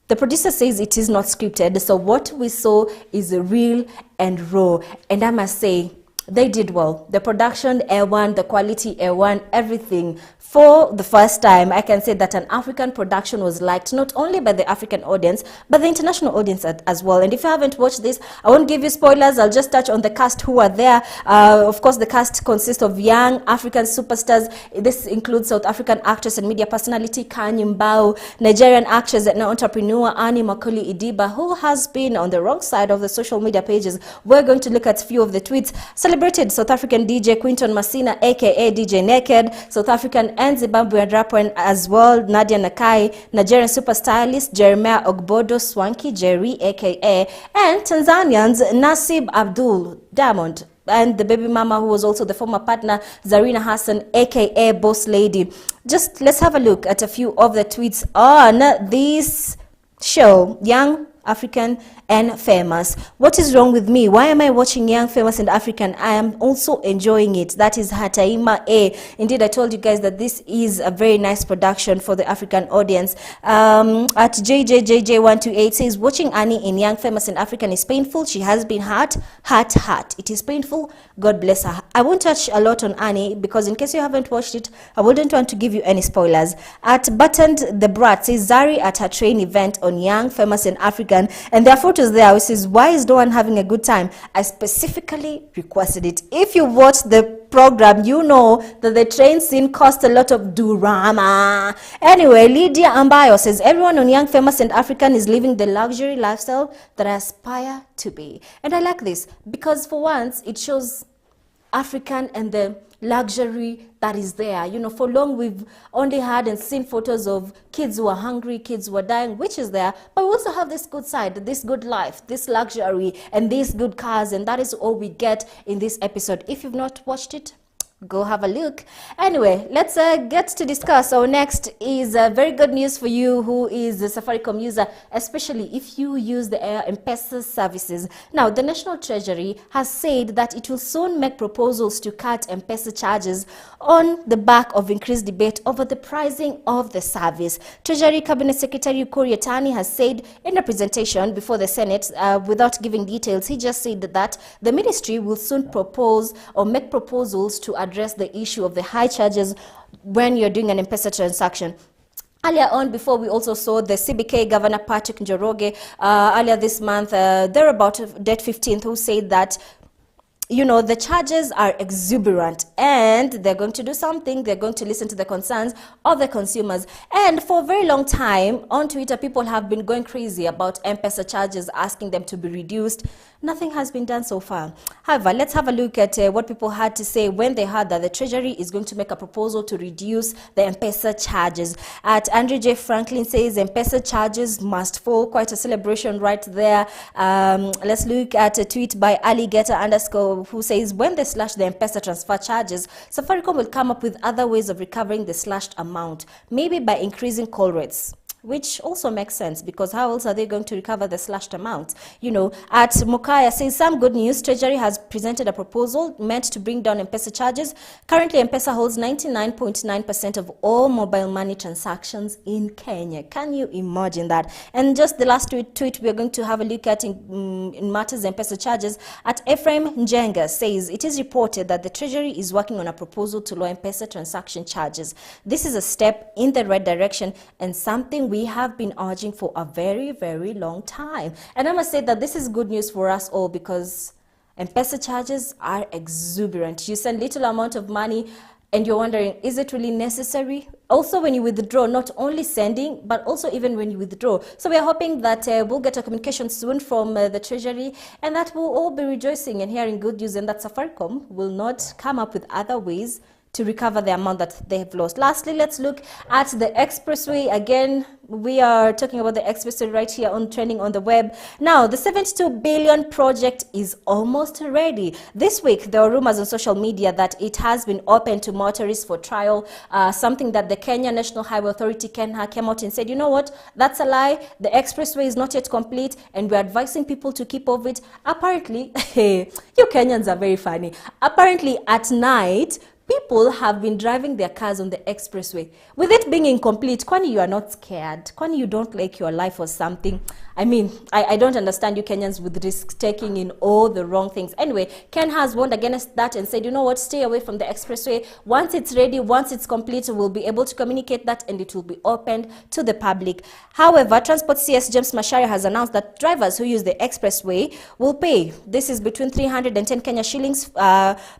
The producer says it is not scripted, so what we saw is real and raw. And I must say, they did well. The production, A1, the quality, A1, everything. For the first time, I can say that an African production was liked not only by the African audience, but the international audience as well. And if you haven't watched this, I won't give you spoilers. I'll just touch on the cast who are there. Of course, the cast consists of young African superstars. This includes South African actress and media personality Kanye Mbao, Nigerian actress and entrepreneur Annie Makoli Idiba, who has been on the wrong side of the social media pages. We're going to look at a few of the tweets. Celebrated South African DJ Quinton Masina, aka DJ Naked, South African and Zimbabwean rapper as well, Nadia Nakai, Nigerian super stylist Jeremiah Ogbodo Swanky Jerry, aka, and Tanzanians Nasib Abdul Diamond, and the baby mama who was also the former partner Zarina Hassan, aka Boss Lady. Just let's have a look at a few of the tweets on this show, Young, African and Famous. What is wrong with me? Why am I watching Young, Famous and African? I am also enjoying it. That is Hataima A. Indeed, I told you guys that this is a very nice production for the African audience. At JJJJ128 says, watching Annie in Young, Famous and African is painful. She has been hurt. It is painful. God bless her. I won't touch a lot on Annie because in case you haven't watched it, I wouldn't want to give you any spoilers. At Buttoned the Brat says, Zari at her train event on Young, Famous and African, and therefore there, which says, why is no one having a good time? I specifically requested it. If you watch the program, you know that the train scene cost a lot of drama. Anyway, Lydia Ambayo says, everyone on Young, Famous and African is living the luxury lifestyle that I aspire to be. And I like this because for once it shows African and the luxury that is there. You know, for long we've only had and seen photos of kids who are hungry, kids who are dying, which is there, but we also have this good side, this good life, this luxury and these good cars, and that is all we get in this episode. If you've not watched it, go have a look. Anyway, let's get to discuss. So next is very good news for you who is a Safaricom user, especially if you use the M-Pesa services. Now, the National Treasury has said that it will soon make proposals to cut M-Pesa charges on the back of increased debate over the pricing of the service. Treasury Cabinet Secretary Ukur Yatani has said in a presentation before the Senate, without giving details, he just said that the ministry will soon propose or make proposals to address the issue of the high charges when you're doing an M-Pesa transaction. Earlier on, before we also saw the CBK Governor Patrick Njoroge earlier this month, there about date 15th, who said that, you know, the charges are exuberant and they're going to do something. They're going to listen to the concerns of the consumers. And for a very long time on Twitter, people have been going crazy about M-Pesa charges, asking them to be reduced. Nothing has been done so far. However, let's have a look at what people had to say when they heard that the Treasury is going to make a proposal to reduce the M-Pesa charges. At Andrew J. Franklin says M-Pesa charges must fall. Quite a celebration right there. Let's look at a tweet by alligator_, who says, when they slash the M-Pesa transfer charges, Safaricom will come up with other ways of recovering the slashed amount, maybe by increasing call rates. Which also makes sense, because how else are they going to recover the slashed amount? You know, at Mukaya says, some good news. Treasury has presented a proposal meant to bring down M-Pesa charges. Currently, M-Pesa holds 99.9% of all mobile money transactions in Kenya. Can you imagine that? And just the last tweet we're going to have a look at in matters M-Pesa charges. At Ephraim Njenga says, it is reported that the Treasury is working on a proposal to lower M-Pesa transaction charges. This is a step in the right direction and something we have been urging for a very, very long time. And I must say that this is good news for us all, because M-Pesa charges are exuberant. You send little amount of money and you're wondering, is it really necessary? Also, when you withdraw, not only sending, but also even when you withdraw. So we are hoping that we'll get a communication soon from the Treasury, and that we'll all be rejoicing and hearing good news, and that Safaricom will not come up with other ways to recover the amount that they have lost. Lastly, let's look at the expressway. Again, we are talking about the expressway right here on Trending on the Web. Now, the 72 billion project is almost ready. This week, there were rumors on social media that it has been open to motorists for trial, something that the Kenya National Highway Authority came out and said, you know what, that's a lie. The expressway is not yet complete, and we're advising people to keep off it. Apparently, you Kenyans are very funny. Apparently, at night, people have been driving their cars on the expressway. With it being incomplete, kwani you are not scared? Kwani you don't like your life or something? I mean, I don't understand you Kenyans with risk-taking in all the wrong things. Anyway, Ken has warned against that and said, you know what, stay away from the expressway. Once it's ready, once it's complete, we'll be able to communicate that and it will be opened to the public. However, Transport CS James Macharia has announced that drivers who use the expressway will pay. This is between 310 Kenya shillings,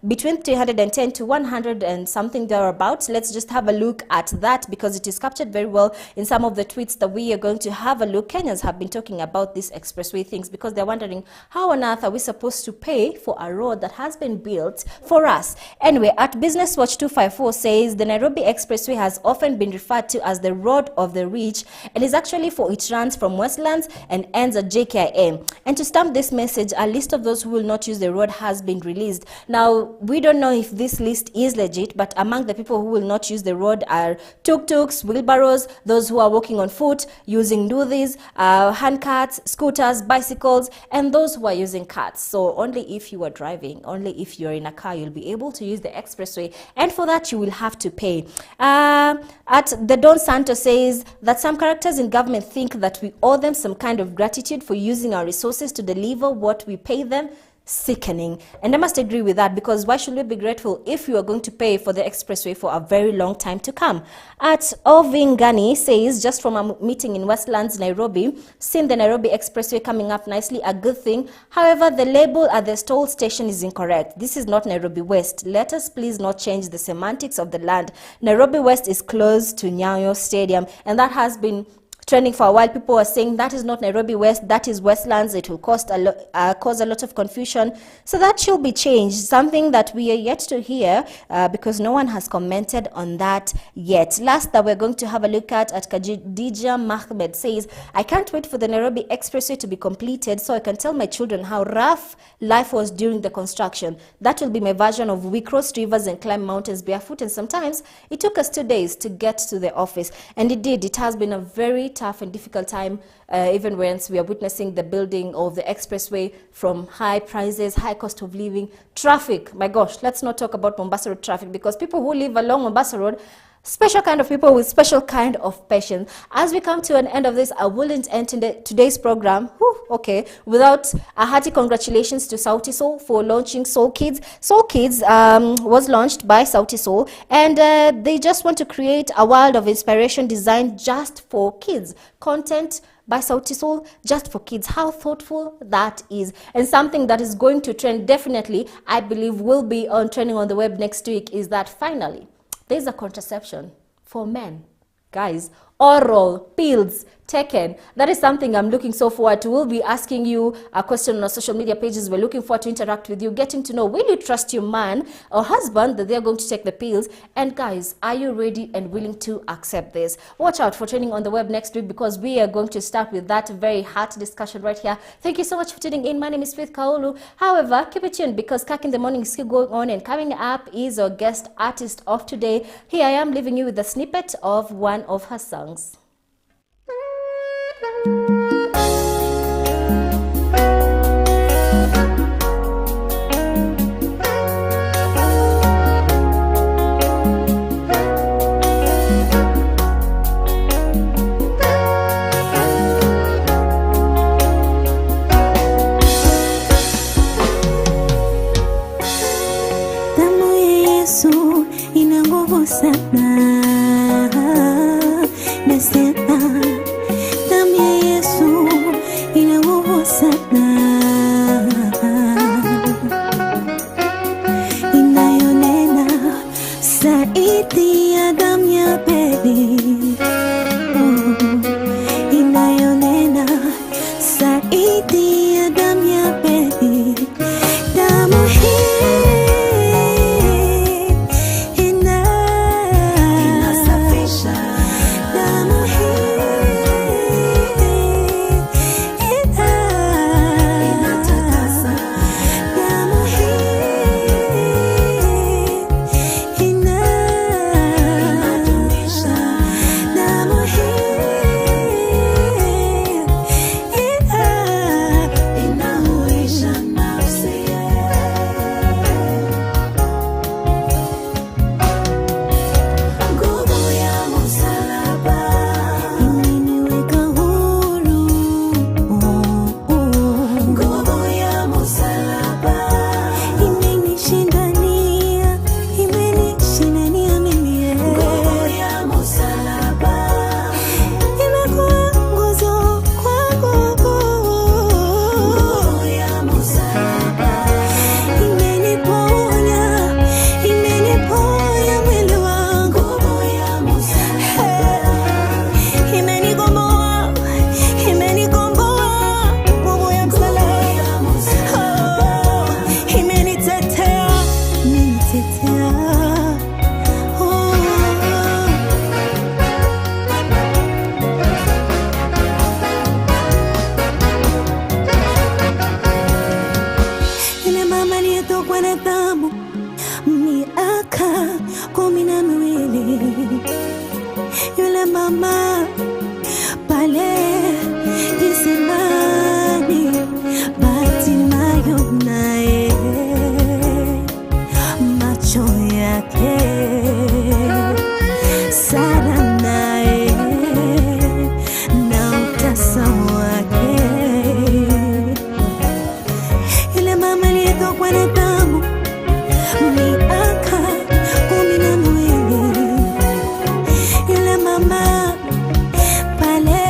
between 310 to 100 and something thereabouts. Let's just have a look at that because it is captured very well in some of the tweets that we are going to have a look. Kenyans have been talking about these expressway things because they're wondering how on earth are we supposed to pay for a road that has been built for us. Anyway, at Business Watch 254 says the Nairobi Expressway has often been referred to as the road of the rich and is actually for it runs from Westlands and ends at JKIA. And to stamp this message, a list of those who will not use the road has been released. Now, we don't know if this list is legit, but among the people who will not use the road are tuk-tuks, wheelbarrows, those who are walking on foot, using doodhies, handcarts, scooters, bicycles, and those who are using carts. So only if you are driving, only if you're in a car, you'll be able to use the expressway. And for that, you will have to pay. At the Don Santos says that some characters in government think that we owe them some kind of gratitude for using our resources to deliver what we pay them. Sickening. And I must agree with that because why should we be grateful if you are going to pay for the expressway for a very long time to come? At Ovingani says, just from a meeting in Westlands, Nairobi, seeing the Nairobi Expressway coming up nicely, a good thing. However, the label at the toll station is incorrect. This is not Nairobi West. Let us please not change the semantics of the land. Nairobi West is close to Nyayo Stadium, and that has been trending for a while. People are saying that is not Nairobi West, that is Westlands. It will cause a lot of confusion. So that should be changed, something that we are yet to hear because no one has commented on that yet. Last that we're going to have a look at Khadija Mahmed says, I can't wait for the Nairobi Expressway to be completed so I can tell my children how rough life was during the construction. That will be my version of we crossed rivers and climbed mountains barefoot, and sometimes it took us 2 days to get to the office. And it did. It has been a very tough and difficult time, even once we are witnessing the building of the expressway, from high prices, high cost of living, traffic. My gosh, let's not talk about Mombasa Road traffic because people who live along Mombasa Road, special kind of people with special kind of patience. As we come to an end of this, I wouldn't end today's program without a hearty congratulations to Sauti Sol for launching Soul Kids. Soul Kids was launched by Sauti Sol, and they just want to create a world of inspiration designed just for kids. Content by Sauti Sol, just for kids. How thoughtful that is, and something that is going to trend definitely, I believe, will be on trending on the web next week is that finally there's a contraception for men. Guys, oral pills taken. That is something I'm looking so forward to. We'll be asking you a question on our social media pages. We're looking forward to interact with you, getting to know, will you trust your man or husband that they're going to take the pills? And guys, are you ready and willing to accept this? Watch out for training on the web next week because we are going to start with that very hot discussion right here. Thank you so much for tuning in. My name is Faith Kaulu. However, keep it tuned because Kirk in the Morning is still going on, and coming up is our guest artist of today. Here I am leaving you with a snippet of one of her songs. Damu ya Yesu ina nguvu sana, nasema damu ya Yesu ina nguvu sana, inayonena zaidi ya damu ya bebi, inayonena zaidi ya damu ya bebi. Damu hii nilitokwa na damu miaka 12. Yule mama pale kisimani, Bartimayo naye macho yake, Sara naye na utasa wake. Yule mama aliyetokwa na damu miaka 12. Yule mama pale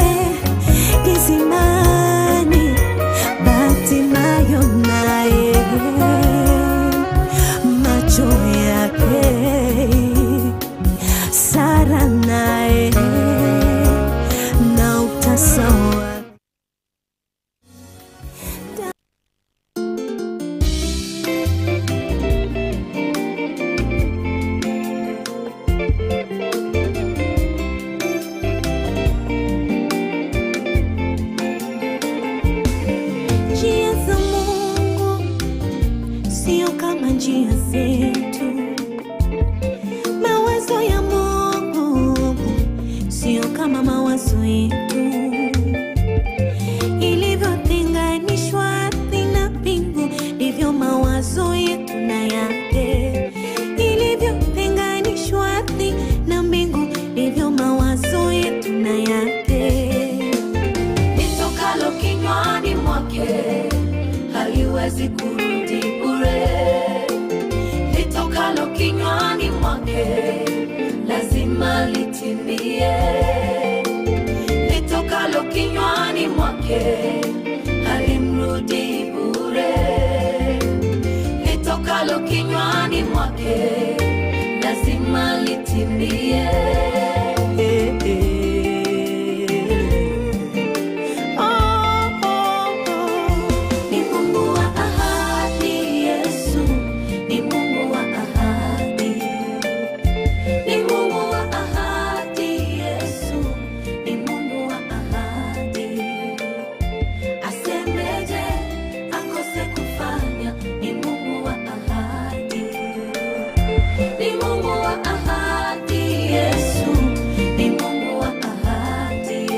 kisimani, Bartimayo naye macho yake, Sara naye na utasa wake. Njia za Mungu sio kama njia zetu. Mawazo ya Mungu sio kama mawazo yetu. Ilivyotenganishwa ardhi na mbingu, ndivyo mawazo yetu na yake. Ilivyotenganishwa ardhi na mbingu, ndivyo mawazo yetu na yake. Litokalo kinywani mwake haliwezi kurudi bure. Litokalo kinywani mwake lazima litimie. Litokalo kinywani mwake halimrudi bure. Litokalo kinywani mwake lazima litimie. Ni Mungu wa ahadi, Yesu ni Mungu wa ahadi. Ni Mungu wa ahadi, Yesu ni Mungu wa ahadi. Asemeje akose kufanya, ni Mungu wa ahadi. Ni Mungu wa ahadi, Yesu ni Mungu wa ahadi.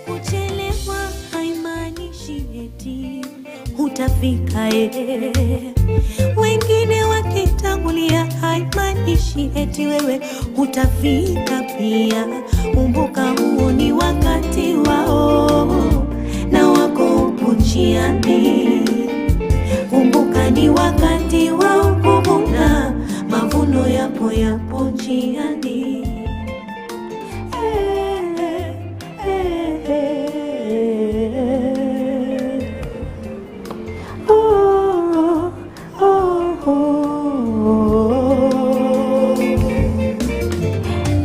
Kuchelewa haimaanishi eti hutafika. Wengine wakitangulia haimaanishi eti wewe hutafika pia. Kumbuka huo ni wakati wao na wako upo njiani. Kumbuka ni wakati wao kuvuna, mavuno yapo njiani.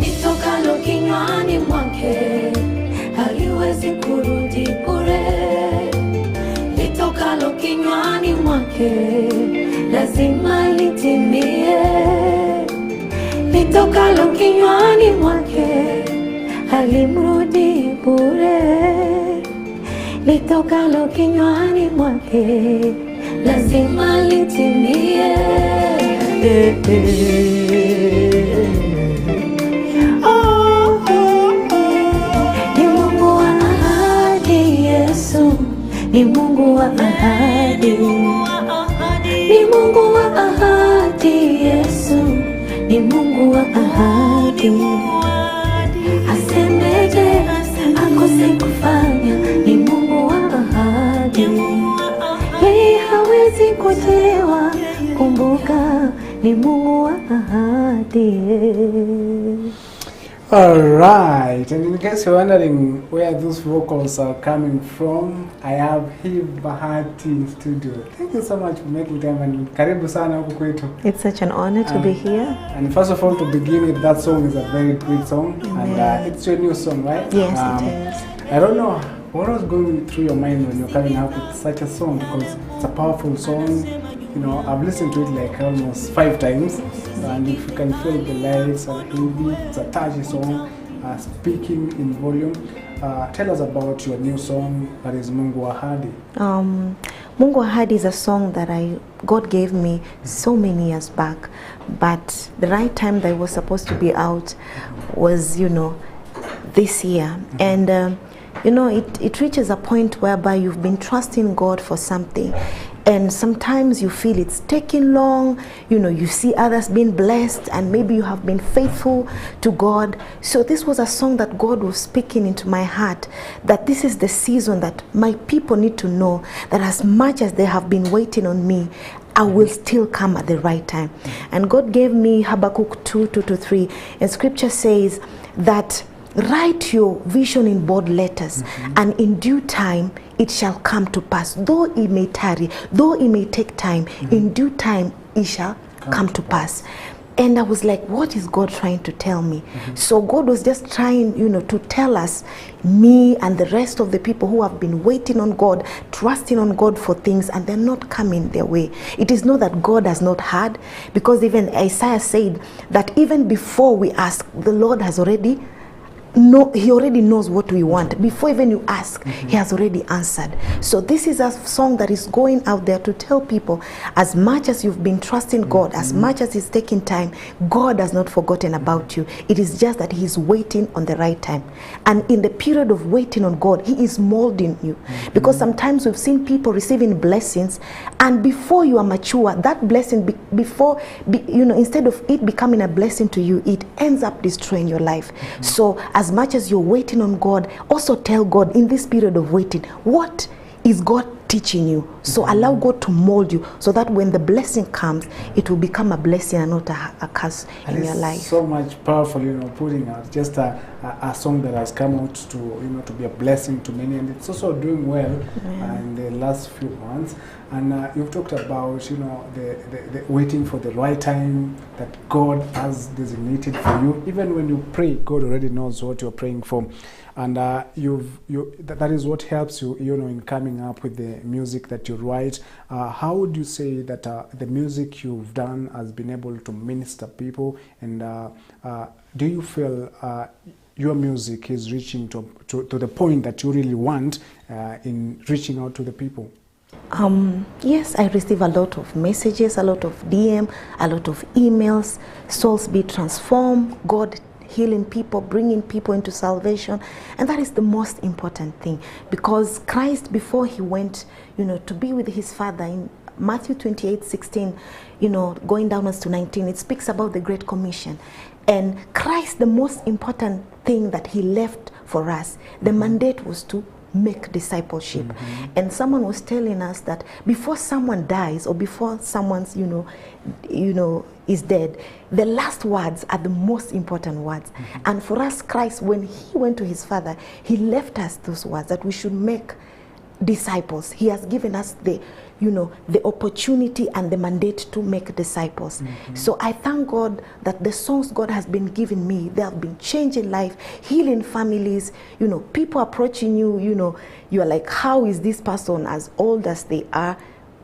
Litokalo kinywani mwake haliwezi kurudi bure. Litokalo kinywani mwake lazima litimie. Litokalo kinywani mwake halimrudi bure. Litokalo kinywani mwake lazima litimie. Ni Mungu wa ahadi, Yesu ni Mungu wa ahadi. Ni Mungu wa ahadi, Yesu ni Mungu wa ahadi. Asemeje akose kufanya, ni Mungu wa ahadi. Yeye hawezi kuchelewa, kumbuka ni Mungu wa ahadi. Alright, and in case you're wondering where those vocals are coming from, I have Bahati studio. Thank you so much for making time and karibu sana huku kwetu. It's such an honor to be here. And first of all, to begin with, that song is a very great song. Amen. And it's your new song, right? Yes, it is. I don't know what was going through your mind when you're coming up with such a song, because it's a powerful song. You know, I've listened to it like almost 5 times, and if you can feel the lyrics are heavy, it's a touchy song, speaking in volume. tell us about your new song that is Mungu Ahadi. Mungu Ahadi is a song that God gave me so many years back, but the right time that it was supposed to be out was, this year. And it reaches a point whereby you've been trusting God for something, and sometimes you feel it's taking long. You see others being blessed, and maybe you have been faithful to God. So this was a song that God was speaking into my heart, that this is the season that my people need to know that as much as they have been waiting on me, I will still come at the right time. And God gave me Habakkuk 2:2-3, and scripture says that write your vision in bold letters, and in due time it shall come to pass. Though it may tarry, though it may take time, in due time it shall come to pass. And I was like, what is God trying to tell me? So God was just trying, to tell us, me and the rest of the people who have been waiting on God, trusting on God for things, and they're not coming their way. It is not that God has not heard, because even Isaiah said that even before we ask, the Lord has already he already knows what we want. Before even you ask, he has already answered. So this is a song that is going out there to tell people, as much as you've been trusting God, as much as it's taking time, God has not forgotten about you. It is just that he is waiting on the right time. And in the period of waiting on God, he is molding you. Because sometimes we've seen people receiving blessings, and before you are mature, that blessing, instead of it becoming a blessing to you, it ends up destroying your life. So as much as you're waiting on God, also tell God in this period of waiting, what is God teaching you? So allow God to mold you, so that when the blessing comes, it will become a blessing and not a curse in your life. So much powerful, putting out just a song that has come out to to be a blessing to many, and it's also doing well in the last few months. And you've talked about the waiting for the right time that God has designated for you. Even when you pray, God already knows what you're praying for, and that is what helps you in coming up with the music that you write. How would you say that the music you've done has been able to minister people, and do you feel your music is reaching to the point that you really want in reaching out to the people? Yes, I receive a lot of messages, a lot of DM, a lot of emails. Souls be transformed, God healing people, bringing people into salvation. And that is the most important thing, because Christ, before he went to be with his Father, in Matthew 28:16, going downwards to 19, it speaks about the Great Commission. And Christ, the most important thing that he left for us, the mandate was to make discipleship. And someone was telling us that before someone dies, or before someone's is dead, the last words are the most important words. And for us, Christ, when he went to his Father, he left us those words, that we should make disciples. He has given us the opportunity and the mandate to make disciples. So I thank God that the songs God has been giving me, they have been changing life, healing families. People approaching you, you're like, how is this person as old as they are?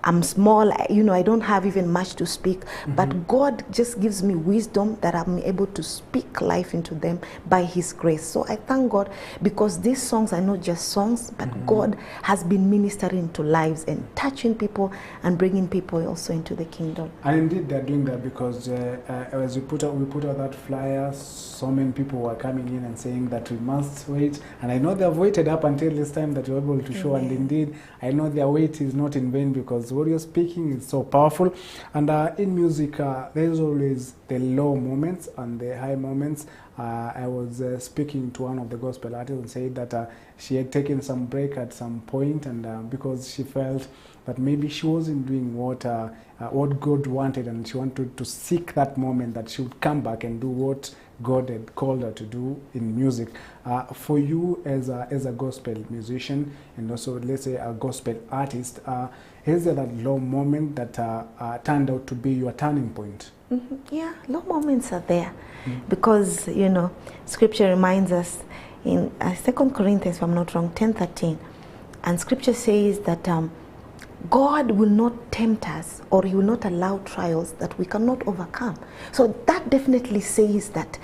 I'm small, I don't have even much to speak, but God just gives me wisdom that I'm able to speak life into them by his grace. So I thank God, because these songs are not just songs, but God has been ministering to lives and touching people and bringing people also into the kingdom. And indeed they're doing that, because as we put out that flyer, so many people were coming in and saying that we must wait. And I know they've waited up until this time that you're able to show. And indeed, I know their wait is not in vain, because what you're speaking is so powerful. And in music, there's always the low moments and the high moments. I was speaking to one of the gospel artists and said that she had taken some break at some point, and because she felt that maybe she wasn't doing what God wanted, and she wanted to seek that moment that she would come back and do what God had called her to do in music. For you as a gospel musician, and also let's say a gospel artist, is there that low moment that turned out to be your turning point? Yeah, low moments are there, because scripture reminds us in 2 Corinthians, if I'm not wrong, 10:13, and scripture says that God will not tempt us, or he will not allow trials that we cannot overcome. So that definitely says that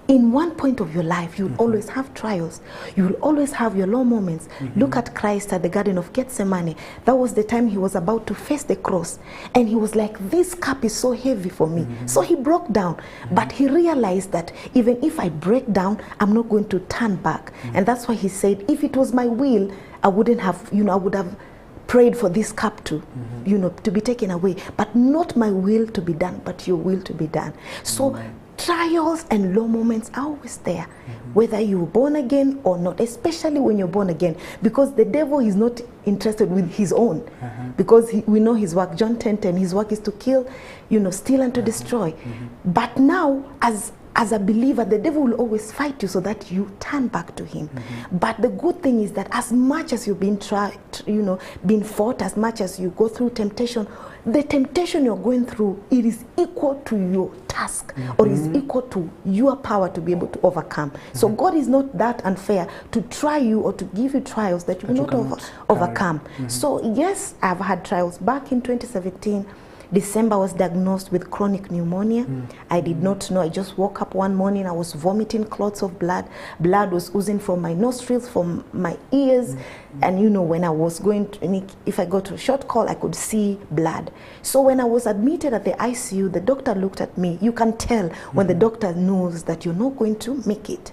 in one point of your life, you'll always have trials. You'll always have your low moments. Look at Christ at the Garden of Gethsemane. That was the time he was about to face the cross. And he was like, this cup is so heavy for me. So he broke down. But he realized that even if I break down, I'm not going to turn back. And that's why he said, if it was my will, I wouldn't have, I would have prayed for this cup to, to be taken away. But not my will to be done, but your will to be done. So trials and low moments are always there, whether you were born again or not, especially when you're born again, because the devil is not interested with his own, because we know his work. John 10:10, his work is to kill, steal and to destroy. But now, as a believer, the devil will always fight you so that you turn back to him. But the good thing is that as much as you've been been fought, as much as you go through temptation, the temptation you're going through, it is equal to your task, or is equal to your power to be able to overcome. So God is not that unfair to try you or to give you trials that you will not overcome. So yes, I've had trials. Back in 2017, December, I was diagnosed with chronic pneumonia. I did not know. I just woke up one morning, I was vomiting clots of blood. Blood was oozing from my nostrils, from my ears. And when I was going to, if I got a short call, I could see blood. So when I was admitted at the ICU, the doctor looked at me. You can tell when the doctor knows that you're not going to make it.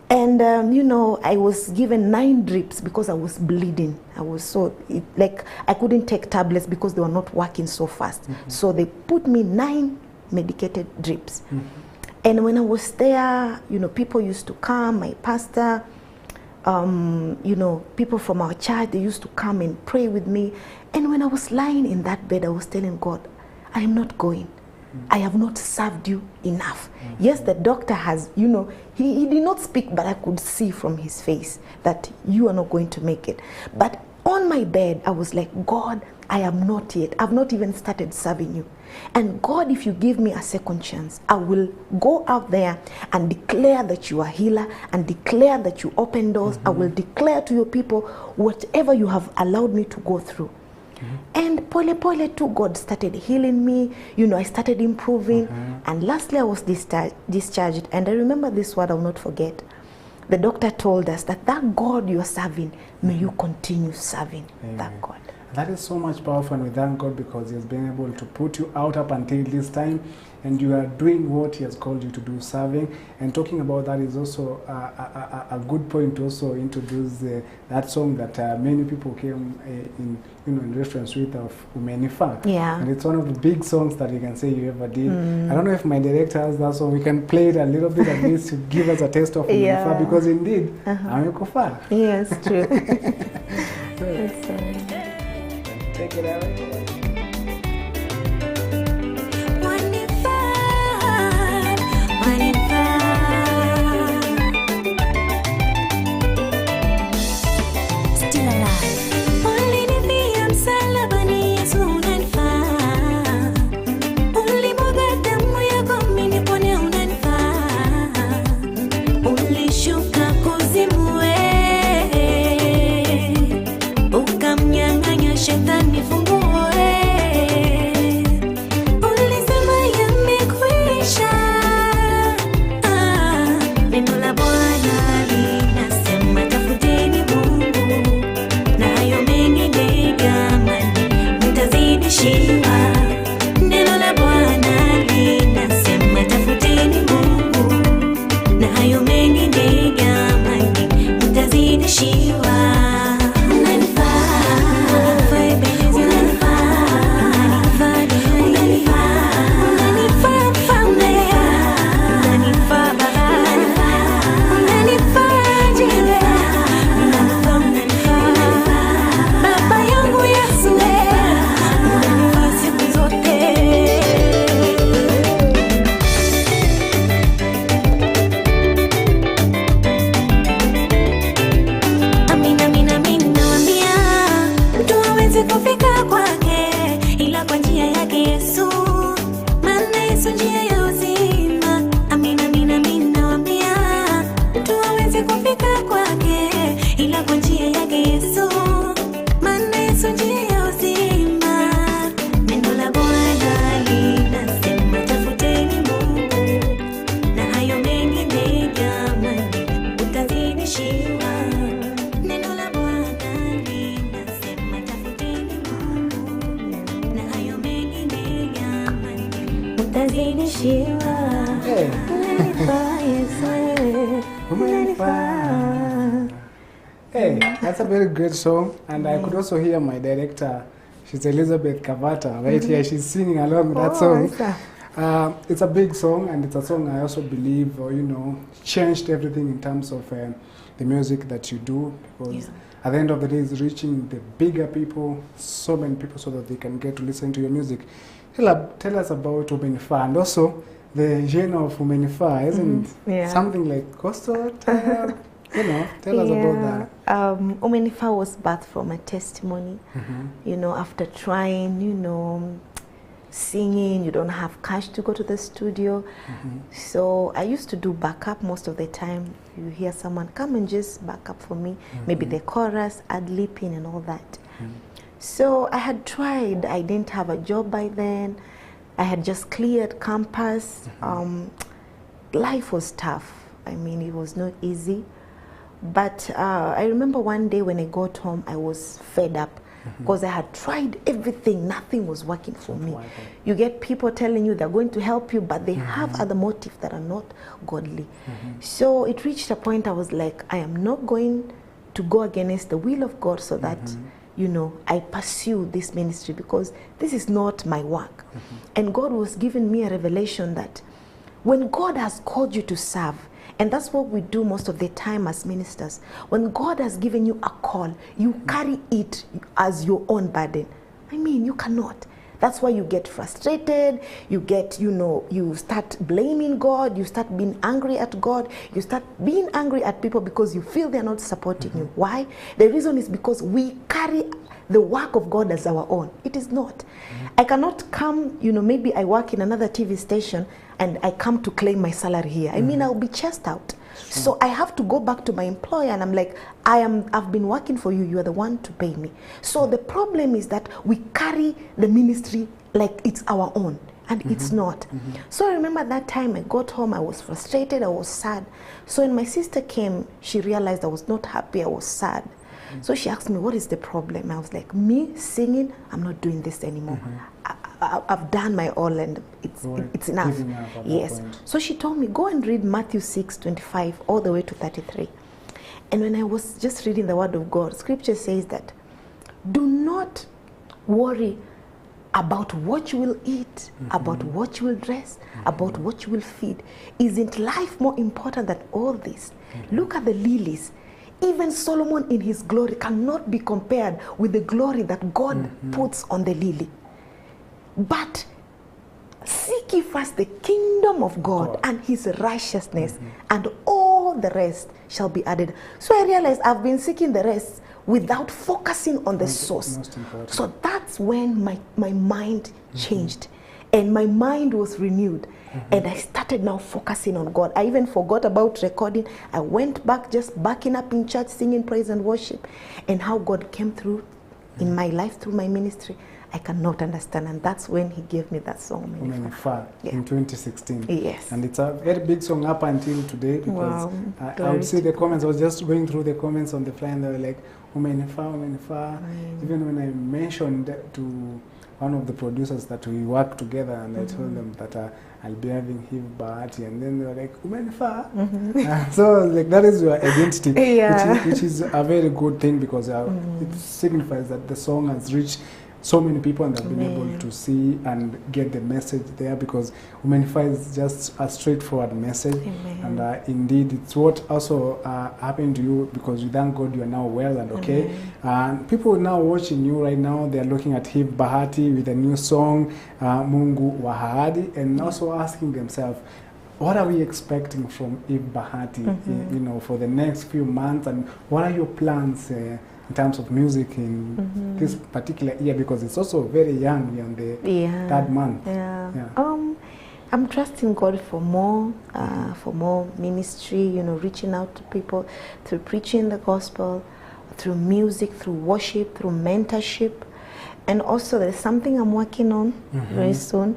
And, I was given 9 drips because I was bleeding. I was so, I couldn't take tablets because they were not working so fast. So they put me 9 medicated drips. And when I was there, people used to come, my pastor, people from our church, they used to come and pray with me. And when I was lying in that bed, I was telling God, I am not going. I have not served you enough. Yes, the doctor has, he did not speak, but I could see from his face that you are not going to make it. But on my bed, I was like, God, I am not yet. I've not even started serving you. And God, if you give me a second chance, I will go out there and declare that you are a healer, and declare that you open doors. I will declare to your people whatever you have allowed me to go through. And pole too, God started healing me. I started improving. And lastly, I was discharged. And I remember this word I will not forget. The doctor told us that God you are serving, may you continue serving that God. That is so much powerful, and we thank God because He has been able to put you out up until this time, and you are doing what He has called you to do, serving. And talking about that is also a good point to also introduce that song that many people came in reference with, of Umenifa. Yeah. And it's one of the big songs that you can say you ever did. I don't know if my director has that song. We can play it a little bit at least to give us a taste of Umenifa, because indeed, Amekufa. Yes, true. Take it out. Shetani fungue tazidishiwa. Umenifaa Yesu wewe, umenifaa. Hey, that's a very great song, and I could also hear my director. She's Elizabeth Kavata, right here. She's singing along with that song. It's a big song, and it's a song I also believe, changed everything in terms of the music that you do, because at the end of the day, it's reaching the bigger people, so many people, so that they can get to listen to your music. Tell us about Umenifa, and also the genre of Umenifa, isn't something like coastal? Tell us about that. Umenifa was birthed from a testimony. After trying, singing, you don't have cash to go to the studio. So I used to do backup most of the time. You hear someone come and just back up for me, maybe the chorus, ad-lipping and all that. So I had tried. I didn't have a job by then. I had just cleared campus. Life was tough. I mean, it was not easy. But I remember one day when I got home, I was fed up because I had tried everything. Nothing was working for me. You get people telling you they're going to help you, but they have other motives that are not godly. So it reached a point I was like, I am not going to go against the will of God so that, I pursue this ministry, because this is not my work. And God was giving me a revelation that when God has called you to serve, and that's what we do most of the time as ministers. When God has given you a call, you carry it as your own burden. I mean, you cannot. That's why you get frustrated, you get, you start blaming God, you start being angry at God, you start being angry at people because you feel they're not supporting you. Why? The reason is because we carry the work of God as our own. It is not. I cannot come, maybe I work in another TV station and I come to claim my salary here. I mean, I'll be chased out. So I have to go back to my employer and I'm like, I've been working for you, you are the one to pay me. So the problem is that we carry the ministry like it's our own, and it's not. So I remember that time I got home, I was frustrated, I was sad. So when my sister came, she realized I was not happy, I was sad. So she asked me, what is the problem? I was like, me singing, I'm not doing this anymore. I've done my all and it's enough. Yes. So she told me, go and read Matthew 6:25 all the way to 33. And when I was just reading the word of God, scripture says that do not worry about what you will eat, about what you will dress, about what you will feed. Isn't life more important than all this? Look at the lilies. Even Solomon in his glory cannot be compared with the glory that God puts on the lily. But seek ye first the kingdom of God and his righteousness, and all the rest shall be added. So I realized I've been seeking the rest without focusing on the source. So that's when my mind changed and my mind was renewed. And I started now focusing on God. I even forgot about recording. I went back just backing up in church, singing praise and worship. And how God came through in my life through my ministry, I cannot understand. And that's when he gave me that song, Umenifa, in 2016. Yes. And it's a very big song up until today, because I would see the comments. I was just going through the comments on the fly and they were like, Umenifa, Umenifa. Even when I mentioned to one of the producers that we work together, and I told them that I'll be having Hiv Bahati, and then they were like, Umenifa. So like that is your identity, which is a very good thing, because it signifies that the song has reached so many people and have been able to see and get the message there, because Umenifa is just a straightforward message. And indeed it's what also happened to you, because you thank God you are now well and okay. And people now watching you right now, they are looking at Hiv Bahati with a new song, Mungu wa Ahadi, and also asking themselves, what are we expecting from Hiv Bahati, for the next few months, and what are your plans in terms of music in this particular year, because it's also very young, on the third month. I'm trusting God for more ministry, reaching out to people through preaching the gospel, through music, through worship, through mentorship. And also there's something I'm working on very soon.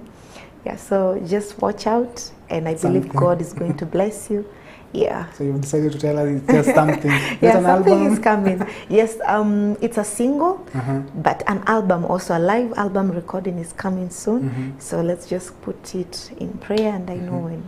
So just watch out, and I believe God is going to bless you. Yeah. So you've decided to tell us it's just something. Yeah, an something album? is coming. Yes, it's a single, but an album also, a live album recording is coming soon. So let's just put it in prayer, and I know when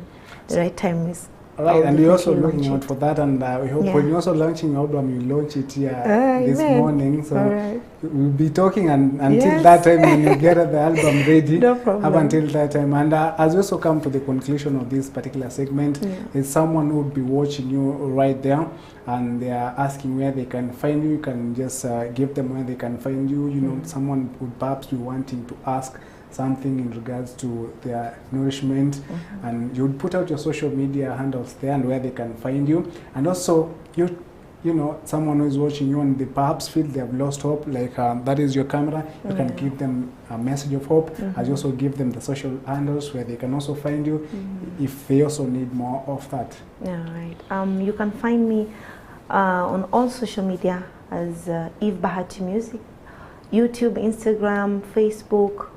the right time is. All right, and we're also looking launch out for that, and we hope when you're also launching your album, you launch it here this morning. So we'll be talking until that time when you get the album ready. No problem. Up until that time. And as we also come to the conclusion of this particular segment, there's someone who would be watching you right there, and they are asking where they can find you. You can just give them where they can find you. You know, someone would perhaps be wanting to ask something in regards to their nourishment, and you would put out your social media handles there and where they can find you. And also, you know, someone who is watching you and they perhaps feel they have lost hope, like that is your camera, you can give them a message of hope, as you also give them the social handles where they can also find you if they also need more of that. Yeah, right. You can find me on all social media as Eve Bahati Music, YouTube, Instagram, Facebook,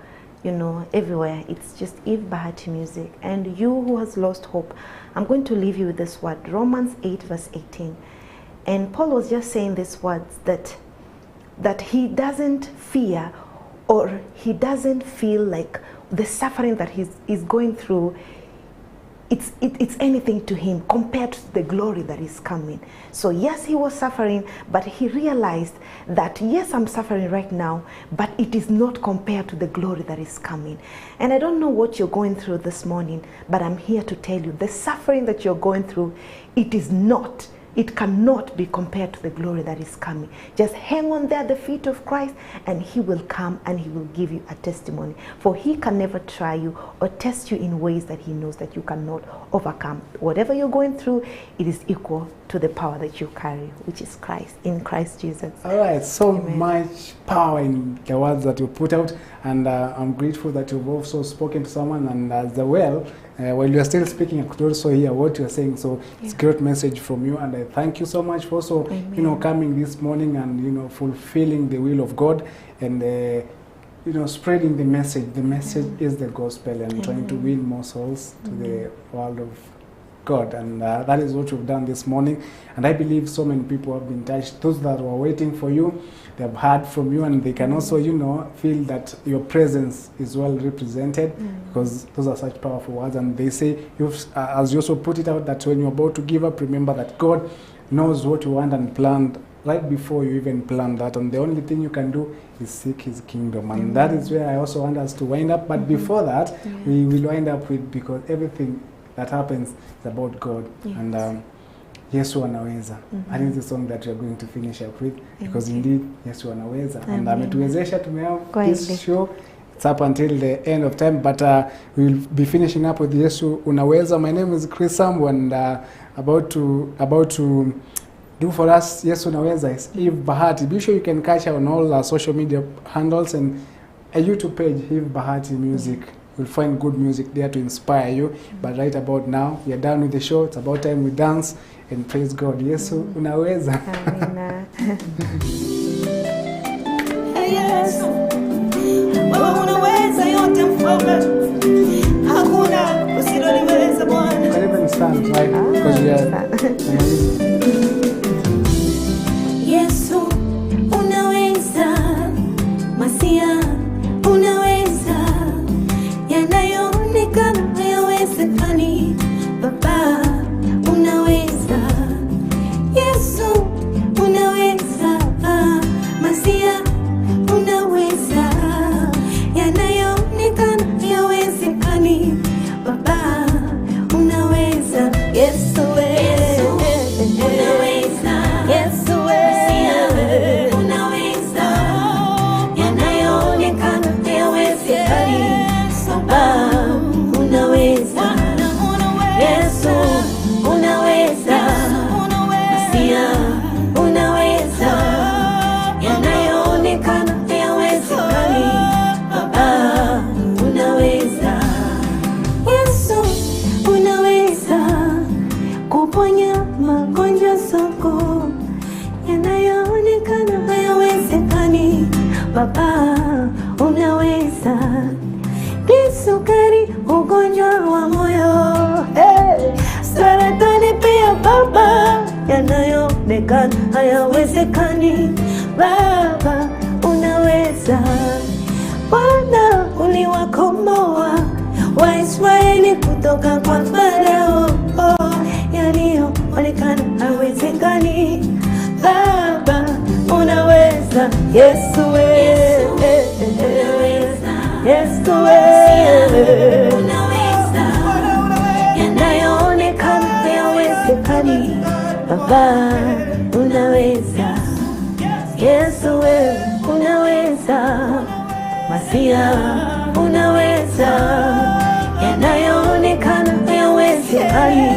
you know, everywhere. It's just Eve Bahati Music. And you who has lost hope, I'm going to leave you with this word, Romans 8 verse 18. And Paul was just saying these words, that he doesn't fear, or he doesn't feel like the suffering that he's going through, it's anything to him compared to the glory that is coming. So yes, he was suffering, but he realized that yes, I'm suffering right now, but it is not compared to the glory that is coming. And I don't know what you're going through this morning, but I'm here to tell you the suffering that you're going through, it cannot be compared to the glory that is coming. Just hang on there at the feet of Christ, and he will come and he will give you a testimony. For he can never try you or test you in ways that he knows that you cannot overcome. Whatever you're going through, it is equal to the power that you carry, which is Christ, in Christ Jesus. All right, so much power in the words that you put out, and I'm grateful that you've also spoken to someone, and as well, while you're still speaking, I could also hear what you're saying. So it's a great message from you, and I thank you so much for also, you know, coming this morning and, you know, fulfilling the will of God, and you know, spreading the message. The message is the gospel, and trying to win more souls to the world of God, and that is what you've done this morning. And I believe so many people have been touched. Those that were waiting for you, they have heard from you, and they can also, you know, feel that your presence is well represented, because those are such powerful words. And they say, as you also put it out, that when you're about to give up, remember that God knows what you want and planned right before you even plan that, and the only thing you can do is seek his kingdom. And that is where I also want us to wind up. But before that, we will wind up with, because everything that happens is about God. And Yesu anaweza. That is the song that we are going to finish up with, because indeed Yesu anaweza. And ametuwezesha, tumehave this show. It's up until the end of time, but we'll be finishing up with Yesu unaweza. My name is Chris Sambu, and about to do for us Yesu unaweza is Eve Bahati. Be sure you can catch her on all our social media handles and a YouTube page, Eve Bahati Music. You'll find good music there to inspire you. But right about now, we are done with the show. It's about time we dance and praise God. Yesu unaweza. Amina. Yesu, wewe unaweza yote mfalme. Hakuna usiloliweza Bwana. You can even stand, right? Because we are Yesu unaweza, Masia unaweza, yanayoonekana hayawezekani. Baba unaweza, Yesu unaweza, yanayoonekana hayawezekani. Baba unaweza. Bwana uliwakomboa Waisraeli kutoka kwa Farao, yaliyoonekana hawezekani. Baba unaweza. Yesu wewe, Yesu wewe unaweza. Yanayoonekana hayawezekani. Baba unaweza. Yesu wewe unaweza. Masia unaweza. Yanayoonekana hayawezekani.